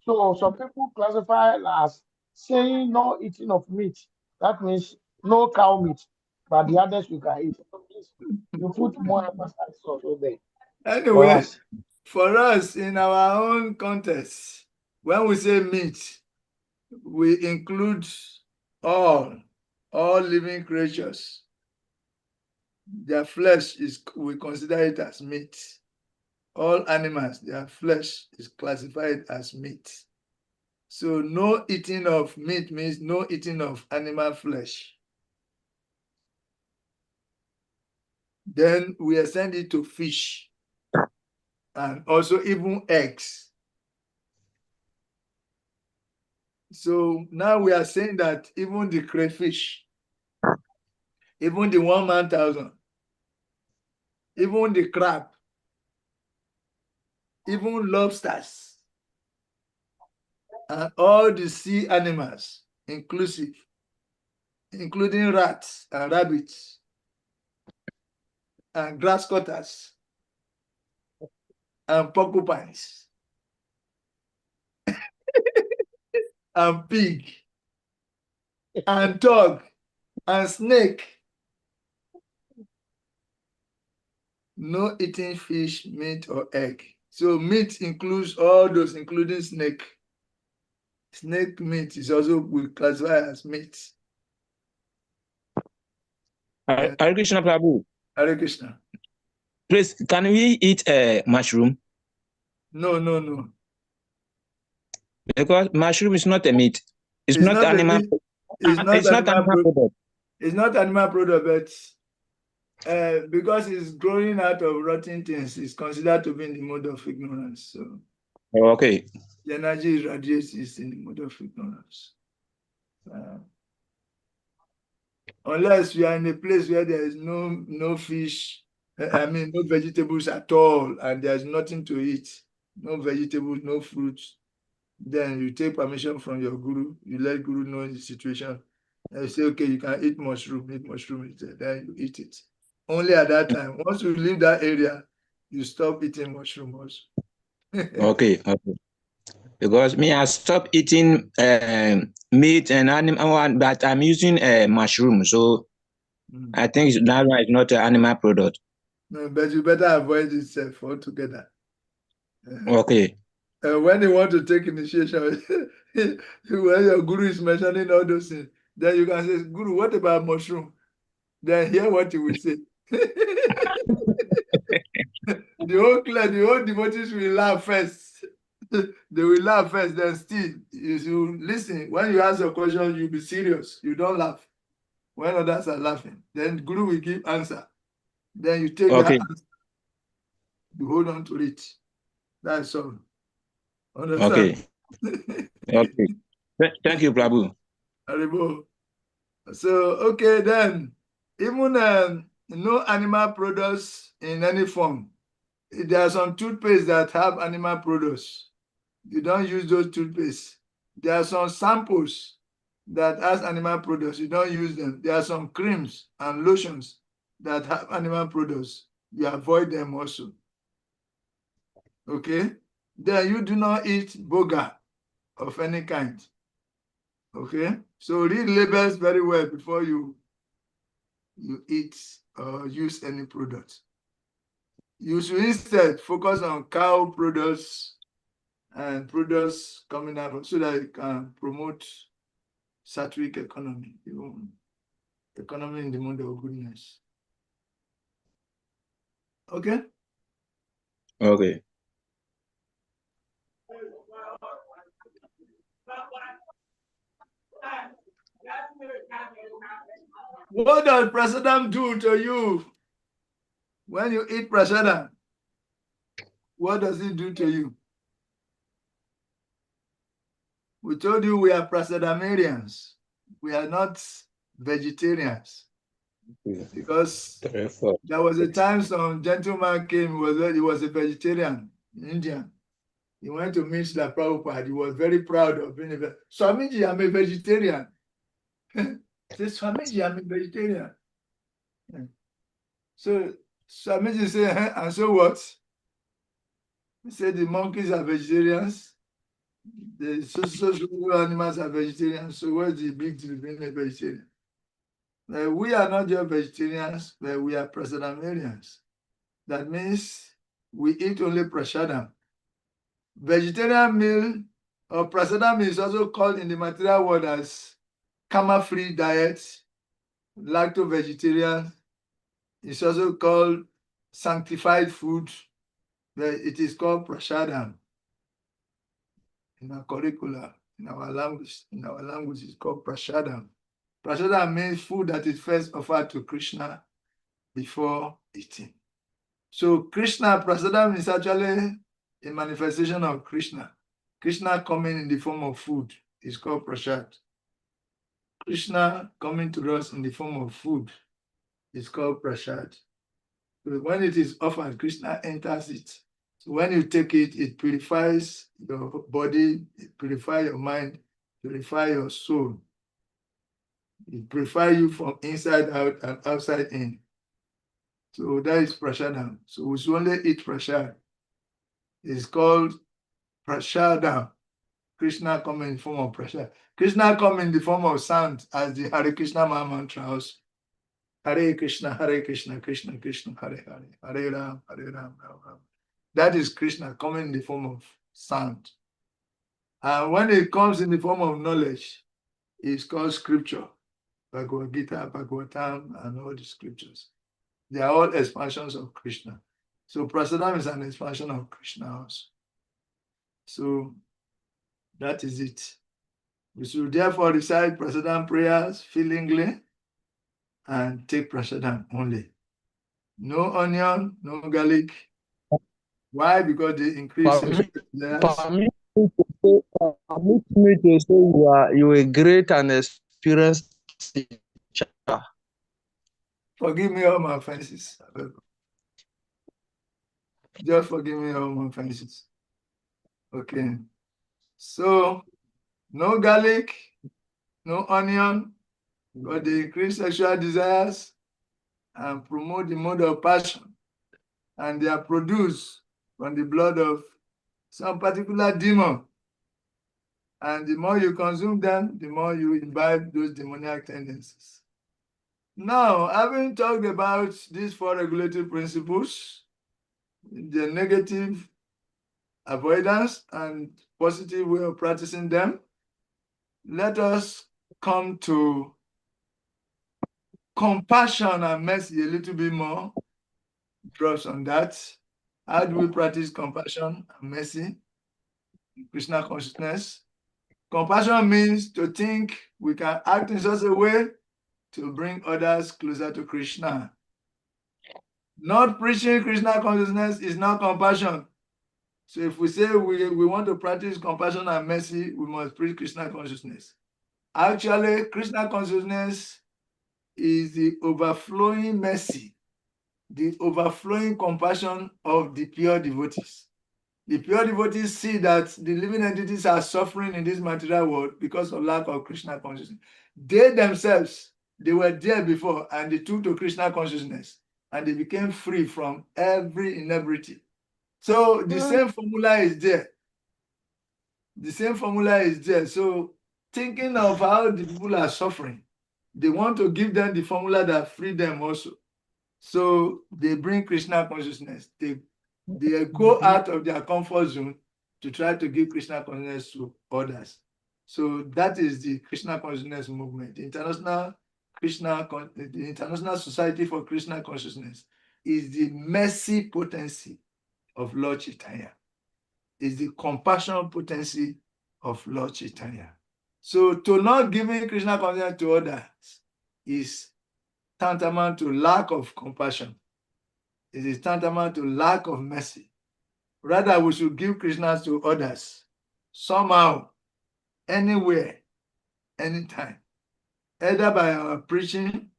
So some people classify it as saying no eating of meat. That means no cow meat, but the others you can eat. So please, you put more emphasis also there. Anyway, for us in our own context, when we say meat, we include all living creatures. Their flesh we consider it as meat. All animals, their flesh is classified as meat. So no eating of meat means no eating of animal flesh. Then we extend it to fish and also even eggs. So now we are saying that even the crayfish, even the 1,000, even the crab, even lobsters, and all the sea animals, including rats and rabbits and grass cutters and porcupines and pig and dog and snake. No eating fish, meat, or egg. So meat includes all those, including snake. Snake meat is also we classify as meat. Hare Krishna Prabhu. Hare Krishna. Please, can we eat mushroom? No. Because mushroom is not a meat. It's not animal. It's not animal product. It's not animal product, but because it's growing out of rotten things, it's considered to be in the mode of ignorance. So Okay. the energy it radiates is in the mode of ignorance. Unless you are in a place where there is no fish, no vegetables at all, and there's nothing to eat, no vegetables, no fruits, then you take permission from your guru, you let guru know the situation, and you say, okay, you can eat mushroom, then you eat it. Only at that time. Once you leave that area, you stop eating mushroom also. Okay. Because me, I stopped eating meat and animal, but I'm using mushroom. So I think that one is not an animal product. No, but you better avoid it altogether. Okay. When you want to take initiation, when your guru is mentioning all those things, then you can say, Guru, what about mushroom? Then hear what you will say. The whole devotees will laugh first. They will laugh first, then still, you listen. When you ask a question, you be serious. You don't laugh. When others are laughing, then Guru will give answer. Then you take that answer. You hold on to it. That's all. Understand? Okay. Thank you, Prabhu. So, okay, then, even no animal products in any form. There are some toothpaste that have animal products. You don't use those toothpaste. There are some samples that has animal products. You don't use them. There are some creams and lotions that have animal products. You avoid them also. Okay? Then you do not eat boga of any kind. Okay? So read labels very well before you eat or use any product. You should instead focus on cow products and products coming out so that you can promote sattvic economy, economy in the mode of goodness. Okay? Okay. What does prasadam do to you? When you eat prasadam, what does it do to you? We told you we are prasadamarians. We are not vegetarians. Because there was a time some gentleman came, he was a vegetarian, Indian. He went to meet the Prabhupada. He was very proud of being a vegetarian. Swamiji, I'm a vegetarian. Say, Swamiji, I'm a vegetarian. So Swamiji said, and so what? He said the monkeys are vegetarians. The social animals are vegetarians. So what's the big deal being a vegetarian? We are not just vegetarians, but we are prasadamarians. That means we eat only prasadam. Vegetarian meal Prasadam is also called in the material world as karma-free diet, lacto-vegetarian. It's also called sanctified food, but it is called prasadam in our curricula, in our language. In our language, it's called prasadam. Prasadam means food that is first offered to Krishna before eating. So Krishna, prasadam is actually a manifestation of Krishna. Krishna coming in the form of food is called prasad. Krishna coming to us in the form of food is called prasad. So when it is offered, Krishna enters it. So when you take it, it purifies your body, it purifies your mind, purifies your soul. It purifies you from inside out and outside in. So that is prasadam. So we should only eat prasad. It's called prasadam. Krishna come in the form of prasad. Krishna come in the form of sound as the Hare Krishna mantra also. Hare Krishna, Krishna Krishna, Hare Hare, Hare Ram, Ram Ram. That is Krishna coming in the form of sound. And when it comes in the form of knowledge, it's called scripture. Bhagavad Gita, Bhagavatam, and all the scriptures. They are all expansions of Krishna. So prasadam is an expansion of Krishna also. So that is it. We should therefore recite prasadam prayers feelingly and take prasadam only. No onion, no garlic. Why? Because they increase sexual desires. Permit me to say you are a great and experienced teacher. Forgive me all my offenses. Just forgive me all my offenses. Okay. So, no garlic, no onion, but they increase sexual desires and promote the mode of passion. And they are produced from the blood of some particular demon. And the more you consume them, the more you imbibe those demoniac tendencies. Now, having talked about these four regulative principles, the negative avoidance and positive way of practicing them, let us come to compassion and mercy a little bit more. Drops on that. How do we practice compassion and mercy in Krishna consciousness? Compassion means to think we can act in such a way to bring others closer to Krishna. Not preaching Krishna consciousness is not compassion. So if we say we want to practice compassion and mercy, we must preach Krishna consciousness. Actually, Krishna consciousness is the overflowing mercy, the overflowing compassion of the pure devotees. The pure devotees see that the living entities are suffering in this material world because of lack of Krishna consciousness. They themselves, they were there before and they took to Krishna consciousness and they became free from every inebriety. So the same formula is there. The same formula is there. So thinking of how the people are suffering, they want to give them the formula that free them also. So they bring Krishna consciousness. They go out of their comfort zone to try to give Krishna consciousness to others. So that is the Krishna consciousness movement. The International Society for Krishna Consciousness is the mercy potency of Lord Chaitanya. Is the compassion potency of Lord Chaitanya. So to not giving Krishna consciousness to others is tantamount to lack of compassion. It is tantamount to lack of mercy. Rather, we should give Krishna to others somehow, anywhere, anytime, either by our preaching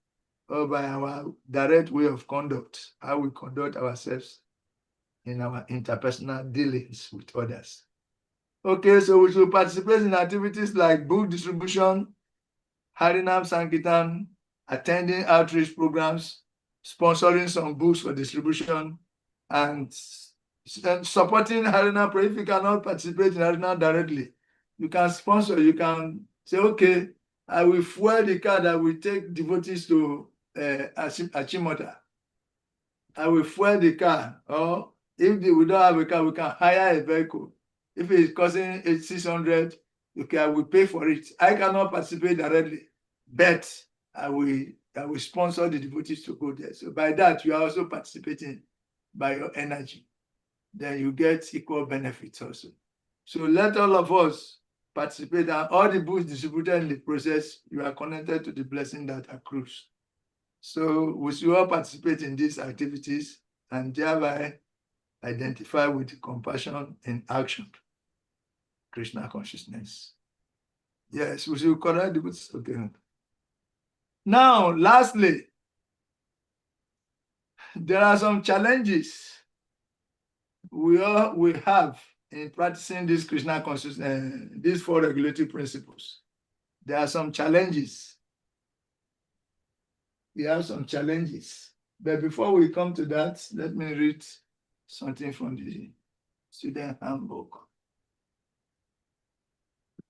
or by our direct way of conduct, how we conduct ourselves in our interpersonal dealings with others. Okay, so we should participate in activities like book distribution, Harinam Sankirtan, attending outreach programs, sponsoring some books for distribution, and supporting Harinam. If you cannot participate in Harinam directly, you can sponsor, you can say, okay, I will fuel the car that will take devotees to Achimota. I will fuel the car, or if we don't have a car, we can hire a vehicle If it's costing 600, okay, I will pay for it. I cannot participate directly, but I will sponsor the devotees to go there. So by that, you are also participating by your energy. Then you get equal benefits also. So let all of us participate, and all the books distributed in the process, you are connected to the blessing that accrues. So we should all participate in these activities and thereby identify with compassion in action. Krishna consciousness. Yes, we should correct the books. Okay. Now, lastly, there are some challenges we have in practicing this Krishna consciousness, these 4 regulatory principles. There are some challenges. We have some challenges. But before we come to that, let me read something from the student handbook.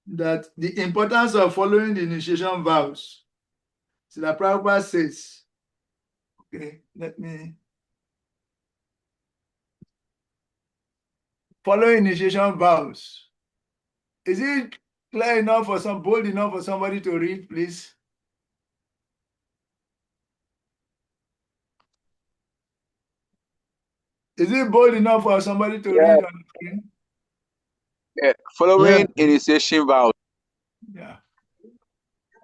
That the importance of following the initiation vows. Srila Prabhupada says, okay, let me. Following initiation vows. Is it clear enough for bold enough for somebody to read, please? Is it bold enough for somebody to read on the screen? Following initiation vows. Yeah.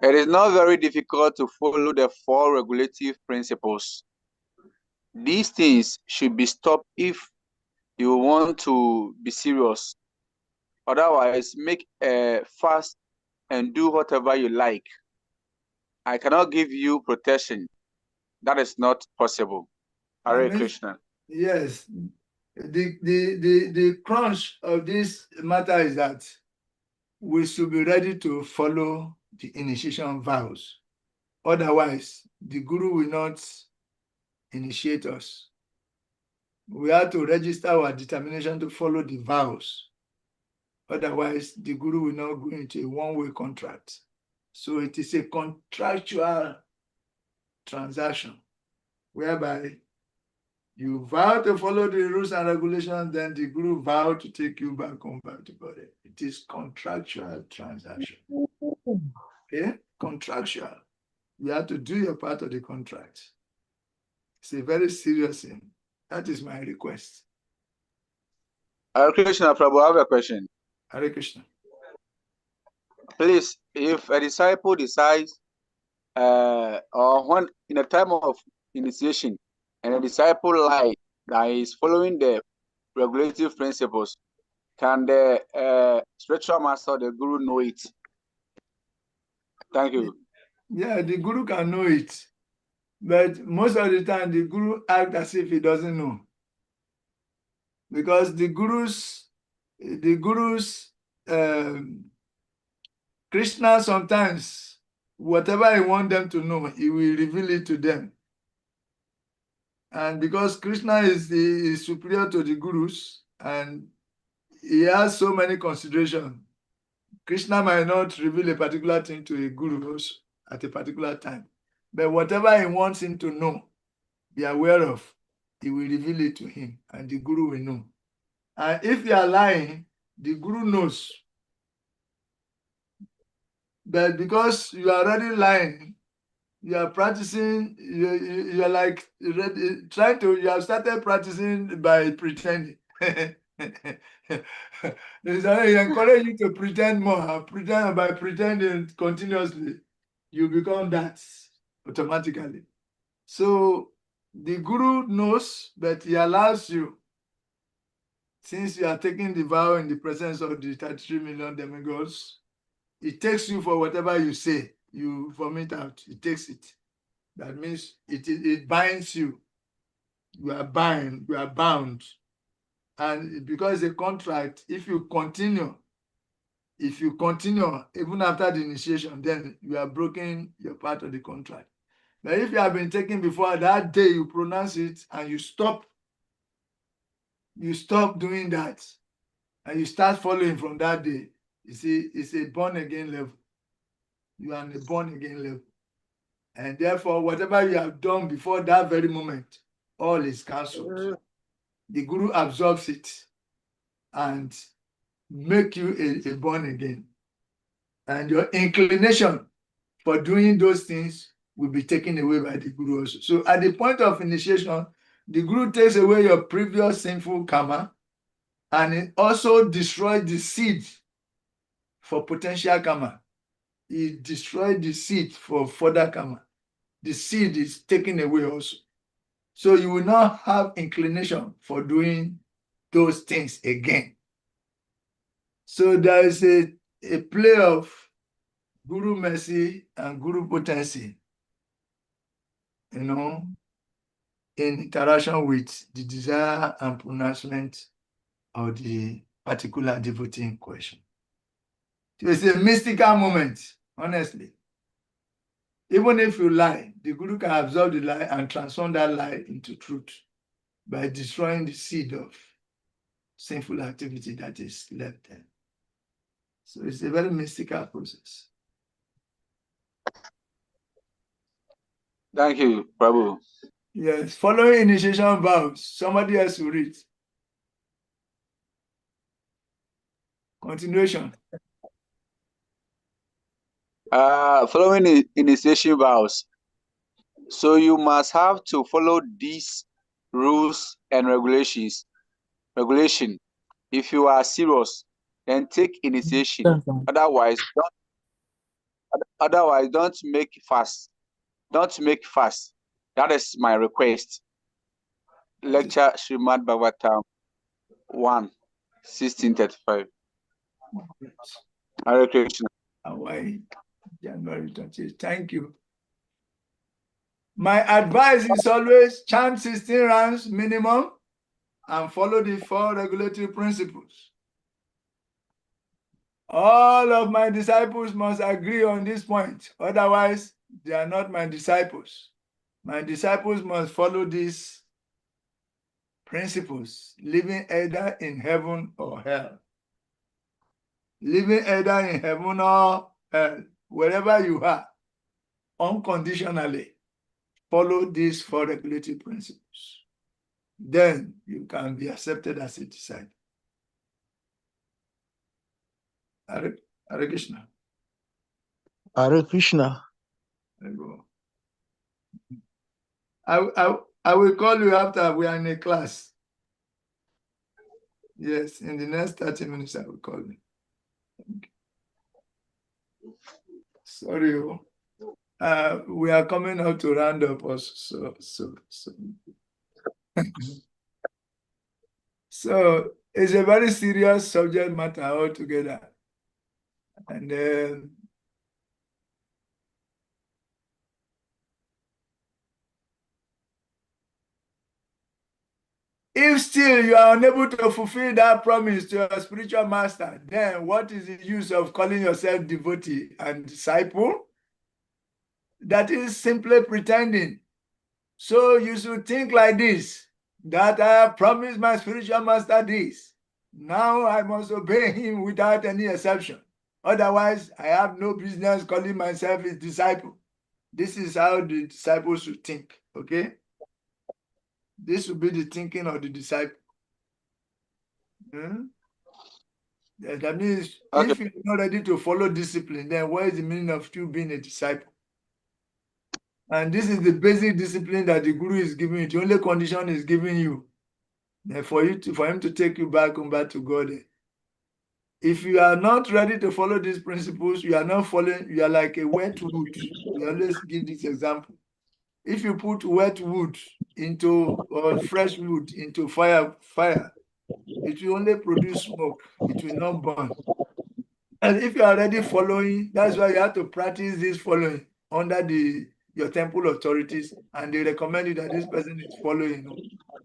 It is not very difficult to follow the 4 regulative principles. These things should be stopped if you want to be serious. Otherwise, make a fast and do whatever you like. I cannot give you protection. That is not possible. Hare Krishna. Yes. The crunch of this matter is that we should be ready to follow the initiation vows. Otherwise, the Guru will not initiate us. We have to register our determination to follow the vows. Otherwise, the Guru will not go into a one-way contract. So it is a contractual transaction whereby you vow to follow the rules and regulations, then the Guru vow to take you back home back to body. It is contractual transaction. Okay? Contractual. You have to do your part of the contract. It's a very serious thing. That is my request. Hare Krishna, Prabhu, I have a question. Hare Krishna. Please, if a disciple decides, or when in a time of initiation, and a disciple lies that is following the regulative principles, can the spiritual master, the Guru, know it? Thank you. Yeah, the Guru can know it. But most of the time, the Guru acts as if he doesn't know. Because the Guru's Krishna sometimes, whatever he wants them to know, he will reveal it to them. And because Krishna is superior to the Gurus, and he has so many considerations, Krishna might not reveal a particular thing to a Guru at a particular time. But whatever he wants him to know, be aware of, he will reveal it to him, and the Guru will know. And if you are lying, the Guru knows. But because you are already lying, you are practicing, you are like you have started practicing by pretending. He encourage you to pretend more, by pretending continuously, you become that automatically. So the Guru knows, but he allows you, since you are taking the vow in the presence of the 33 million demigods, it takes you for whatever you say, you vomit out, it takes it. That means it binds you. You are bound. And because it's a contract, if you continue, even after the initiation, then you are breaking your part of the contract. But if you have been taken before that day, you pronounce it and you stop doing that, and you start following from that day, you see, it's a born again level. You are on a born again level. And therefore, whatever you have done before that very moment, all is cancelled. The Guru absorbs it, and make you a born again. And your inclination for doing those things will be taken away by the Guru also. So at the point of initiation, the Guru takes away your previous sinful karma, and it also destroys the seed for potential karma. It destroys the seed for further karma. The seed is taken away also. So you will not have inclination for doing those things again. So there is a play of Guru mercy and Guru potency, in interaction with the desire and pronouncement of the particular devotee in question. So it's a mystical moment, honestly. Even if you lie, the Guru can absorb the lie and transform that lie into truth by destroying the seed of sinful activity that is left there. So it's a very mystical process. Thank you, Prabhu. Yes, following initiation vows, somebody else will read. Continuation. Following initiation vows. So you must have to follow these rules and regulations. If you are serious, then take initiation. Otherwise, don't make fast. Don't make fast. That is my request. Lecture Srimad Bhagavatam 1, 1635. Hare Krishna. Hawaii, January 20th. Thank you. My advice is always chant 16 rounds minimum and follow the 4 regulatory principles. All of my disciples must agree on this point. Otherwise, they are not my disciples. My disciples must follow these principles, living either in heaven or hell. Living either in heaven or hell, wherever you are, unconditionally follow these 4 regulatory principles. Then you can be accepted as a disciple. Hare Krishna. Hare Krishna. There you go. I will call you after we are in a class. Yes, in the next 30 minutes I will call you. Sorry. We are coming out to round up also. So it's a very serious subject matter altogether. And if still you are unable to fulfill that promise to your spiritual master, then what is the use of calling yourself devotee and disciple? That is simply pretending. So you should think like this, that I have promised my spiritual master this. Now I must obey him without any exception. Otherwise, I have no business calling myself his disciple. This is how the disciples should think, okay? This will be the thinking of the disciple. That means if you're not ready to follow discipline, then what is the meaning of you being a disciple? And this is the basic discipline that the Guru is giving you. The only condition is giving you for him to take you back to God. If you are not ready to follow these principles, you are not following, you are like a wet wood. We always give this example. If you put wet wood or fresh wood into fire, it will only produce smoke. It will not burn. And if you are already following, that's why you have to practice this following under your temple authorities, and they recommend you that this person is following,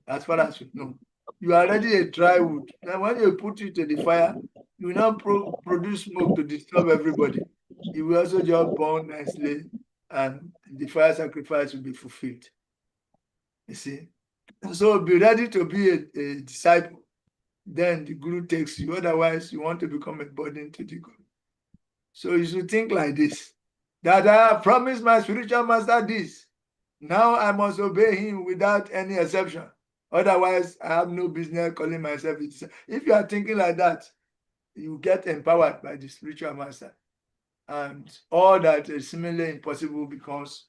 as far as you know. You are already a dry wood. Then when you put it to the fire, you will not produce smoke to disturb everybody. It will also just burn nicely, and the fire sacrifice will be fulfilled. You see? So be ready to be a disciple. Then the Guru takes you. Otherwise, you want to become a burden to the Guru. So you should think like this, that I have promised my spiritual master this. Now I must obey him without any exception. Otherwise, I have no business calling myself a disciple. If you are thinking like that, you get empowered by the spiritual master. And all that is seemingly impossible becomes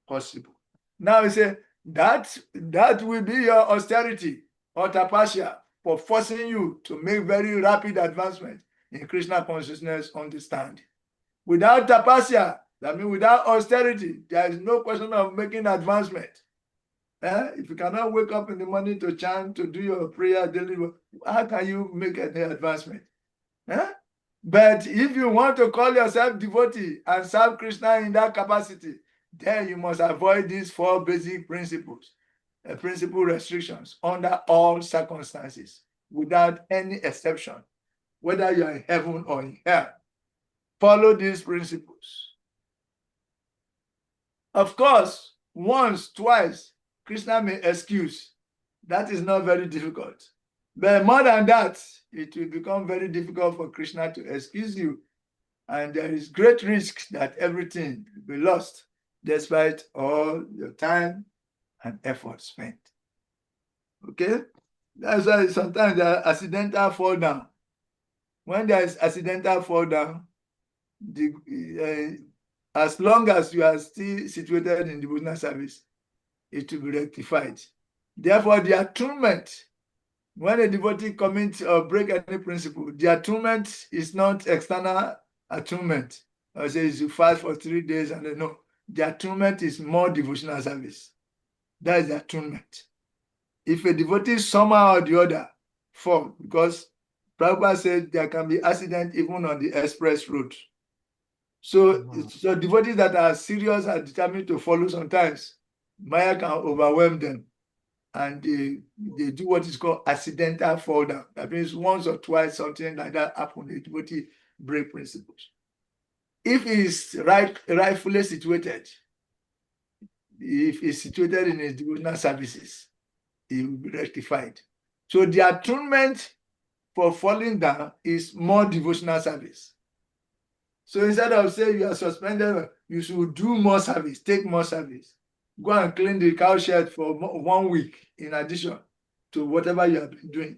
possible. Now we say that will be your austerity or tapasya for forcing you to make very rapid advancement in Krishna consciousness understanding. Without tapasya, that means without austerity, there is no question of making advancement. If you cannot wake up in the morning to chant, to do your prayer daily, how can you make any advancement? But if you want to call yourself devotee and serve Krishna in that capacity, then you must avoid these 4 basic principles, principle restrictions under all circumstances, without any exception, whether you are in heaven or in hell. Follow these principles. Of course, once, twice, Krishna may excuse. That is not very difficult. But more than that, it will become very difficult for Krishna to excuse you. And there is great risk that everything will be lost, despite all your time and effort spent. Okay? That's why sometimes there are accidental fall down. When there is accidental fall down, as long as you are still situated in devotional service, it will be rectified. Therefore, the atonement, when a devotee commits or break any principle, the atonement is not external atonement. I say you fast for 3 days and then no. The atonement is more devotional service. That is the atonement. If a devotee somehow or the other fall, because Prabhupada said there can be accident even on the express road. So devotees that are serious and determined to follow, sometimes Maya can overwhelm them. And they do what is called accidental fall down. That means once or twice something like that happens, the devotee break principles. If he is rightfully situated, if he's situated in his devotional services, he will be rectified. So the atonement for falling down is more devotional service. So instead of saying you are suspended, you should do more service, take more service. Go and clean the cow shed for 1 week in addition to whatever you have been doing.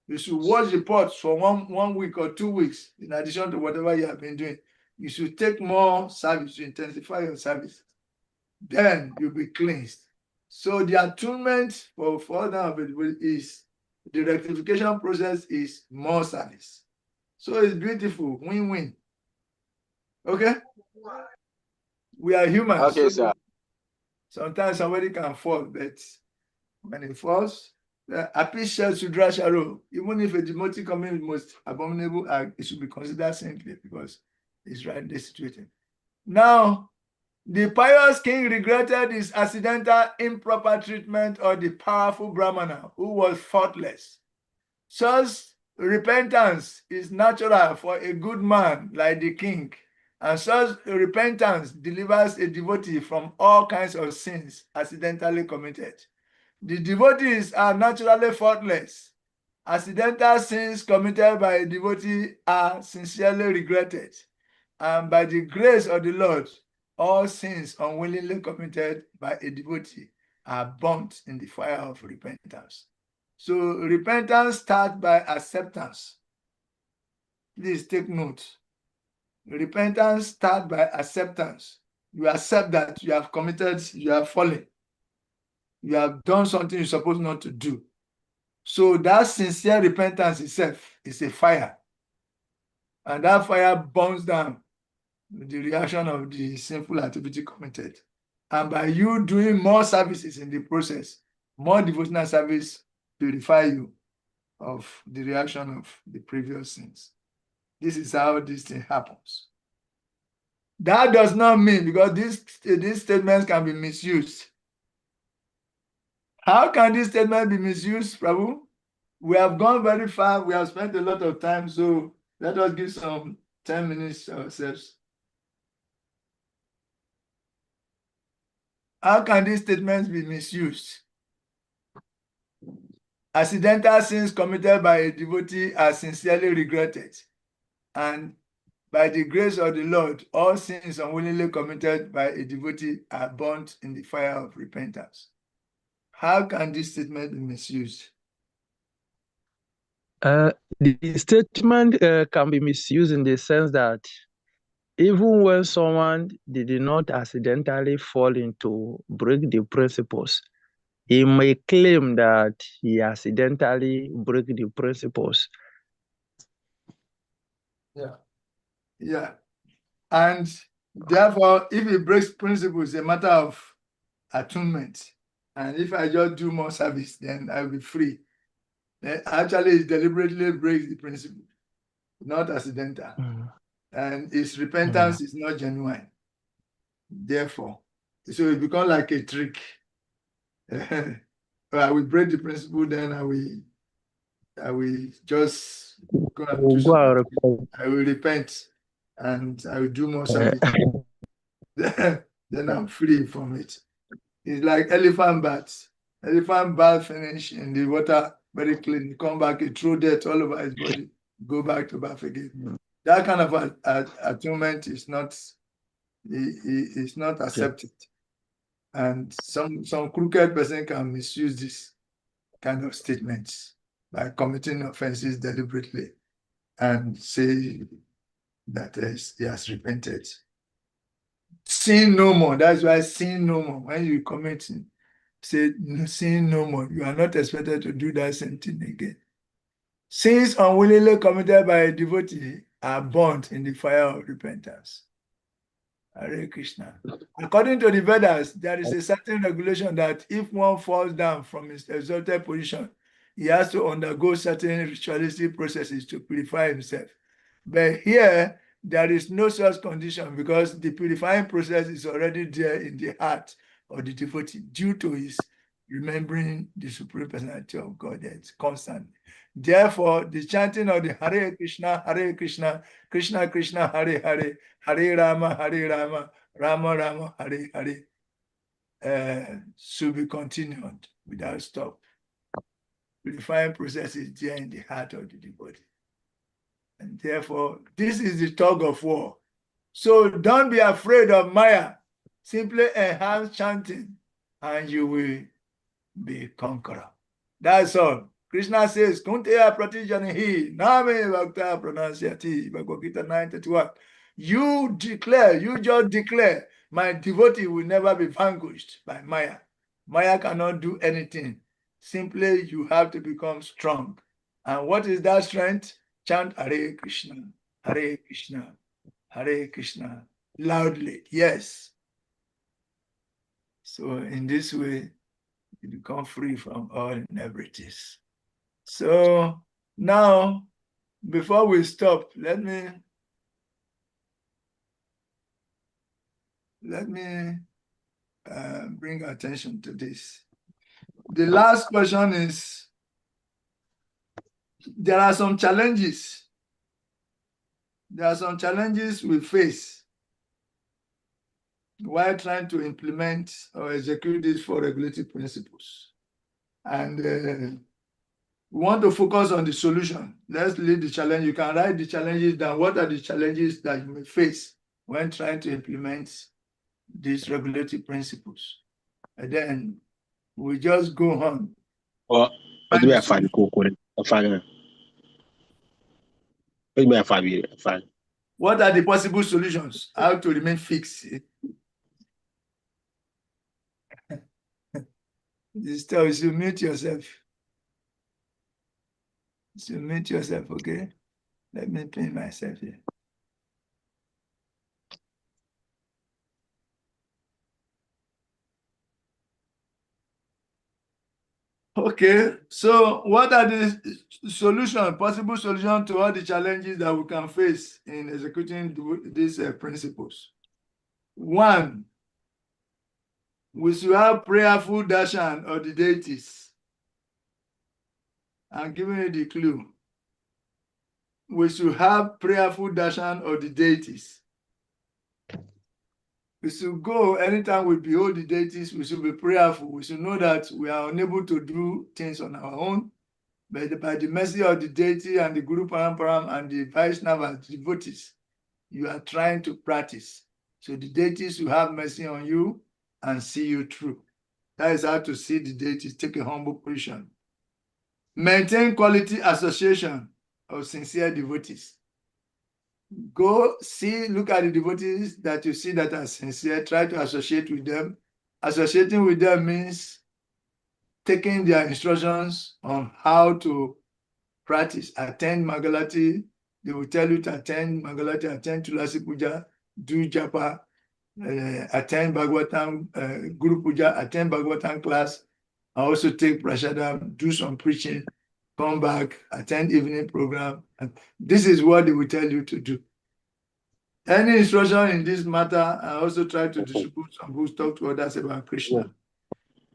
You should wash the pots for one week or 2 weeks in addition to whatever you have been doing. You should take more service to intensify your service. Then you'll be cleansed. So the atonement for fall down is the rectification process is more service. So it's beautiful, win-win. Okay? We are humans. Okay, sir. Sometimes somebody can fall, but when he falls, happy shall Sudra Sharo. Even if a devotee commits the most abominable act, it should be considered saintly because it's rightly situated. Now, the pious king regretted his accidental improper treatment of the powerful Brahmana who was faultless. Such repentance is natural for a good man like the king, and such repentance delivers a devotee from all kinds of sins accidentally committed. The devotees are naturally faultless. Accidental sins committed by a devotee are sincerely regretted, and by the grace of the Lord, all sins unwillingly committed by a devotee are burnt in the fire of repentance. So repentance starts by acceptance. Please take note. Repentance starts by acceptance. You accept that you have committed, you have fallen. You have done something you're supposed not to do. So that sincere repentance itself is a fire. And that fire burns down the reaction of the sinful activity committed. And by you doing more services in the process, more devotional service purify you of the reaction of the previous sins. This is how this thing happens. That does not mean, because these statements can be misused. How can this statement be misused, Prabhu? We have gone very far. We have spent a lot of time, so let us give some 10 minutes ourselves. How can these statements be misused? Accidental sins committed by a devotee are sincerely regretted, and by the grace of the Lord, all sins unwillingly committed by a devotee are burnt in the fire of repentance. How can this statement be misused? The statement can be misused in the sense that even when someone did not accidentally fall into break the principles, he may claim that he accidentally broke the principles. Yeah. And therefore, if he breaks principles, it's a matter of attunement. And if I just do more service, then I'll be free. Actually, it deliberately breaks the principle, not accidental. And his repentance is not genuine. Therefore, so it becomes like a trick. I will break the principle, then I will just go and do something. I will repent and I will do more service. Then I'm free from it. It's like elephant bath. Elephant bath finish in the water very clean. You come back, you throw dirt all over his body, go back to bath again. That kind of atonement is not accepted. And some crooked person can misuse this kind of statements by committing offenses deliberately and say that he has repented. Sin no more. That's why sin no more. When you commit, say sin no more. You are not expected to do that same thing again. Sins unwillingly committed by a devotee are burnt in the fire of repentance. Hare Krishna. According to the Vedas, there is a certain regulation that if one falls down from his exalted position, he has to undergo certain ritualistic processes to purify himself. But here, there is no such condition because the purifying process is already there in the heart of the devotee due to his remembering the Supreme Personality of Godhead constantly. Therefore, the chanting of the Hare Krishna, Krishna Krishna, Hare Hare, Hare Rama, Rama Rama, Hare Hare, should be continued without stop. Purifying process is there in the heart of the devotee. And therefore, this is the tug of war. So don't be afraid of Maya. Simply enhance chanting and you will be conqueror. That's all. Krishna says, Kunteya pratijanihi, name bhakta pranashyati, Bhagavad Gita 9:31. You just declare, my devotee will never be vanquished by Maya. Maya cannot do anything. Simply, you have to become strong. And what is that strength? Chant Hare Krishna, Hare Krishna, Hare Krishna, loudly, yes. So in this way, you become free from all inevitables. So now, before we stop, let me bring attention to this. The last question is, there are some challenges. There are some challenges we face while trying to implement or execute these four regulative principles. And we want to focus on the solution. Let's leave the challenge. You can write the challenges down. What are the challenges that you may face when trying to implement these regulative principles? And then we just go on. What are the possible solutions? How to remain fixed? Still, you mute yourself. So mute yourself, okay? Let me pin myself here. Okay, so what are the possible solutions to all the challenges that we can face in executing these principles? One, we should have prayerful darshan of the deities. I'm giving you the clue. We should have prayerful darshan of the deities. We should go anytime we behold the deities, we should be prayerful. We should know that we are unable to do things on our own, but by the mercy of the deity and the Guru Paramparam and the Vaishnava devotees, you are trying to practice. So the deities will have mercy on you and see you through. That is how to see the deities take a humble position. Maintain quality association of sincere devotees. Go see, look at the devotees that you see that are sincere, try to associate with them. Associating with them means taking their instructions on how to practice. Attend Mangalati, they will tell you to attend Mangalati, attend Tulasi Puja, do Japa, attend Bhagavatam, Guru Puja, attend Bhagavatam class, and also take Prashadam, do some preaching, come back, attend evening program. And this is what they will tell you to do. Any instruction in this matter, I also try to distribute some books, talk to others about Krishna.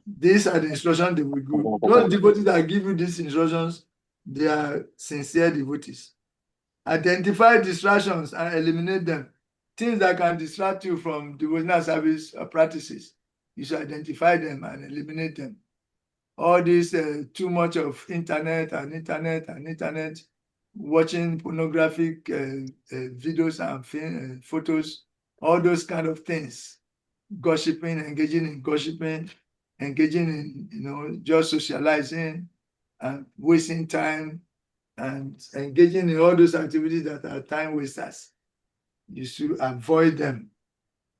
These are the instructions they will give. Those devotees that give you these instructions, they are sincere devotees. Identify distractions and eliminate them. Things that can distract you from devotional service practices, you should identify them and eliminate them. All this too much of internet, watching pornographic videos and photos, all those kind of things, gossiping, engaging in gossiping, engaging in just socializing and wasting time and engaging in all those activities that are time wasters. You should avoid them.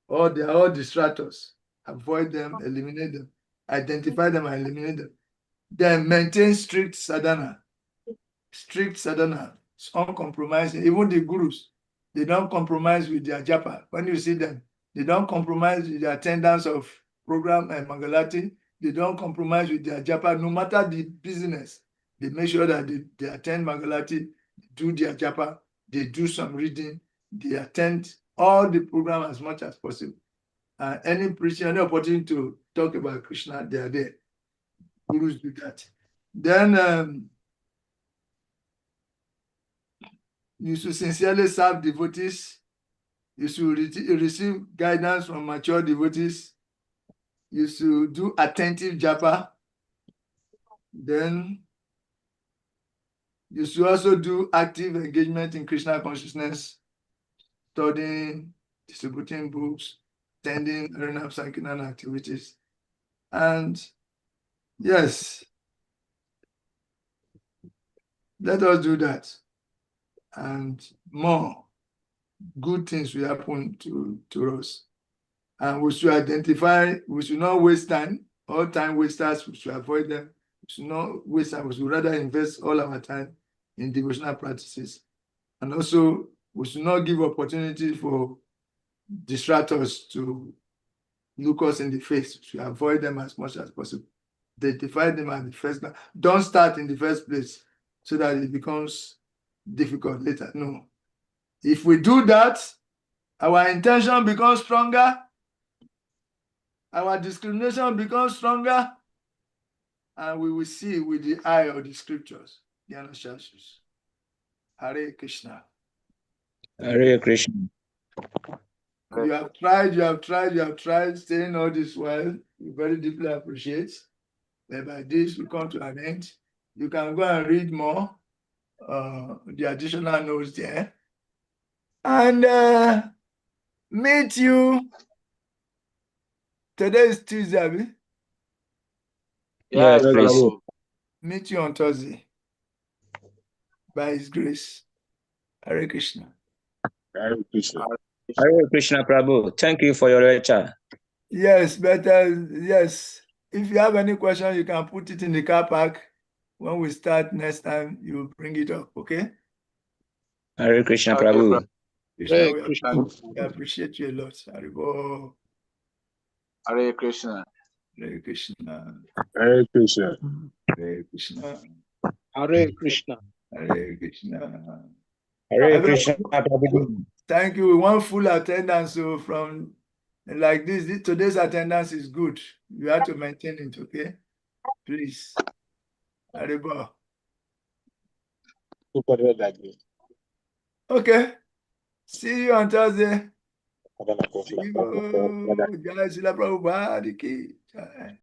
They are all distractors. Avoid them, eliminate them, identify them and eliminate them. Then maintain strict sadhana. Strict sadhana. It's uncompromising. Even the gurus, they don't compromise with their japa. When you see them, they don't compromise with the attendance of program and Mangalati. They don't compromise with their japa, no matter the business. They make sure that they attend Mangalati, do their japa, they do some reading, they attend all the program as much as possible. Any preaching, any opportunity to talk about Krishna, they are there. Gurus do that. Then you should sincerely serve devotees. You should receive guidance from mature devotees. You should do attentive japa. Then you should also do active engagement in Krishna consciousness, studying, distributing books, attending Arena Sankirtan activities. And yes, let us do that. And more good things will happen to us. And we should identify, we should not waste time. All time wasters, we should avoid them. We should not waste time. We should rather invest all our time in devotional practices. And also, we should not give opportunity for distractors to look us in the face. We should avoid them as much as possible. Identify them at the first place. Don't start in the first place so that it becomes difficult later. No. If we do that, our intention becomes stronger, our discrimination becomes stronger, and we will see with the eye of the scriptures. Hare Krishna. Hare Krishna. You have tried, saying all this while. We very deeply appreciate. And by this, we come to an end. You can go and read more, the additional notes there. And meet you. Today is Tuesday, Abi? Yes, please. Meet you on Thursday. By His grace. Hare Krishna. Hare Krishna. Hare Krishna, Prabhu. Thank you for your lecture. Yes, better. Yes. If you have any question, you can put it in the car park. When we start next time, you bring it up, okay? Hare Krishna, Prabhu. Krishna, we appreciate you a lot. Haribo. Hare Krishna. Hare Krishna. Hare Krishna. Hare Krishna. Hare Krishna. Hare Krishna. Hare Krishna, Prabhu. Thank you. We want full attendance. So from like this, today's attendance is good. You have to maintain it, okay? Please. Haribo. Okay. See you on Thursday. See you. Jai Srila Prabhupada ki jai.